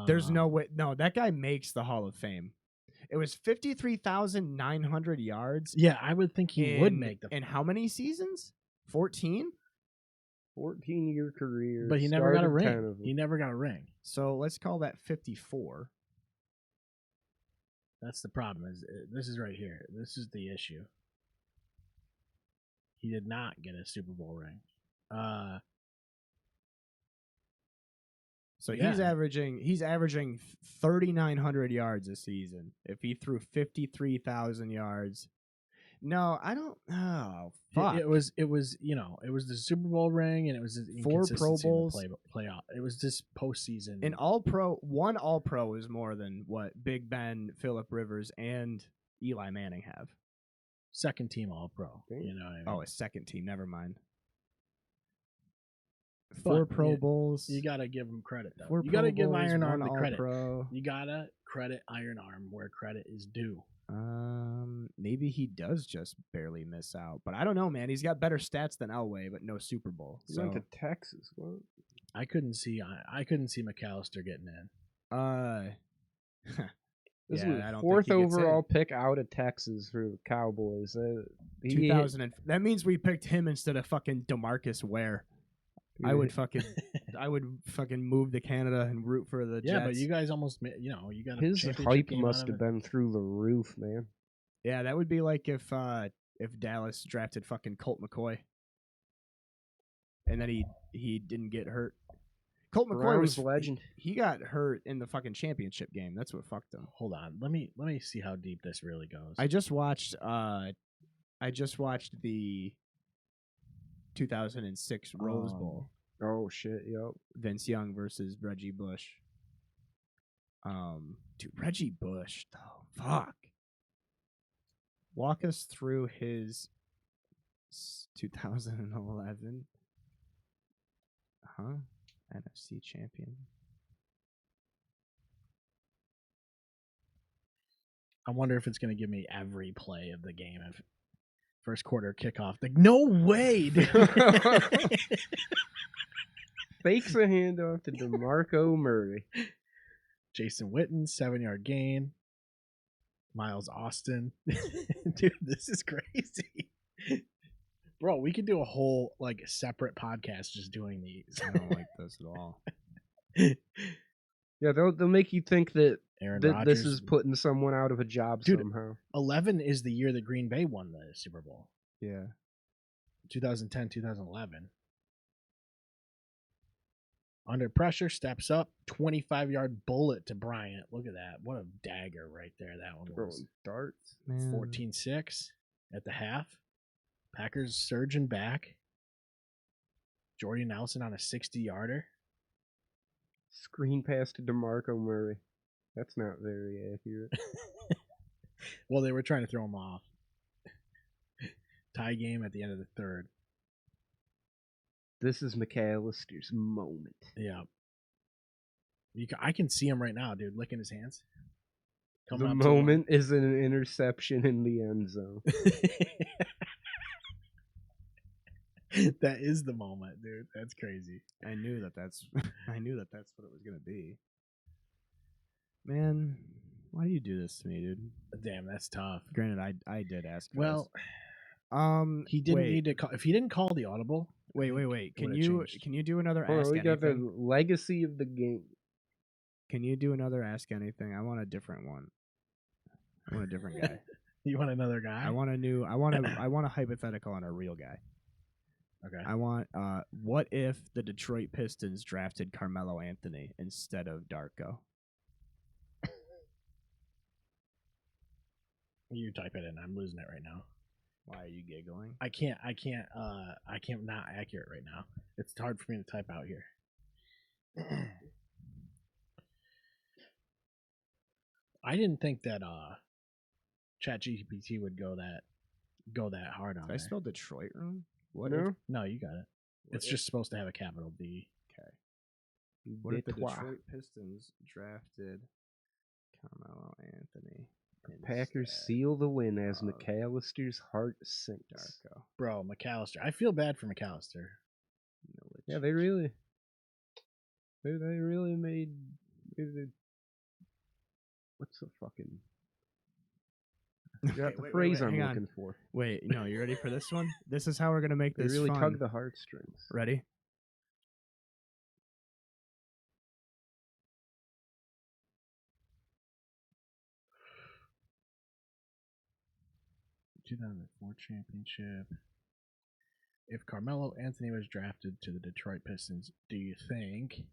C: There's no way. No, that guy makes the Hall of Fame. It was 53,900 yards.
B: Yeah, I would think he would make the.
C: In how many seasons? 14?
D: 14-year career.
B: But he never got a
D: started 10
B: ring.
D: of them.
B: He never got a ring.
C: So let's call that 54.
B: That's the problem. This is right here. This is the issue. He did not get a Super Bowl ring.
C: So
B: Yeah.
C: he's averaging 3,900 yards a season. If he threw 53,000 yards, no, I don't. Oh fuck!
B: It was it was the Super Bowl ring, and it was the
C: 4 Pro
B: inconsistency in the
C: Bowls.
B: playoff. It was this postseason.
C: An one All Pro is more than what Big Ben, Phillip Rivers, and Eli Manning have.
B: Second team All Pro. You know what I mean?
C: Oh, a second team. Never mind.
B: But
C: 4 Pro Bowls.
B: You gotta give him credit though.
C: 4
B: You gotta
C: Pro
B: give
C: Bowls,
B: Iron Arm
C: 1
B: the credit.
C: All-Pro.
B: You gotta credit Iron Arm where credit is due.
C: Maybe he does just barely miss out, but I don't know, man. He's got better stats than Elway, but no Super Bowl.
D: He went to Texas. What?
B: I couldn't see McAllister getting in.
D: This
C: Yeah,
D: was
C: I don't
D: 4th
C: think he gets
D: overall pick out of Texas for the Cowboys.
C: 2000. That means we picked him instead of fucking DeMarcus Ware. I would fucking move to Canada and root for the Jets.
B: Yeah, but you guys almost you got a
D: His
B: championship
D: hype
B: game
D: must
B: out
D: have
B: of it.
D: been through the roof, man.
C: Yeah, that would be like if Dallas drafted fucking Colt McCoy, and then he didn't get hurt. Colt McCoy was
D: Browns legend.
C: He got hurt in the fucking championship game. That's what fucked him.
B: Hold on, let me see how deep this really goes.
C: I just watched the 2006 Rose Bowl.
D: Oh shit! Yep.
C: Vince Young versus Reggie Bush. Dude, Reggie Bush, though. Fuck. Walk us through his 2011. NFC champion.
B: I wonder if it's gonna give me every play of the game if first quarter kickoff. Like, no way, dude.
D: Fakes a handoff to DeMarco Murray.
B: Jason Witten, 7-yard gain. Miles Austin. Dude, this is crazy. Bro, we could do a whole separate podcast just doing these.
C: I don't like this at all.
D: Yeah, they'll make you think that
B: Aaron
D: this
B: Rodgers.
D: is putting someone out of a job
B: Dude,
D: somehow.
B: 11 is the year that Green Bay won the Super Bowl.
C: Yeah.
B: 2010, 2011. Under pressure, steps up, 25-yard bullet to Bryant. Look at that. What a dagger right there that one was.
D: Throwing darts.
C: Man.
B: 14-6 at the half. Packers surging back. Jordy Nelson on a 60-yarder.
D: Screen pass to DeMarco Murray. That's not very accurate.
B: Well, they were trying to throw him off. Tie game at the end of the third.
D: This is McAllister's moment.
B: Yeah. I can see him right now, dude, licking his hands.
D: The
B: Coming up to
D: moment is an interception in the end zone.
B: That is the moment, dude. That's crazy.
C: I knew that's what it was gonna be. Man, why do you do this to me, dude?
B: Damn, that's tough.
C: Granted, I did ask. For
B: Well,
C: this.
B: he didn't need to call. If he didn't call the audible,
C: Wait.
B: it
C: Can
B: would've
C: you
B: changed.
C: do another
D: Hold
C: ask
D: on, we got the
C: anything?
D: legacy of the game.
C: Can you do another ask anything? I want a different one. I want a different guy.
B: You want another guy?
C: I want a hypothetical on a real guy.
B: Okay.
C: I want what if the Detroit Pistons drafted Carmelo Anthony instead of Darko?
B: You type it in. I'm losing it right now.
C: Why are you giggling?
B: I can't not accurate right now. It's hard for me to type out here. I didn't think that ChatGPT would go that hard on
C: Did I
B: there.
C: spell Detroit wrong?
D: What now?
B: No, you got it. It's just supposed to have a capital D.
C: Okay. What if the
D: Detroit.
C: Detroit Pistons drafted Carmelo Anthony?
D: Packers
C: instead
D: seal the win as
C: of
D: McAllister's heart sinks.
C: Darko.
B: Bro, McAllister. I feel bad for McAllister.
D: Yeah, they really made. What's the fucking? I forgot the phrase I'm
C: hang
D: looking for.
C: Wait, no, you ready for this one? This is how we're gonna make
D: They
C: this
D: really
C: fun.
D: tug the heartstrings.
C: Ready?
B: The 2004 championship. If Carmelo Anthony was drafted to the Detroit Pistons, do you think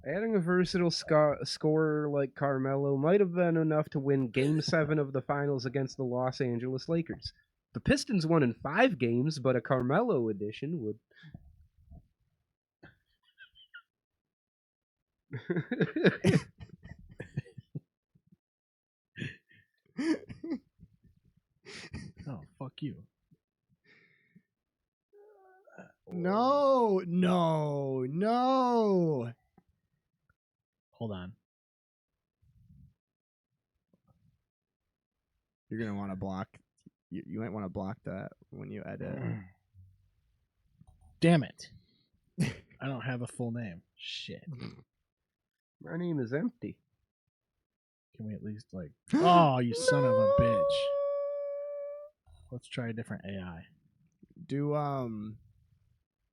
D: Adding a versatile scorer like Carmelo might have been enough to win Game 7 of the finals against the Los Angeles Lakers. The Pistons won in 5 games, but a Carmelo addition would...
B: Oh, fuck you.
C: No.
B: Hold on.
C: You're gonna want to block. You might want to block that when you edit.
B: Damn it. I don't have a full name. Shit.
D: My name is empty.
B: Can we at least, like... Oh, you son of a bitch. Let's try a different AI.
C: Do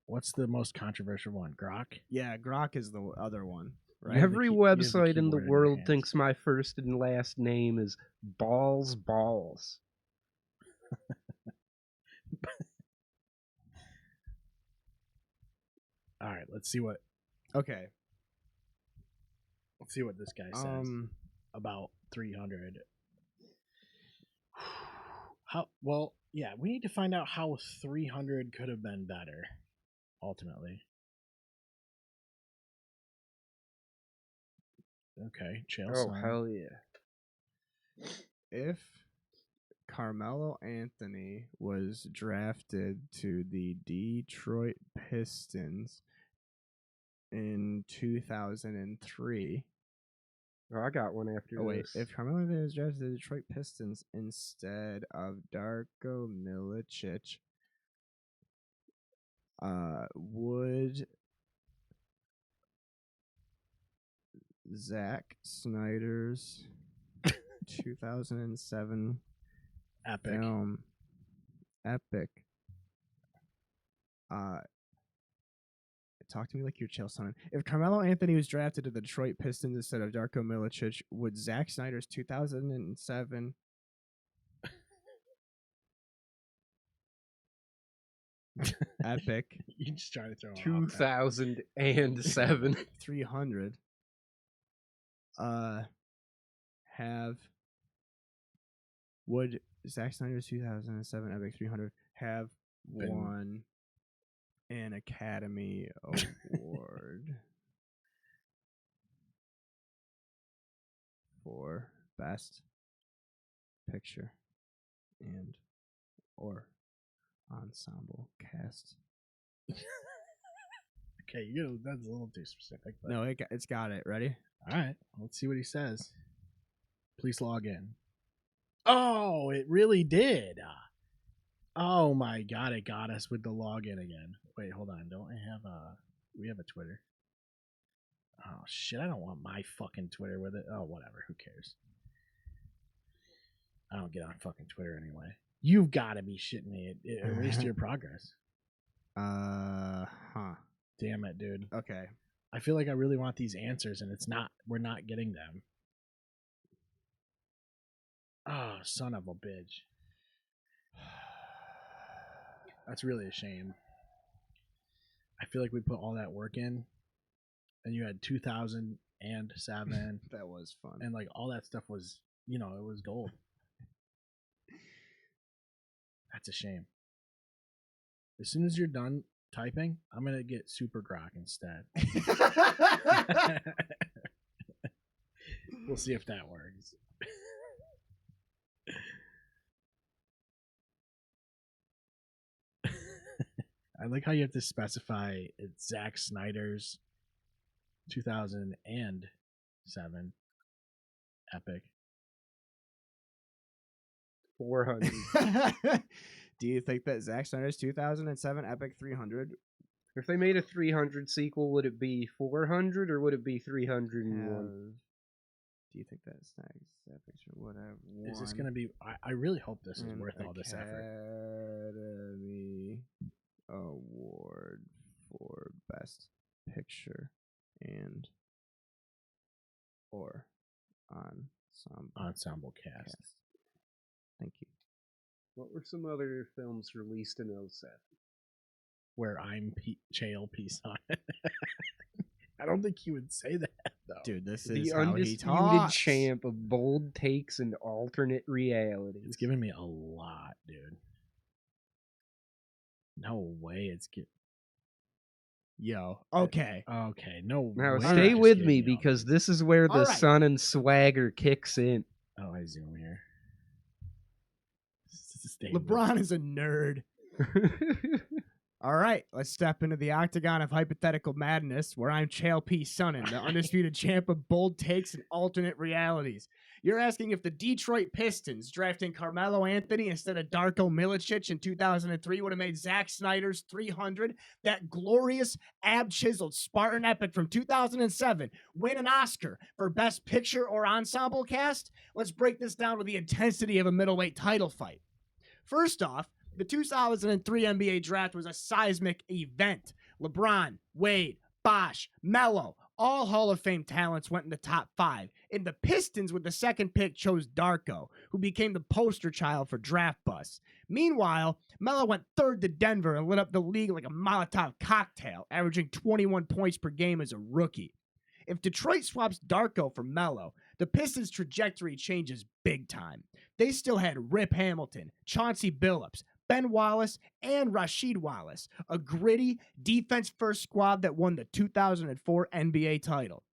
B: What's the most controversial one? Grok?
C: yeah, Grok is the other one, right?
D: Every
B: You have the
D: website in the
B: keyboard in your
D: world
B: hands.
D: thinks my first and last name is Balls.
B: All right, let's see what
C: Okay.
B: this guy says about 300. How well? Yeah, we need to find out how 300 could have been better. Ultimately. Okay, chill.
D: Oh,
B: son.
D: hell yeah.
C: If Carmelo Anthony was drafted to the Detroit Pistons in 2003.
D: Oh, I got one after
C: Oh, wait.
D: this.
C: If Carmelo Anthony was drafted to the Detroit Pistons instead of Darko Milicic, would Zack Snyder's 2007
B: Epic.
C: film Epic talk to me like you're chill, son. If Carmelo Anthony was drafted to the Detroit Pistons instead of Darko Milicic, would Zack Snyder's 2007 Epic.
B: You just trying to throw
D: 2007.
C: 300 have would Zack Snyder's 2007 Epic 300 have won an Academy Award for Best Picture and or Ensemble Cast?
B: Okay, that's a little too specific. But...
C: No, it's got it. Ready?
B: All right, let's see what he says. Please log in. Oh, it really did. Oh my God, it got us with the login again. Wait, hold on. Don't I have we have a Twitter. Oh shit, I don't want my fucking Twitter with it. Oh, whatever. Who cares? I don't get on fucking Twitter anyway. You've got to be shitting me. It erased your progress. Damn it, dude.
C: Okay.
B: I feel like I really want these answers, and we're not getting them. Oh, son of a bitch. That's really a shame. I feel like we put all that work in, and you had 2007.
C: That was fun.
B: And like all that stuff was, it was gold. That's a shame. As soon as you're done typing, I'm going to get Super Grok instead. We'll see if that works. I like how you have to specify it's Zack Snyder's 2007 Epic.
D: 400.
C: Do you think that Zack Snyder's 2007 Epic 300?
D: If they made a 300 sequel, would it be 400 or would it be 301?
C: Do you think that Snags Epic would have won?
B: Is this going to be... I really hope this is worth all this effort.
C: Academy Award for Best Picture and or
B: Ensemble cast.
C: Thank you.
D: What were some other films released in 07?
B: Where I'm Chael Peace on it. I don't think he would say that, though.
C: Dude, this
D: The
C: is how he
D: undisputed
C: talks.
D: champ of bold takes and alternate realities.
B: It's giving me a lot, dude. No way it's giving...
C: Yo, okay.
B: Okay, no
D: Now
B: way
D: stay
B: it's
D: with
B: giving
D: me
B: all
D: because
B: this.
D: this is where the
C: All right.
D: sun and swagger kicks in.
B: Oh, I zoom here. Stay
C: LeBron is a nerd. All right, let's step into the octagon of hypothetical madness where I'm Chael P. Sonnen, the undisputed champ of bold takes and alternate realities. You're asking if the Detroit Pistons drafting Carmelo Anthony instead of Darko Milicic in 2003 would have made Zack Snyder's 300, that glorious, ab-chiseled Spartan epic from 2007, win an Oscar for Best Picture or Ensemble Cast? Let's break this down with the intensity of a middleweight title fight. First off, the 2003 NBA draft was a seismic event. LeBron, Wade, Bosh, Melo, all Hall of Fame talents went in the top 5. And the Pistons, with the second pick, chose Darko, who became the poster child for draft busts. Meanwhile, Melo went third to Denver and lit up the league like a Molotov cocktail, averaging 21 points per game as a rookie. If Detroit swaps Darko for Melo, the Pistons' trajectory changes big time. They still had Rip Hamilton, Chauncey Billups, Ben Wallace, and Rasheed Wallace, a gritty, defense-first squad that won the 2004 NBA title.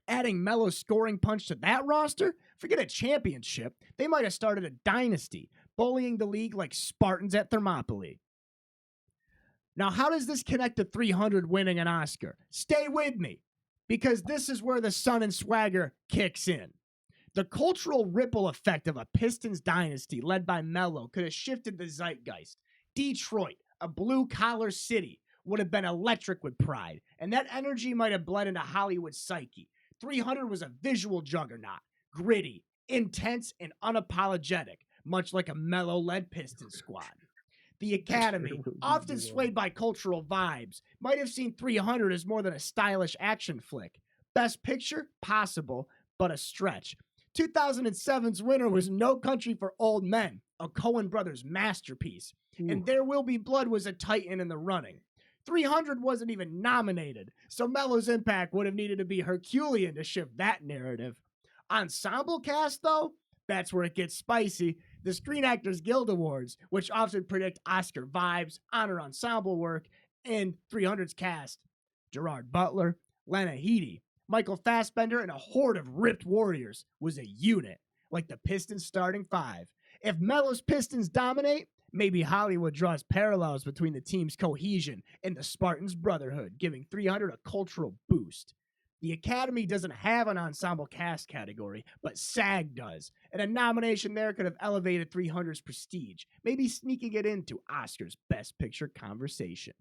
C: Adding Melo's scoring punch to that roster, forget a championship, they might have started a dynasty, bullying the league like Spartans at Thermopylae. Now, how does this connect to 300 winning an Oscar? Stay with me, because this is where the sun and swagger kicks in. The cultural ripple effect of a Pistons dynasty led by Melo could have shifted the zeitgeist. Detroit, a blue-collar city, would have been electric with pride, and that energy might have bled into Hollywood's psyche. 300 was a visual juggernaut, gritty, intense, and unapologetic, much like a Melo-led Pistons squad. The Academy, often swayed by cultural vibes, might have seen 300 as more than a stylish action flick. Best Picture? Possible, but a stretch. 2007's winner was No Country for Old Men, a Coen Brothers masterpiece.
D: Ooh.
C: And There Will Be Blood was a titan in the running. 300 wasn't even nominated, so Mello's impact would have needed to be Herculean to shift that narrative. Ensemble cast, though, that's where it gets spicy. The Screen Actors Guild Awards, which often predict Oscar vibes, honor ensemble work, and 300's cast. Gerard Butler, Lena Headey, Michael Fassbender, and a horde of ripped warriors was a unit, like the Pistons' starting five. If Mello's Pistons dominate, maybe Hollywood draws parallels between the team's cohesion and the Spartans' brotherhood, giving 300 a cultural boost. The Academy doesn't have an ensemble cast category, but SAG does, and a nomination there could have elevated 300's prestige, maybe sneaking it into Oscar's Best Picture conversation.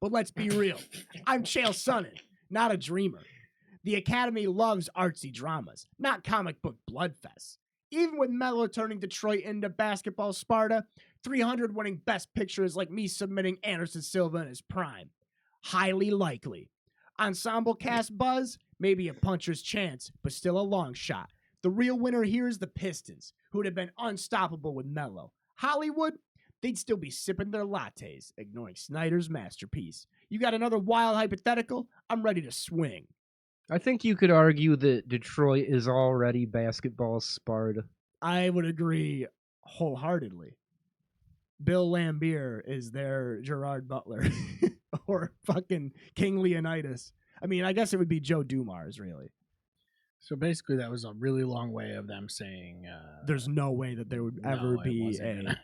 C: But let's be real, I'm Chael Sonnen, not a dreamer. The Academy loves artsy dramas, not comic book bloodfests. Even with Mello turning Detroit into basketball Sparta, 300 winning Best Picture is like me submitting Anderson Silva in his prime. Highly likely. Ensemble cast buzz, maybe a puncher's chance, but still a long shot. The real winner here is the Pistons, who would have been unstoppable with Mello. Hollywood, they'd still be sipping their lattes, ignoring Snyder's masterpiece. You got another wild hypothetical? I'm ready to swing.
D: I think you could argue that Detroit is already basketball Sparta.
C: I would agree wholeheartedly. Bill Lambier is their Gerard Butler or fucking King Leonidas. I mean, I guess it would be Joe Dumars, really.
B: So basically, that was a really long way of them saying
C: There's no way that there would ever be a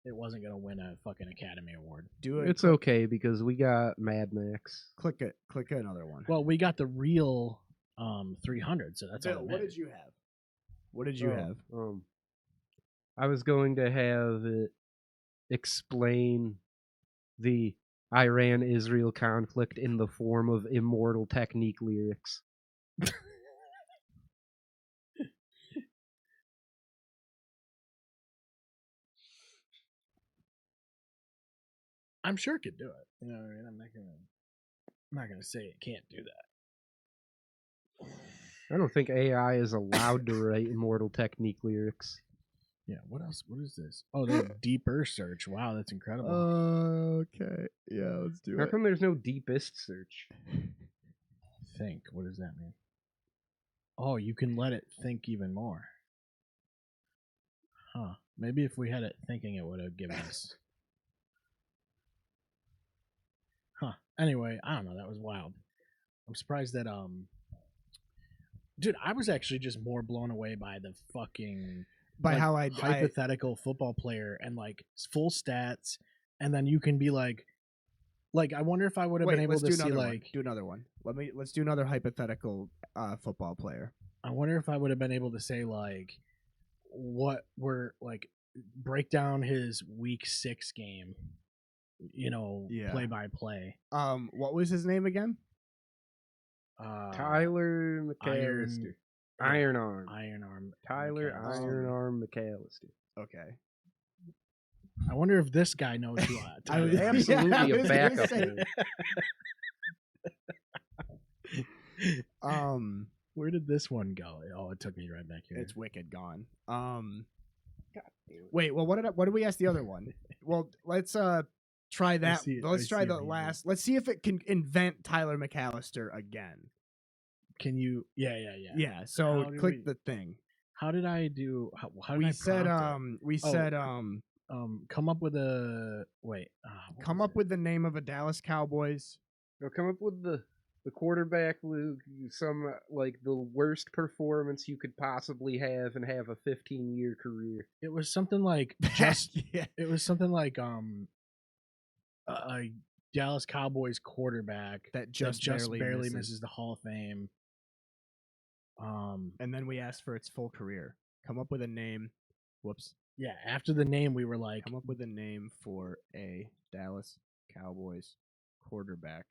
B: it wasn't gonna win a fucking Academy Award.
C: do it.
D: It's okay because we got Mad Max.
C: Click it. Click another one.
B: Well, we got the real 300, so that's
C: Bill,
B: all.
C: what did you have? What did you have?
D: I was going to have it explain the Iran-Israel conflict in the form of Immortal Technique lyrics.
B: I'm sure it could do it. You know what I mean? I'm not gonna say it can't do that.
D: I don't think AI is allowed to write Immortal Technique lyrics.
B: Yeah. What else? What is this? Oh, there's deeper search. Wow, that's incredible.
C: Okay. Yeah, let's do
D: How come there's no deepest search?
B: Think. What does that mean? Oh, you can let it think even more. Huh. Maybe if we had it thinking, it would have given us. Huh. Anyway, I don't know. That was wild. I'm surprised that dude, I was actually just more blown away by the fucking
C: by
B: like,
C: how I
B: hypothetical football player and like full stats, and then you can be like I wonder if I would have been able to see like
C: do another one. Let's do another hypothetical football player.
B: I wonder if I would have been able to say like what were like break down his week 6 game, you know, play by play.
C: What was his name again?
D: Tyler McAllister. Iron Arm. Tyler
B: McAllister.
D: Iron Arm McAllister.
C: Okay.
B: I wonder if this guy knows who Tyler is.
D: Absolutely a backup.
B: Where did this one go? Oh, it took me right back here.
C: It's wicked gone. Wait. Well, what did we ask the other one? Well, let's try that. Let's try the last. Let's see if it can invent Tyler McAllister again.
B: Can you? Yeah.
C: Yeah. So click the thing.
B: How did I do? How did
C: we
B: I
C: said we said
B: come up with a wait.
C: Come up with the name of a Dallas Cowboys.
D: No, come up with the quarterback, Luke. Some like the worst performance you could possibly have and have a 15-year career.
B: It was something like just.
C: Yeah.
B: It was something like a Dallas Cowboys quarterback
C: that just
B: barely misses the Hall of Fame.
C: And then we asked for its full career. Come up with a name. Whoops.
B: Yeah, after the name, we were like,
C: come up with a name for a Dallas Cowboys quarterback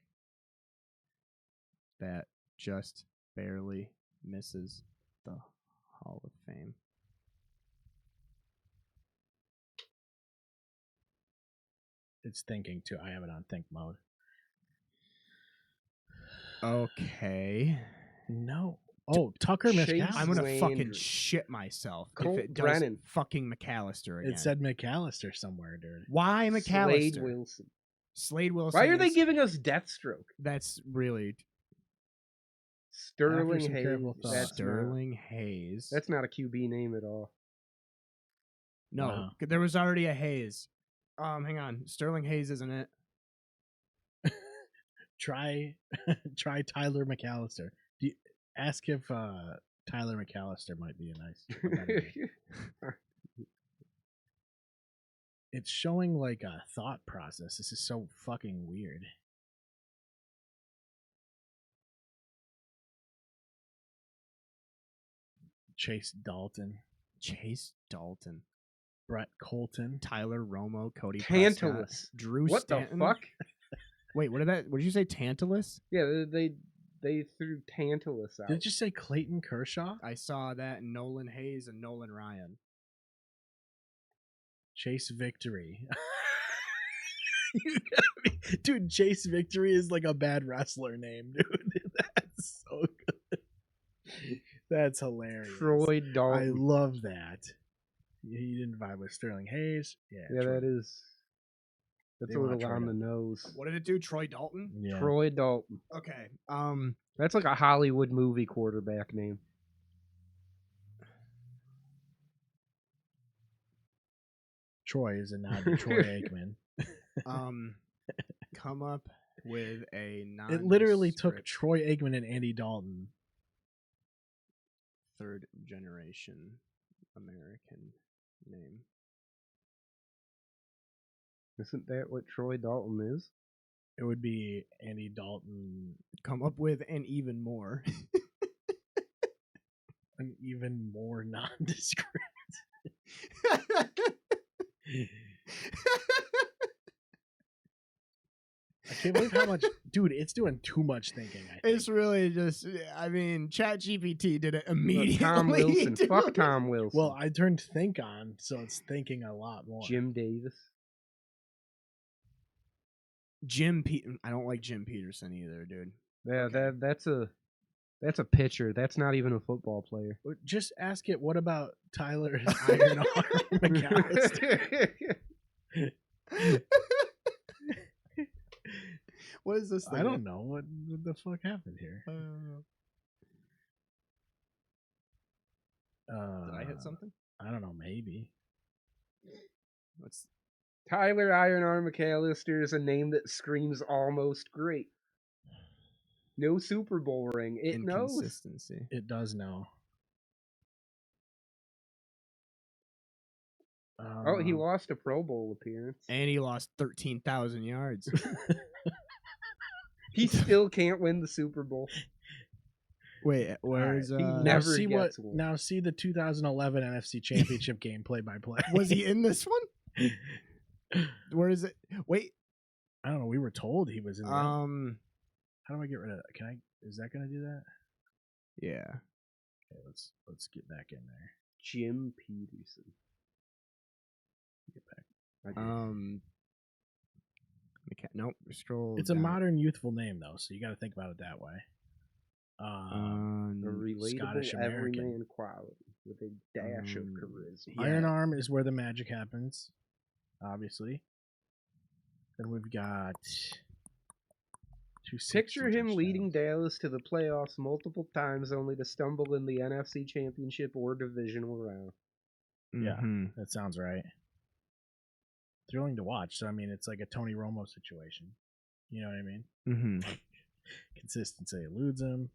C: that just barely misses the Hall of Fame.
B: It's thinking too. I have it on think mode.
C: Okay.
B: No. Oh, Tucker
D: Chase
B: McAllister.
C: I'm gonna fucking
D: Landry.
C: shit myself
D: Colt
C: if it does
D: Brennan.
C: fucking McAllister again.
B: It said McAllister somewhere, dude.
C: Why McAllister?
D: Slade Wilson.
C: Slade Wilson.
D: Why are they
C: is-
D: giving us Deathstroke?
C: That's really
D: Sterling
B: some
D: Hayes.
B: careful thought.
D: That's
C: Sterling Hayes.
D: That's not a QB name at all.
C: no.
B: Wow.
C: There was already a Hayes. Hang on. Sterling Hayes isn't it?
B: Try Tyler McAllister. Ask if Tyler McAllister might be a better name. It's showing like a thought process. This is so fucking weird. Chase Dalton,
C: Chase Dalton,
B: Brett Colton.
C: Tyler Romo, Cody Prescott,
D: Tantalus.
C: Drew
D: What
C: Stanton.
D: the fuck?
C: Wait, what did you say? Tantalus?
D: Yeah, they threw Tantalus out.
B: Did it just say Clayton Kershaw?
C: I saw that and Nolan Hayes and Nolan Ryan.
B: Chase Victory. Dude, Chase Victory is like a bad wrestler name, dude. That's so good. That's hilarious.
D: Troy
B: I
D: Dalton.
B: love that. He didn't vibe with Sterling Hayes.
D: Yeah,
B: Troy-
D: that is. That's
B: They
D: a
B: want
D: little
B: Troy
D: on the
B: Dalton.
D: nose.
C: What did it do? Troy Dalton?
B: Yeah.
D: Troy Dalton.
C: Okay.
D: That's like a Hollywood movie quarterback name.
B: Troy is a nod to Troy Aikman.
C: Come up with a non.
B: It literally took Troy Aikman and Andy Dalton.
C: third generation American name.
D: Isn't that what Troy Dalton is?
B: It would be Andy Dalton,
C: Come up with an even more.
B: an even more nondescript. I can't believe how much, dude. It's doing too much thinking. I think.
C: It's really just. I mean, ChatGPT did it immediately.
D: Tom Wilson.
C: dude.
D: Fuck Tom Wilson.
B: Well, I turned think on, so it's thinking a lot more.
D: Jim Davis.
C: I don't like Jim Peterson either, dude.
D: Yeah,
C: Okay.
D: that's a pitcher. That's not even a football player.
B: Just ask it. What about Tyler Iron Arm McAllister?
C: What is this thing?
B: I don't know what the fuck happened here.
C: Did I hit something?
B: I don't know. Maybe.
C: What's
D: Tyler Iron Arm McAllister is a name that screams almost great. No Super Bowl ring. It knows.
C: inconsistency?
B: It does know.
D: Oh, he lost a Pro Bowl appearance.
C: And he lost 13,000 yards.
D: He still can't win the Super Bowl.
C: Wait, where's
D: He
B: Now
D: never
B: see
D: gets one.
B: Now see the 2011 NFC Championship game play by play.
C: was he in this one? Where is it? Wait,
B: I don't know. We were told he was in. There. How do I get rid of that? Can I? Is that gonna do that?
C: yeah.
B: Okay, let's get back in there.
D: Jim Peterson.
B: Get back.
C: Nope. Scroll.
B: It's a
C: down.
B: modern, youthful name though, so you got to think about it that way.
D: A relatable
B: Scottish American.
D: everyman quality with a dash of charisma.
C: Yeah.
B: Iron Arm is where the magic happens, obviously. Then we've got
D: Picture him leading Dallas to the playoffs multiple times only to stumble in the NFC Championship or divisional round.
B: Yeah.
C: Mhm.
B: That sounds right. Thrilling to watch. So I mean, it's like a Tony Romo situation. You know what I mean?
C: Mhm.
B: Consistency eludes him.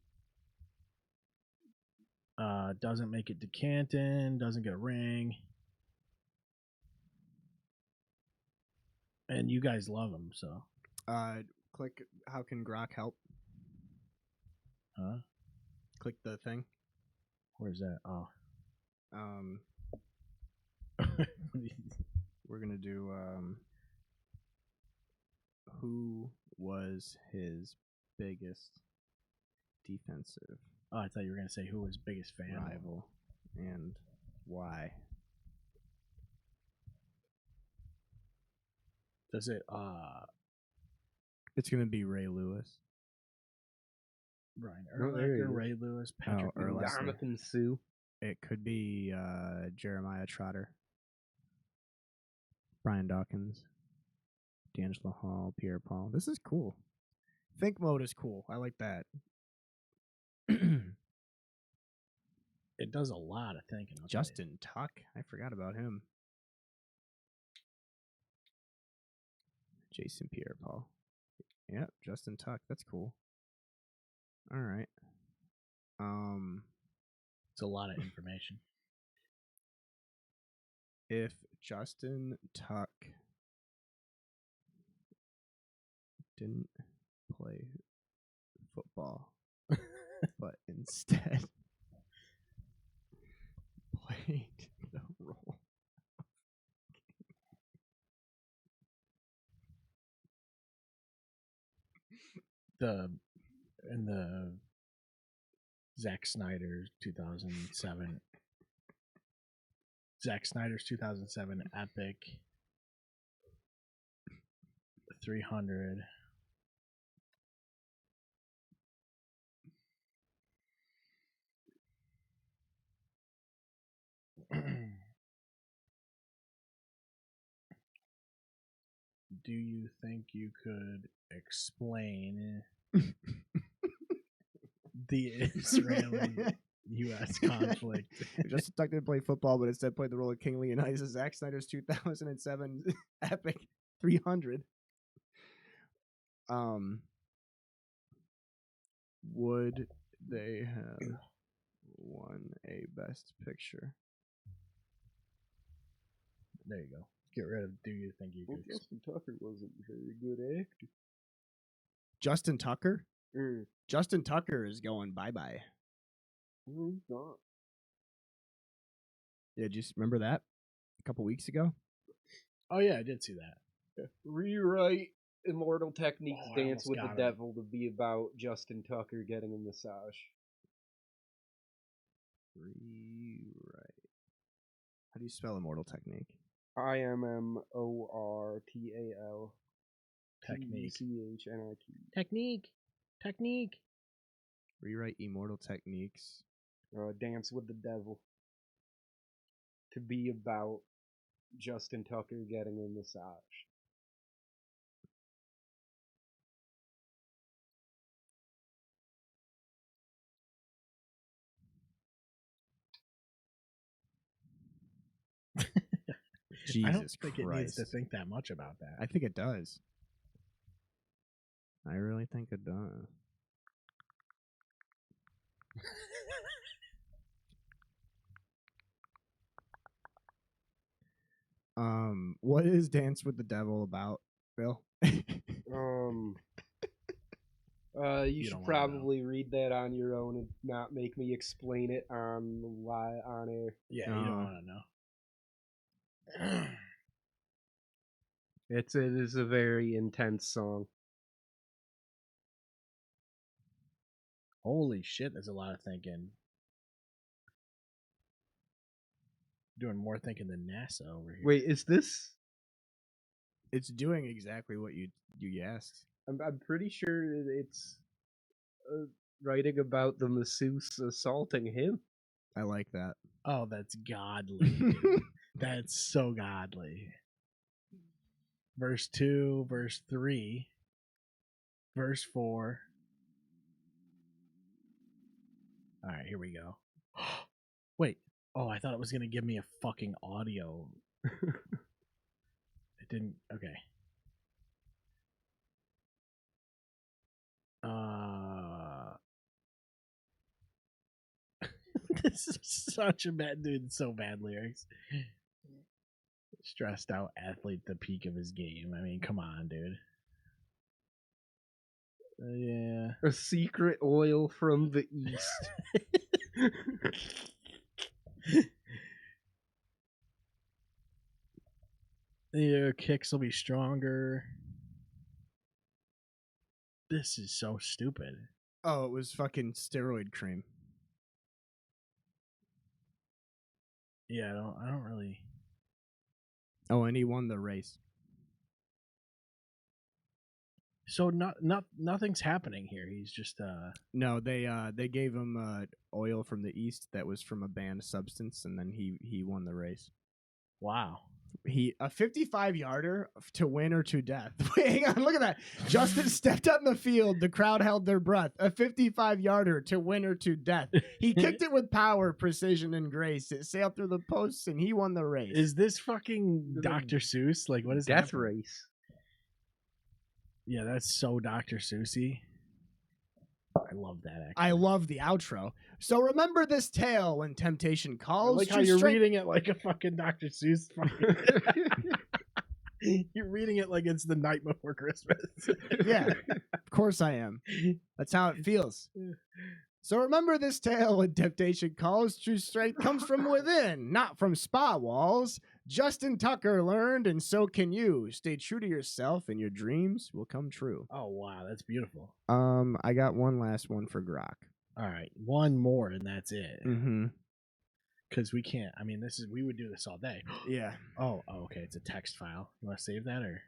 B: Doesn't make it to Canton. Doesn't get a ring. And you guys love him, so.
C: Click. How can Grok help?
B: Huh?
C: Click the thing.
B: Where's that? Oh.
C: We're gonna do. Who was his biggest defensive
B: Oh, I thought you were gonna say who was biggest fan.
C: rival and why?
B: Does it?
C: It's gonna be Ray Lewis.
B: Brian
D: Oh, there he
B: Urlacher,
D: is.
B: Ray Lewis, Patrick
C: Oh, Urlacher.
B: Lewis.
D: Jonathan Sue.
C: It could be Jeremiah Trotter, Brian Dawkins, D'Angelo Hall, Pierre Paul. This is cool. Think mode is cool. I like that.
B: It does a lot of thinking. I'll tell you.
C: Justin Tuck. I forgot about him. Jason Pierre Paul. Yep, Justin Tuck. That's cool. All right.
B: It's a lot of information.
C: If Justin Tuck didn't play football, but instead played the role.
B: In the Zack Snyder's 2007 epic 300 do you think you could explain the Israeli-U.S. conflict?
C: Justin Tuck didn't play football, but instead played the role of King Leonidas. Zack Snyder's 2007 epic 300. Would they have won a Best Picture?
B: There you go. Get rid of do you think you could explain?
D: Justin Tucker wasn't a very good actor.
C: Justin Tucker? Justin Tucker is going bye-bye.
D: No, he's not.
C: Yeah, just remember that a couple weeks ago?
B: Oh yeah, I did see that.
D: Rewrite Immortal Techniques
B: Oh, I
D: Dance
B: almost
D: with the
B: got him.
D: Devil to be about Justin Tucker getting a massage.
C: Rewrite. How do you spell Immortal Technique?
D: IMMORTAL
B: Technique.
D: TECHNIQUE.
B: Technique.
C: Rewrite Immortal Techniques.
D: Dance with the Devil to be about Justin Tucker getting a massage.
C: Jesus
B: I don't think
C: Christ.
B: it needs to think that much about that.
C: I think it does. I really think it does. What is Dance with the Devil about, Bill?
D: You
B: don't
D: should
B: wanna
D: probably read that on your own and not make me explain it on air.
B: Yeah, you don't want to know.
D: It is a very intense song.
B: Holy shit, there's a lot of thinking. Doing more thinking than NASA over here.
D: Wait, is this?
C: It's doing exactly what you asked.
D: I'm pretty sure it's writing about the masseuse assaulting him.
C: I like that.
B: Oh, that's godly. Dude. That's so godly. Verse 2, verse 3, verse 4. All right, here we go. Wait. Oh, I thought it was going to give me a fucking audio. It didn't. Okay. This is such a bad dude. So bad lyrics. Stressed out athlete, the peak of his game. I mean, come on, dude. Yeah.
D: A secret oil from the east.
B: Your kicks will be stronger. This is so stupid.
C: Oh, it was fucking steroid cream.
B: Yeah, I don't really.
C: Oh, and he won the race.
B: So nothing's happening here. He's just
C: No, they gave him oil from the east that was from a banned substance, and then he won the race.
B: wow.
C: A 55-yarder to win or to death. Wait, hang on, look at that. Justin stepped out in the field. The crowd held their breath. A 55-yarder to win or to death. He kicked it with power, precision, and grace. It sailed through the posts, and he won the race.
B: Is this fucking Dr. Seuss? Like, what is
D: Death
B: that?
D: race.
B: Yeah, that's so Dr. Seussy. I love that. Actually.
C: I love the outro. So remember this tale when temptation calls.
B: I like how you're reading it like a fucking Dr. Seuss. You're reading it like it's the night before Christmas.
C: Yeah, of course I am. That's how it feels. So remember this tale when temptation calls. True strength comes from within, not from spa walls. Justin Tucker learned, and so can you. Stay true to yourself, and your dreams will come true.
B: Oh wow, that's beautiful.
C: I got one last one for Grok.
B: All right, one more and that's it.
C: Mm-hmm.
B: Because we can't. I mean, we would do this all day.
C: Yeah.
B: Oh, okay. It's a text file. You want to save that or?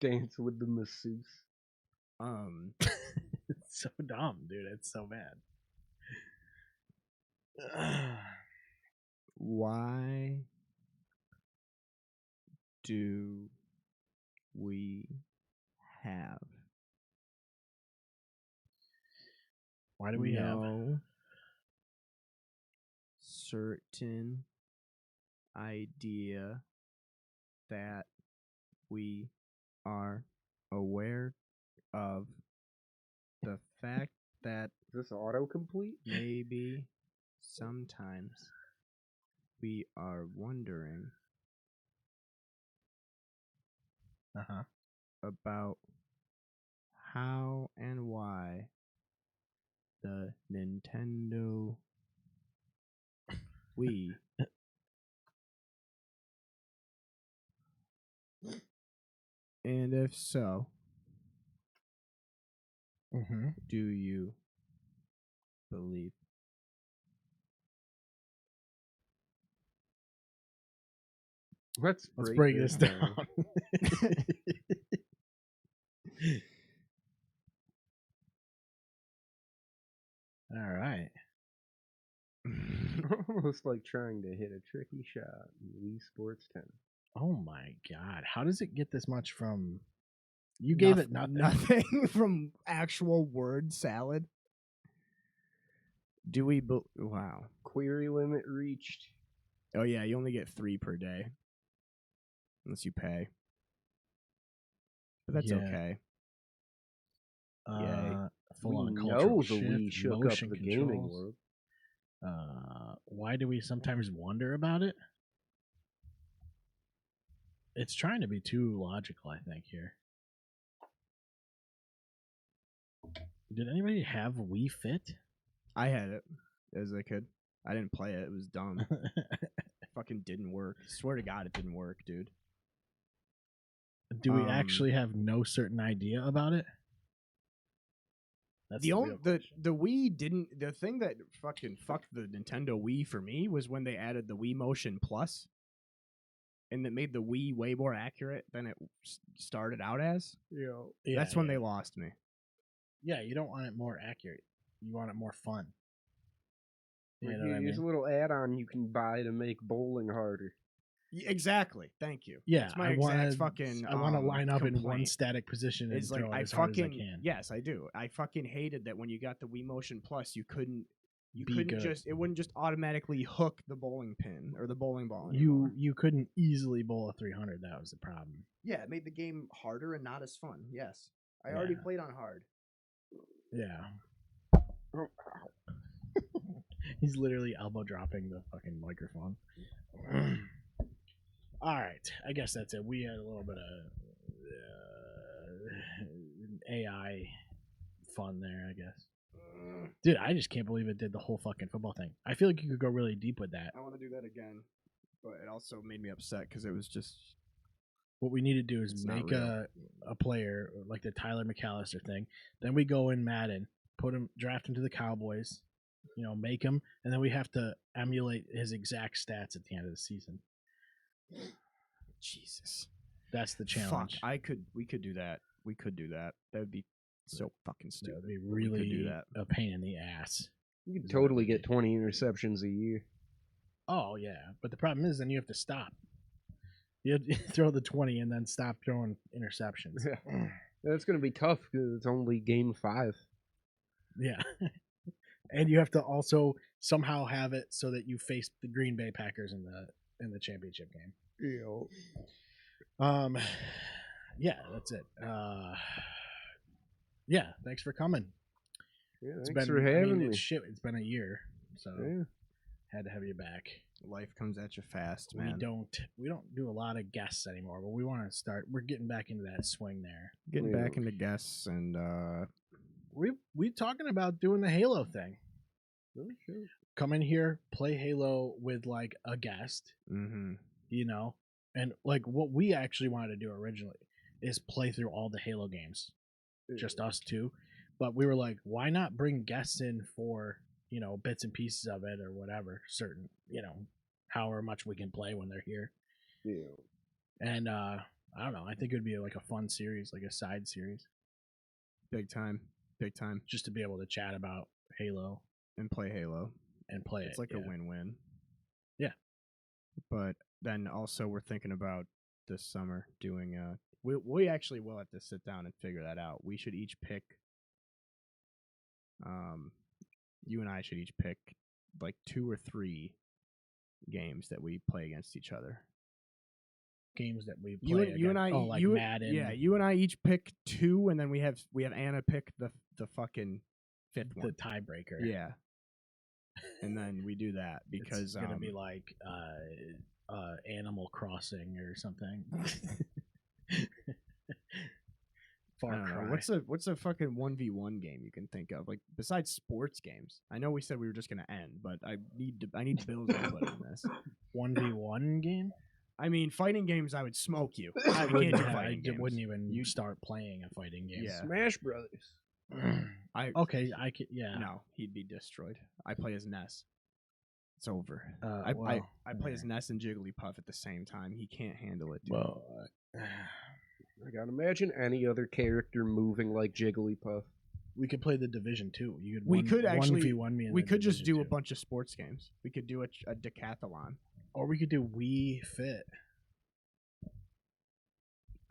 D: Dance with the masseuse.
B: It's so dumb, dude. It's so bad.
C: Why do we have?
B: Why do we have
C: certain idea that we are aware of the fact that
D: Is this autocomplete?
C: maybe sometimes we are wondering about how and why the Nintendo Wii and if so, do you believe?
D: Let's
B: break this down. All right.
D: Almost like trying to hit a tricky shot in Wii Sports 10.
B: Oh my god. How does it get this much from you gave it nothing?
C: Nothing from actual word salad. Do we wow.
D: Query limit reached.
C: Oh yeah, you only get 3 per day. Unless you pay. But that's okay.
B: Yay.
D: We
B: Full-on
D: know
B: cultural
D: the
B: shift,
D: Wii shook up
B: motion
D: the gaming
B: controls.
D: world.
B: Why do we sometimes wonder about it? It's trying to be too logical, I think, here. Did anybody have Wii Fit?
C: I had it as a kid. I didn't play it. It was dumb. Fucking didn't work. Swear to God, it didn't work, dude.
B: Do we actually have no certain idea about it? That's
C: the Wii didn't. The thing that fucking fucked the Nintendo Wii for me was when they added the Wii Motion Plus, and that made the Wii way more accurate than it started out as.
B: Yeah,
C: that's when they lost me.
B: Yeah, you don't want it more accurate. You want it more fun.
D: You know what I mean? There's a little add-on you can buy to make bowling harder.
C: Exactly. Thank you.
B: Yeah,
C: that's my exact fucking.
B: I want to line up
C: complaint.
B: in one static position and throw it as hard as I can.
C: Yes, I do. I fucking hated that when you got the Wii Motion Plus, you couldn't just it wouldn't just automatically hook the bowling pin or the bowling ball anymore.
B: You couldn't easily bowl a 300. That was the problem.
C: Yeah, it made the game harder and not as fun. Yes, I already played on hard.
B: Yeah. He's literally elbow dropping the fucking microphone. All right, I guess that's it. We had a little bit of AI fun there, I guess. Dude, I just can't believe it did the whole fucking football thing. I feel like you could go really deep with that.
C: I want to do that again, but it also made me upset because it was just.
B: What we need to do is make a player like the Tyler McAllister thing. Then we go in Madden, draft him to the Cowboys, make him, and then we have to emulate his exact stats at the end of the season.
C: Jesus.
B: That's the
C: Fuck,
B: challenge.
C: we could do that. We could do that. That would be so fucking
B: That
C: stupid.
B: would be
C: but we could do
B: really
C: that.
B: a pain in the ass.
D: You could
B: is what it
D: totally
B: would
D: get
B: be.
D: 20 interceptions a year.
B: Oh yeah, but the problem is then you have to stop. You have to throw the 20 and then stop throwing interceptions.
D: Yeah. That's going to be tough because it's only game 5.
B: Yeah. And you have to also somehow have it so that you face the Green Bay Packers in the championship game. Yeah, that's it. Yeah, thanks for coming.
D: Yeah,
B: It's
D: thanks
B: been,
D: for having me.
B: It's been a year, so
D: Yeah.
B: had to have you back.
C: Life comes at you fast, man.
B: We don't do a lot of guests anymore, but we want to start. We're getting back into that swing there.
C: Getting
D: Yeah.
C: back into guests and
B: We talking about doing the Halo thing.
D: Oh, shit.
B: Come in here, play Halo with like a guest,
C: mm-hmm.
B: you know, and like what we actually wanted to do originally is play through all the Halo games, just us two. But we were like, why not bring guests in for, you know, bits and pieces of it or whatever, certain, you know, however much we can play when they're here.
D: Yeah.
B: And I don't know, I think it would be like a fun series, like a side series,
C: Big time.
B: just to be able to chat about Halo
C: And play Halo.
B: and play
C: It's
B: it.
C: like
B: yeah.
C: a win-win.
B: Yeah.
C: But then also we're thinking about this summer doing we actually will have to sit down and figure that out. We should each pick you and I should each pick like 2 or 3 games that we play against each other.
B: Games that we
C: You
B: play.
C: and I,
B: like
C: you,
B: Madden.
C: yeah, you and I each pick 2, and then we have Anna pick the fucking 5th
B: the
C: one.
B: tiebreaker.
C: Yeah, and then we do that because
B: it's gonna be like Animal Crossing or something.
C: I
B: Far
C: don't know.
B: Cry.
C: What's a fucking 1v1 game you can think of? Like besides sports games. I know we said we were just gonna end, but I need Bill's input on this.
B: 1v1 game?
C: I mean, fighting games, I would smoke you.
B: I
C: We
B: wouldn't,
C: can't do
B: have-
C: fighting
B: I
C: games.
B: wouldn't even
C: You-
B: start playing a fighting game.
C: Yeah.
D: Smash Brothers.
B: Okay, I could. Yeah.
C: No, he'd be destroyed. I play as Ness. It's over.
B: Uh,
C: I
B: well,
C: play as
B: yeah.
C: Ness and Jigglypuff at the same time. He can't handle it. Dude.
B: Well,
D: I gotta imagine any other character moving like Jigglypuff.
B: we could play the Division 2. You could.
C: We could actually-
B: 1v1 me. In
C: we
B: the
C: could just
B: Division
C: do a
B: 2.
C: bunch of sports games. We could do a decathlon.
B: Or we could do Wii Fit.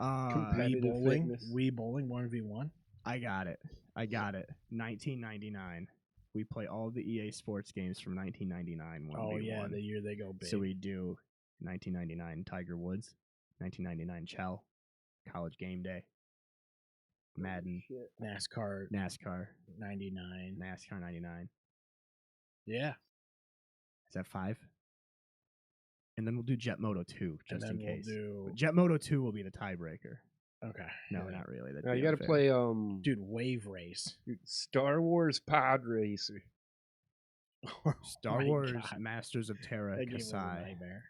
B: Wii
D: Competitive
B: bowling.
D: fitness.
B: Wii bowling 1v1.
C: I got it. 1999. We play all the EA Sports games from 1999. 1v1.
B: Oh yeah, the year they go big.
C: So we do 1999 Tiger Woods, 1999 Chell, College Game Day, Madden,
D: Shit.
B: NASCAR
C: NASCAR,
B: 99.
C: NASCAR 99.
B: Yeah.
C: Is that 5? And then we'll do Jet Moto 2 just
B: and
C: in
B: then
C: case.
B: we'll do.
C: Jet Moto 2 will be the tiebreaker.
B: Okay.
C: No,
B: yeah.
C: not really. That'd
D: Now
C: be
D: you gotta
C: unfair.
D: play
B: Dude, Wave Race.
D: Star Wars Pod Racer.
B: Oh
C: Star
B: my
C: Wars
B: God.
C: Masters of Terra
B: That game was a
C: Kasai.
B: nightmare.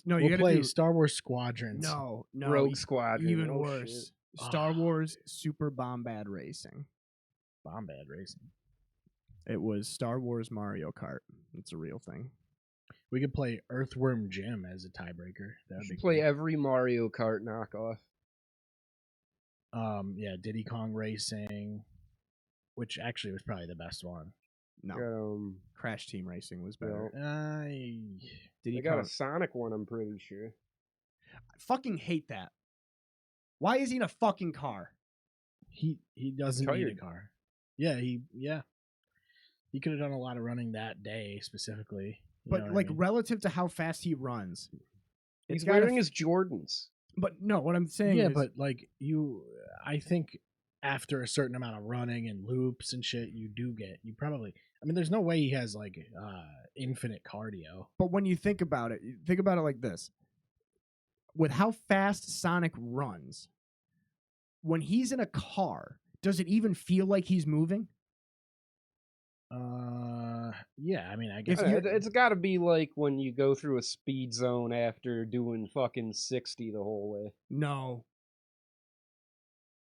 C: No, you
B: We'll
C: gotta
B: play
C: do
B: Star Wars Squadrons.
C: no
D: Rogue Squadron.
C: even
D: Oh,
C: worse.
D: shit.
C: Star Wars Super Bombad Racing.
B: Bombad Racing.
C: It was Star Wars Mario Kart. It's a real thing.
B: We could play Earthworm Jim as a tiebreaker. That
D: You
B: would
D: should
B: be
D: play
B: cool.
D: every Mario Kart knockoff.
B: Yeah, Diddy Kong Racing, which actually was probably the best one.
C: No, Crash Team Racing was better. Did
D: They
C: he
D: got a Sonic one, I'm pretty sure.
C: I fucking hate that. Why is he in a fucking car?
B: He doesn't need a
D: Tired.
B: car. Yeah, he could have done a lot of running that day specifically. You know
C: But
B: what I
C: like
B: mean?
C: relative to how fast he runs,
D: He's
C: gotta
D: wearing his Jordans.
C: But no, what I'm saying
B: yeah,
C: is,
B: but like I think after a certain amount of running and loops and shit, you probably. I mean, there's no way he has like infinite cardio.
C: but when you think about it like this: with how fast Sonic runs, when he's in a car, does it even feel like he's moving?
B: Yeah, I mean, I guess
D: It's got to be like when you go through a speed zone after doing fucking 60 the whole way.
C: No.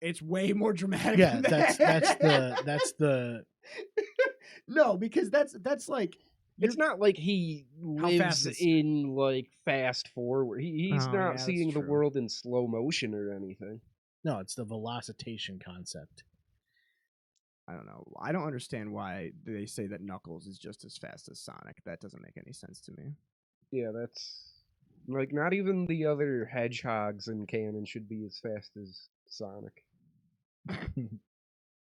C: It's way more dramatic.
B: yeah,
C: than
B: that's
C: that.
B: the
C: No, because that's like
D: It's not like he
C: fast
D: lives
C: is-
D: in like fast forward. He's
C: Oh,
D: not
C: yeah, that's
D: seeing the
C: true.
D: world in slow motion or anything.
B: No, it's the velocitation concept.
C: I don't know. I don't understand why they say that Knuckles is just as fast as Sonic. That doesn't make any sense to me.
D: Yeah, that's like not even the other hedgehogs in canon should be as fast as Sonic.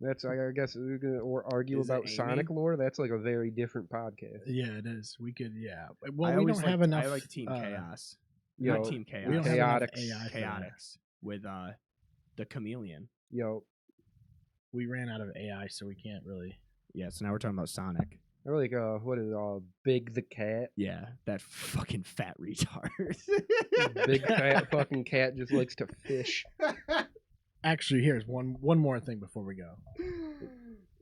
D: That's I guess we're gonna argue
C: Is it
D: about
C: Amy?
D: Sonic lore. That's like a very different podcast.
B: Yeah, it is. We could, Well,
C: I
B: we
C: always
B: don't have enough.
C: I like Team Chaos.
D: Yo,
C: Not Team Chaos.
B: We don't have enough
D: Chaotix.
B: AI for that.
C: Chaotix with the chameleon.
D: Yo,
B: We ran out of AI, so we can't really.
C: Yeah, so now we're talking about Sonic.
D: I like what is Big the cat?
C: Yeah, that fucking fat retard.
D: Big fat fucking cat just likes to fish.
B: Actually, here's one more thing before we go.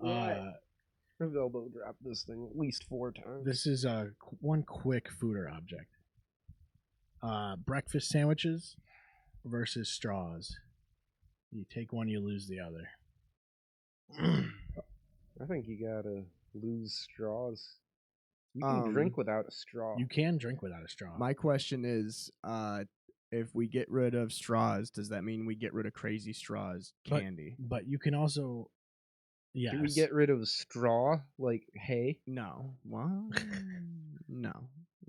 D: I've elbow dropped this thing at least 4 times.
B: This is one quick food or object. Breakfast sandwiches versus straws. You take one, you lose the other.
D: I think you gotta lose straws. You can drink without a straw.
B: You can drink without a straw.
C: My question is, if we get rid of straws, does that mean we get rid of Crazy Straws candy?
B: But you can also. Yes.
D: Do we get rid of straw like hay?
C: No. What? No.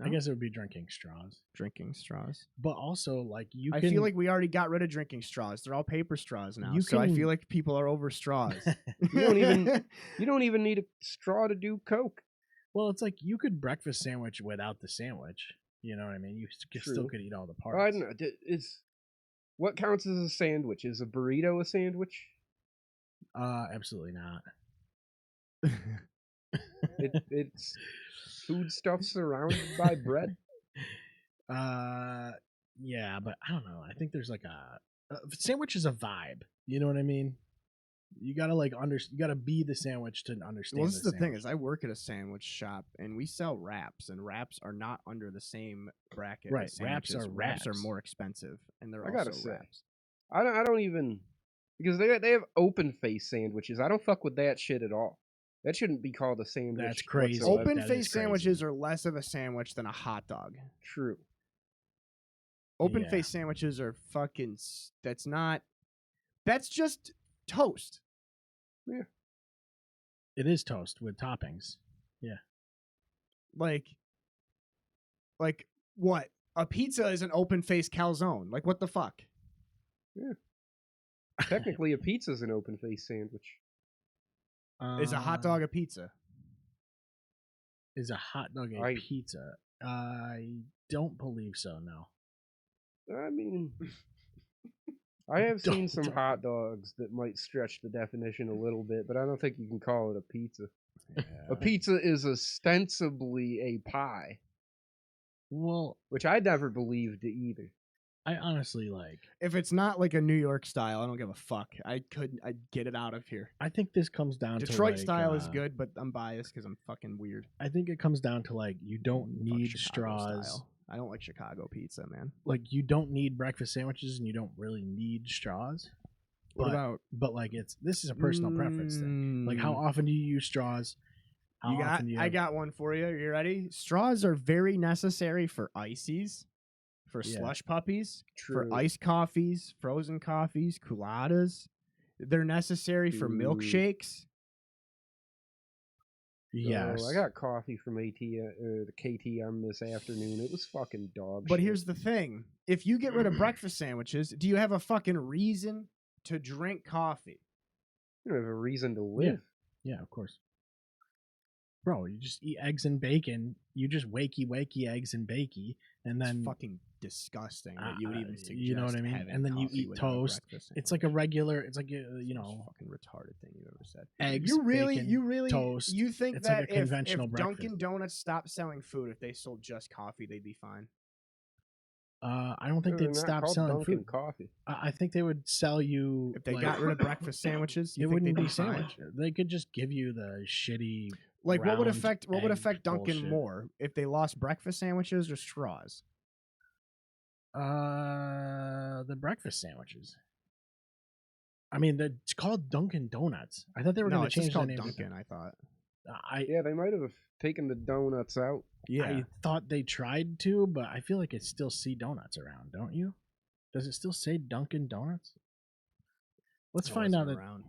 B: I guess it would be drinking straws.
C: Drinking straws.
B: But also, like, you
C: I
B: can.
C: feel like we already got rid of drinking straws. They're all paper straws now.
B: You
C: So I
B: can-
C: feel like people are over straws.
D: You don't even need a straw to do Coke.
B: Well, it's like you could breakfast sandwich without the sandwich. You know what I mean? You still
D: True.
B: could eat all the
D: I
B: parts.
D: don't know. What counts as a sandwich? Is a burrito a sandwich?
B: Absolutely not.
D: It's foodstuff surrounded by bread.
B: Yeah, but I don't know. I think there's like a sandwich is a vibe. You know what I mean? You gotta you gotta be the sandwich to understand.
C: Well, this is the thing
B: sandwich.
C: is I work at a sandwich shop and we sell wraps, and wraps are not under the same bracket.
B: Right,
C: as
B: wraps
C: sandwiches.
B: are
C: Wraps are
B: wraps.
C: more expensive, and they're
D: I gotta
C: also
D: say,
C: wraps.
D: I don't even because they have open face sandwiches. I don't fuck with that shit at all. That shouldn't be called a sandwich.
B: That's crazy.
D: whatsoever.
C: Open
B: that is
C: face
B: crazy.
C: sandwiches are less of a sandwich than a hot dog.
D: True.
C: Open
B: Yeah.
C: face sandwiches are fucking. That's just toast.
B: It is toast with toppings.
C: Like what? A pizza is an open face calzone. Like what the fuck?
D: Technically, a pizza's an open face sandwich.
C: Is a hot dog a pizza?
B: Is a hot dog a
D: I-
B: pizza? I don't believe so. No.
D: I mean, I have seen
B: Don't-
D: some
B: don't.
D: hot dogs that might stretch the definition a little bit, but I don't think you can call it a pizza. A pizza is ostensibly a pie,
B: Well,
D: which I never believed either.
B: I honestly like.
C: If it's not like a New York style, I don't give a fuck. I'd get it out of here.
B: I think this comes down to
C: Detroit
B: like,
C: style is good, but I'm biased because I'm fucking weird.
B: I think it comes down to like you don't
C: Fuck
B: need
C: Chicago
B: straws.
C: style. I don't like Chicago pizza, man.
B: Like you don't need breakfast sandwiches, and you don't really need straws.
C: What
B: But-
C: about
B: But like this is a personal preference thing. Like how often do you use straws? How
C: you got?
B: often do you
C: I
B: have-
C: got one for you. You ready? Straws are very necessary for ices, for
B: Yeah.
C: slush puppies,
D: True.
C: for iced coffees, frozen coffees, culottes. They're necessary for
D: Ooh.
C: milkshakes.
B: Yes.
D: I got coffee from the KTM this afternoon. It was fucking dog
C: But
D: shit.
C: here's the thing: if you get rid of breakfast sandwiches, do you have a fucking reason to drink coffee?
D: You don't have a reason to live.
B: Yeah, of course. Bro, you just eat eggs and bacon. You just wakey eggs and bakey, and
C: It's
B: then
C: fucking disgusting that you would even suggest.
B: you know what I mean?
C: having
B: And then you
C: coffee
B: eat
C: without a
B: toast.
C: breakfast
B: it's like a
C: sandwich.
B: regular. It's like
C: It's the most fucking retarded thing you've ever said.
B: eggs.
C: You really,
B: bacon, toast.
C: you think
B: It's
C: that
B: like a
C: if
B: conventional breakfast.
C: Dunkin' Donuts stopped selling food, if they sold just coffee, they'd be fine.
B: I don't think
D: They're
B: they'd
D: not
B: stop
D: called
B: selling
D: Dunkin'
B: food.
D: coffee.
B: I think they would sell you
C: If they
B: like,
C: got rid of breakfast sandwiches,
B: it
C: you think
B: wouldn't
C: they'd
B: be
C: be fine?
B: sandwich. They could just give you the shitty.
C: Like what would
B: round
C: affect
B: egg
C: Dunkin'
B: bullshit.
C: more if they lost breakfast sandwiches or straws?
B: The breakfast sandwiches. I mean, it's called Dunkin' Donuts. I thought they were
C: No,
B: going
C: it's
B: to
C: just
B: change the
C: called
B: name.
C: Dunkin'. I thought.
D: Yeah, they might have taken the donuts out.
C: Yeah.
B: I thought they tried to, but I feel like it still see donuts around, don't you? Does it still say Dunkin' Donuts? Let's
C: I
B: find out.
C: wasn't around.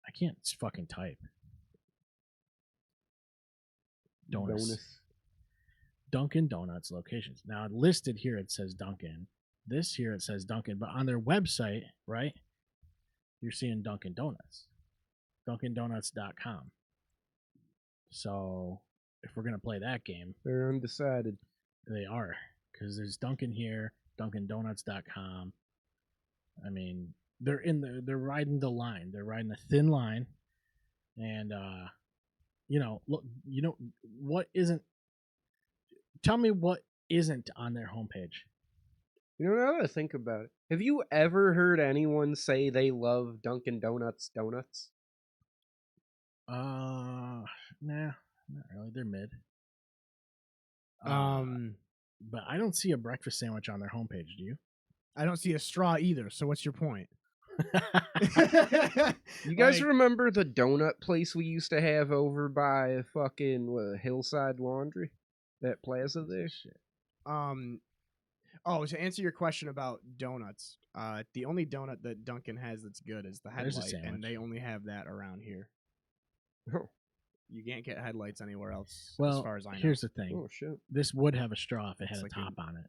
B: I can't fucking type. Donuts. Dunkin' Donuts locations. Now listed here it says Dunkin'. This here it says Dunkin', but on their website, right? You're seeing Dunkin' Donuts. DunkinDonuts.com. So if we're gonna play that game,
D: They're undecided.
B: they are, because there's Dunkin' here, DunkinDonuts.com. I mean, they're riding the line. They're riding a thin line, and look, what isn't? Tell me what isn't on their homepage.
D: You know, now that I think about it, have you ever heard anyone say they love Dunkin' Donuts donuts?
B: Nah, not really. They're mid. But I don't see a breakfast sandwich on their homepage. Do you?
C: I don't see a straw either. So what's your point?
D: You guys
C: Like-
D: remember the donut place we used to have over by fucking Hillside Laundry? That plaza there?
B: Shit.
C: Oh, to answer your question about donuts, the only donut that Dunkin' has that's good is the
B: There's a
C: headlight, and
B: sandwich.
C: they only have that around here.
D: Oh,
C: You can't get headlights anywhere else,
B: Well,
C: as far as I know.
B: here's the thing.
D: oh shit.
B: This would have a straw if it had
C: It's
B: a
C: like
B: top on it.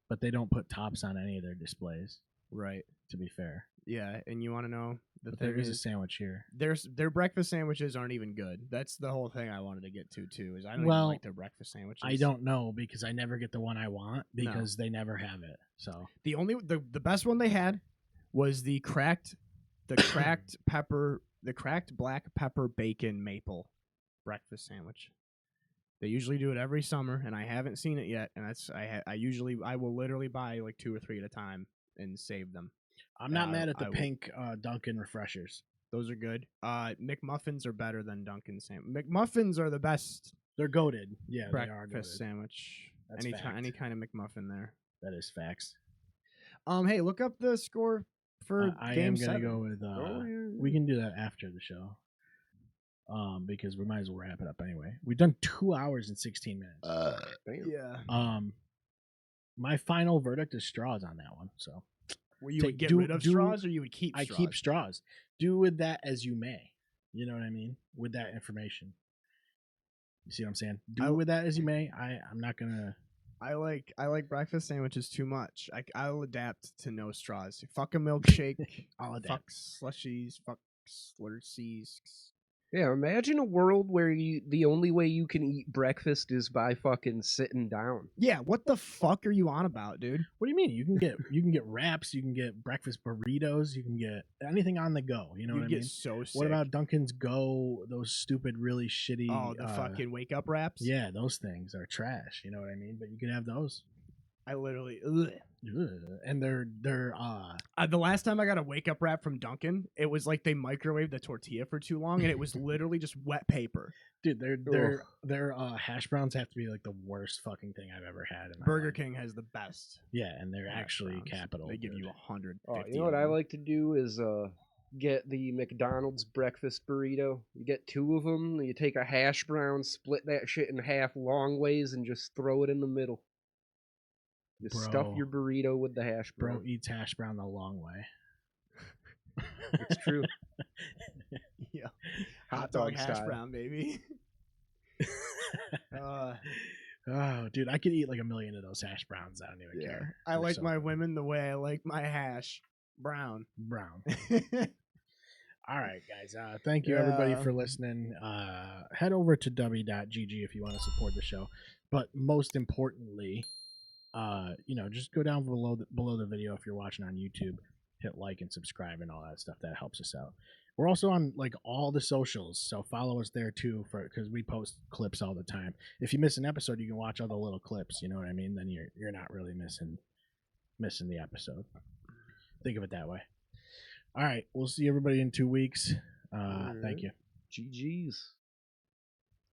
B: But they don't put tops on any of their displays,
C: Right.
B: to be fair.
C: Yeah, and you want to know the
B: But
C: thing
B: there is a
C: is,
B: sandwich here.
C: their breakfast sandwiches aren't even good. That's the whole thing I wanted to get to too. Is I don't
B: Well,
C: even like their breakfast sandwiches.
B: I don't know because I never get the one I want
C: No.
B: because they never have it. So
C: The best one they had was the cracked black pepper bacon maple breakfast sandwich. They usually do it every summer, and I haven't seen it yet. And I will literally buy like 2 or 3 at a time and save them.
B: I'm not mad at the
C: I will-
B: pink Dunkin' refreshers.
C: Those are good. McMuffins are better than Dunkin' McMuffins are the best
B: They're goaded. Yeah, they are
C: breakfast
B: goated.
C: sandwich.
B: That's
C: Any
B: fact.
C: any kind of McMuffin there.
B: That is facts.
C: Hey, look up the score for
B: I
C: game
B: am gonna
C: 7.
B: go with. We can do that after the show. Because we might as well wrap it up anyway. We've done 2 hours and 16 minutes.
D: Damn.
C: Yeah.
B: My final verdict is straws on that one. So
C: Where you
B: Take-
C: would get
B: do-
C: rid of
B: do-
C: straws, or you would keep
B: I
C: straws?
B: keep straws. Do with that as you may. You know what I mean? With that information. You see what I'm saying? Do with that as you may. I'm not gonna.
C: I like breakfast sandwiches too much. I'll adapt to no straws. Fuck a milkshake.
B: I'll adapt.
C: Fuck slushies. Fuck slurpees.
D: Yeah, imagine a world where the only way you can eat breakfast is by fucking sitting down.
C: Yeah, what the fuck are you on about, dude?
B: What do you mean? You can get wraps. You can get breakfast burritos. You can get anything on the go. You know
C: You'd
B: what I
C: get
B: mean?
C: so sick.
B: What about Dunkin's Go? Those stupid, really shitty.
C: the fucking wake up wraps?
B: Yeah, those things are trash. You know what I mean? But you can have those.
C: I literally. Ugh.
B: Ugh. And they're
C: The last time I got a wake up wrap from Dunkin', it was like they microwaved the tortilla for too long, and it was literally just wet paper.
B: dude. Their hash browns have to be like the worst fucking thing I've ever had. In my
C: Burger
B: life.
C: King has the best.
B: Yeah, and they're
C: hash
B: actually
C: browns.
B: capital.
C: They give
B: good.
C: you 150.
D: Oh, you know what I like to do is get the McDonald's breakfast burrito. You get 2 of them. You take a hash brown, split that shit in half long ways, and just throw it in the middle. Just stuff
B: Bro.
D: your burrito with the hash brown.
B: Bro eats hash brown the long way.
D: It's true.
C: Yeah.
D: Hot dog
C: hash
D: style.
C: brown, baby.
B: Oh, dude, I could eat like 1 million of those hash browns. I don't even
C: Yeah.
B: care.
C: I
B: They're
C: like
B: so
C: my
B: good.
C: women the way I like my hash brown.
B: Brown. All right, guys. Thank you everybody
C: Yeah.
B: for listening. Head over to w.gg if you want to support the show. But most importantly, just go down below the video if you're watching on YouTube. Hit like and subscribe and all that stuff. That helps us out. We're also on like all the socials, so follow us there too, because we post clips all the time. If you miss an episode, you can watch all the little clips. You know what I mean? Then you're not really missing the episode. Think of it that way. All right, we'll see everybody in 2 weeks. Thank you.
D: GG's.